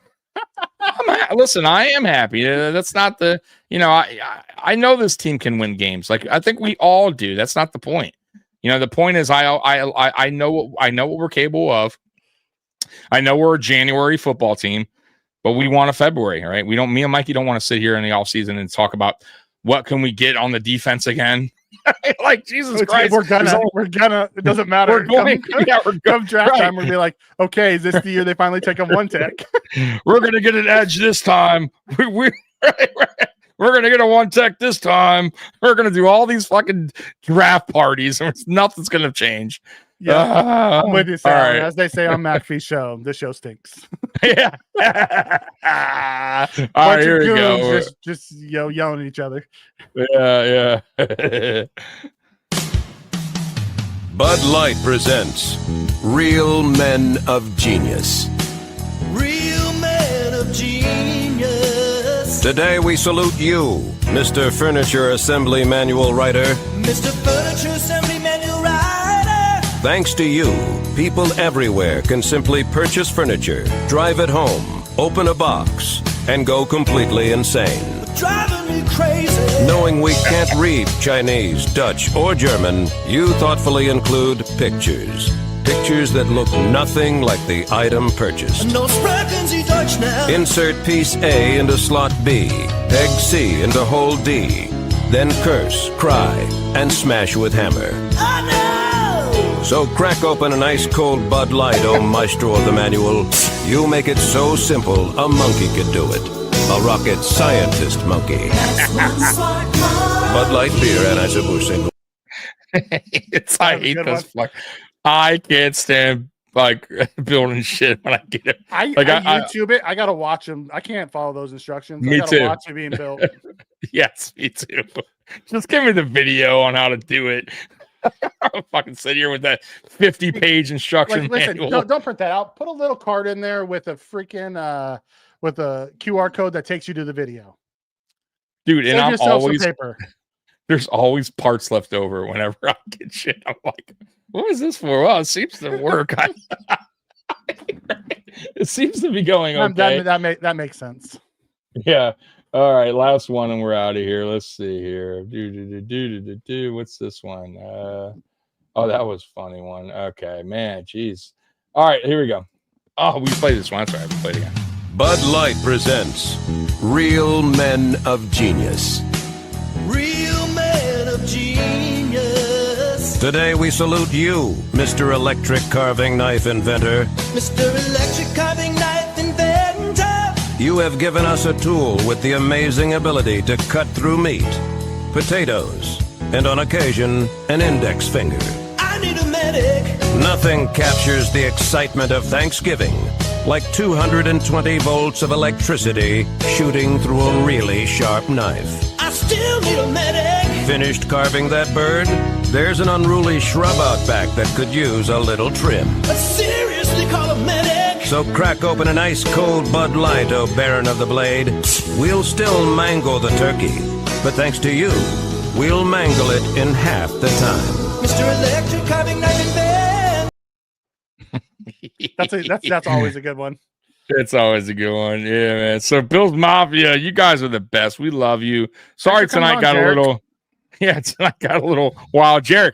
Listen, I am happy. That's not the, I know this team can win games. Like I think we all do. That's not the point. The point is I know what we're capable of. I know we're a January football team, but we want a February, right? Me and Mikey don't want to sit here in the offseason and talk about what can we get on the defense again. Like Jesus Christ, we're gonna. It doesn't matter. We're going. Come draft time, we'll be like, okay, is this the year they finally take a one tech? We're gonna get an edge this time. We're gonna get a one tech this time. We're gonna do all these fucking draft parties, and nothing's gonna change. Yeah, I'm with you, Sam. Right. As they say on McAfee's show, this show stinks. Yeah. All right, here we go. Just yelling at each other. Yeah. Bud Light presents Real Men of Genius. Real men of genius. Today we salute you, Mr. Furniture Assembly Manual Writer. Mr. Furniture Assembly Manual Writer. Thanks to you, people everywhere can simply purchase furniture, drive it home, open a box, and go completely insane. Driving me crazy. Knowing we can't read Chinese, Dutch, or German, you thoughtfully include pictures. Pictures that look nothing like the item purchased. No sprechen Sie Deutsch now. Insert piece A into slot B, peg C into hole D, then curse, cry, and smash with hammer. I know. So crack open an ice cold Bud Light, oh maestro of the manual. You make it so simple, a monkey could do it. A rocket scientist monkey. Bud Light beer, Anheuser-Busch. I hate this fuck. I can't stand building shit when I get it. I YouTube it. I gotta watch them. I can't follow those instructions. Me I gotta too. watch it being built. Yes, me too. Just give me the video on how to do it. I'll fucking sit here with that 50-page instruction manual. Listen, don't print that out. Put a little card in there with a freaking with a QR code that takes you to the video. Dude, Save and paper. There's always parts left over whenever I get shit. I'm like, what is this for? Well, it seems to work. It seems to be going okay. That makes sense. Yeah. All right, last one, and we're out of here. Let's see here. What's this one? Oh, that was a funny one. Okay, man, jeez. All right, here we go. Oh, we played this one. That's right. We played it again. Bud Light presents Real Men of Genius. Real men of genius. Today we salute you, Mr. Electric Carving Knife Inventor. Mr. Electric Carving Knife Inventor. You have given us a tool with the amazing ability to cut through meat, potatoes, and on occasion, an index finger. I need a medic. Nothing captures the excitement of Thanksgiving like 220 volts of electricity shooting through a really sharp knife. I still need a medic. Finished carving that bird? There's an unruly shrub out back that could use a little trim. But seriously, call a medic. So crack open an ice-cold Bud Light, oh Baron of the Blade. We'll still mangle the turkey, but thanks to you, we'll mangle it in half the time. Mr. Electric Carving Knife Inventor. That's always a good one. It's always a good one. Yeah, man. So Bill's Mafia, you guys are the best. We love you. Sorry tonight got a little. Yeah, tonight got a little wild. Jarek,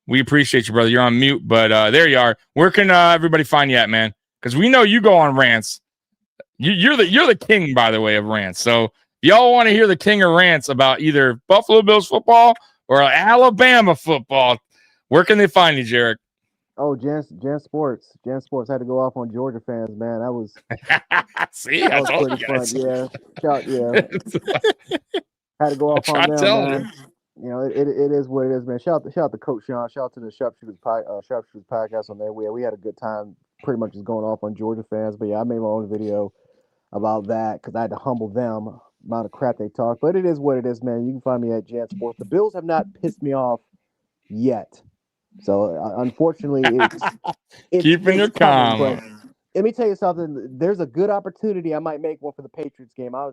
we appreciate you, brother. You're on mute, but there you are. Where can everybody find you at, man? Because we know you go on rants. You're the king, by the way, of rants. So y'all want to hear the king of rants about either Buffalo Bills football or Alabama football? Where can they find you, Jarek? Oh, Gen Sports. Gen Sports had to go off on Georgia fans, man. That was see, that was pretty fun. Yeah. Had to go off on them, man. You know, it is what it is, man. Shout out to Coach Sean. Shout out to the Sharpshooters podcast on there. We had a good time, pretty much just going off on Georgia fans. But yeah, I made my own video about that because I had to humble them, amount of crap they talk. But it is what it is, man. You can find me at Gen Sports. The Bills have not pissed me off yet. So unfortunately, it's keeping your calm. But let me tell you something. There's a good opportunity. I might make one for the Patriots game. I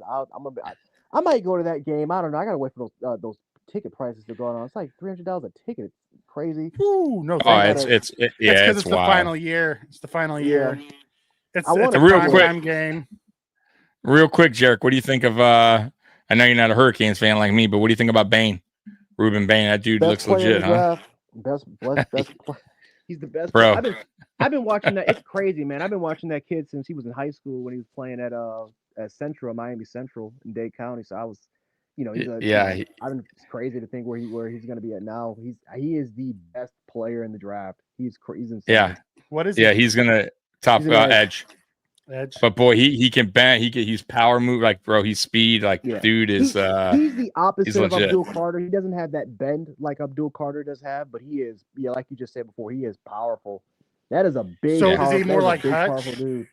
might go to that game. I don't know. I gotta wait for those ticket prices to go on. It's like $300 a ticket. It's crazy. Ooh, no. Oh, it's because it's the final year. It's the final year. It's a real quick game. Real quick, Jarek, what do you think of? I know you're not a Hurricanes fan like me, but what do you think about Bain? Ruben Bain, that dude looks legit, huh? Best. He's the best. Bro. I've been watching that. It's crazy, man. I've been watching that kid since he was in high school when he was playing at Central, Miami Central in Dade County. So I was, it's crazy to think where he's going to be at now. He is the best player in the draft. He's insane. Yeah. What is Yeah, he's gonna top edge. Edge. But boy, he can bend. He's power move. Like, bro, he's speed. Like, dude is. He's the opposite of legit. Abdul Carter. He doesn't have that bend like Abdul Carter does have, but he is. Yeah, like you just said before, he is powerful. That is a big. So is he more like Hutch? Powerful dude.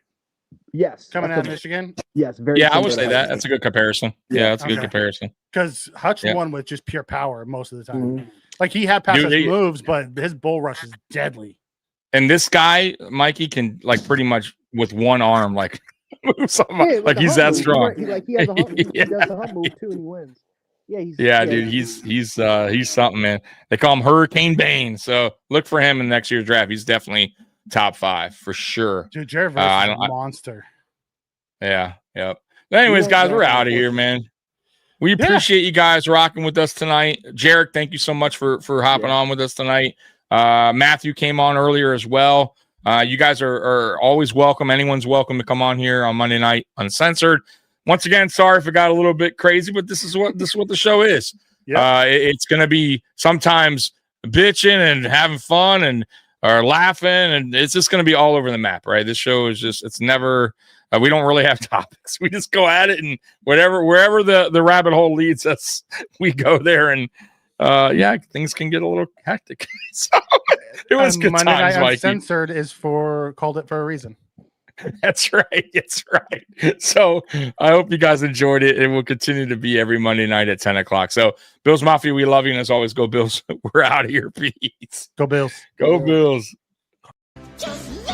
Yes. Coming out of Michigan? Yes, very. Yeah, I would say that. That's a good comparison. Yeah, that's a good Okay. comparison. Because Hutch won with just pure power most of the time. Mhm. Like he had pass Dude, moves, but his bull rush is deadly. And this guy, Mikey, can like pretty much with one arm, like move something. Yeah, Like he's that strong. He has a hump. He does the hump move too, and he wins. Yeah, Dude, he's something, man. They call him Hurricane Bane. So look for him in next year's draft. He's definitely top 5 for sure. Dude, Jared Verse is a monster. Yeah, yep. But anyways, guys, we're out of here, man. We appreciate you guys rocking with us tonight. Jarek, thank you so much for hopping on with us tonight. Matthew came on earlier as well. You guys are always welcome. Anyone's welcome to come on here on Monday Night Uncensored. Once again, sorry if it got a little bit crazy, but this is what the show is. Yep. It's going to be sometimes bitching and having fun and or laughing, and it's just going to be all over the map, right? This show is just, it's never, we don't really have topics. We just go at it, and wherever the rabbit hole leads us, we go there, and things can get a little hectic. So it was good Monday times, Night Mikey. Uncensored is called it for a reason. That's right. That's right. So I hope you guys enjoyed it. It will continue to be every Monday night at 10 o'clock. So Bills Mafia, we love you. And as always, go Bills. We're out of here. Peace. Go Bills. Go Bills. Just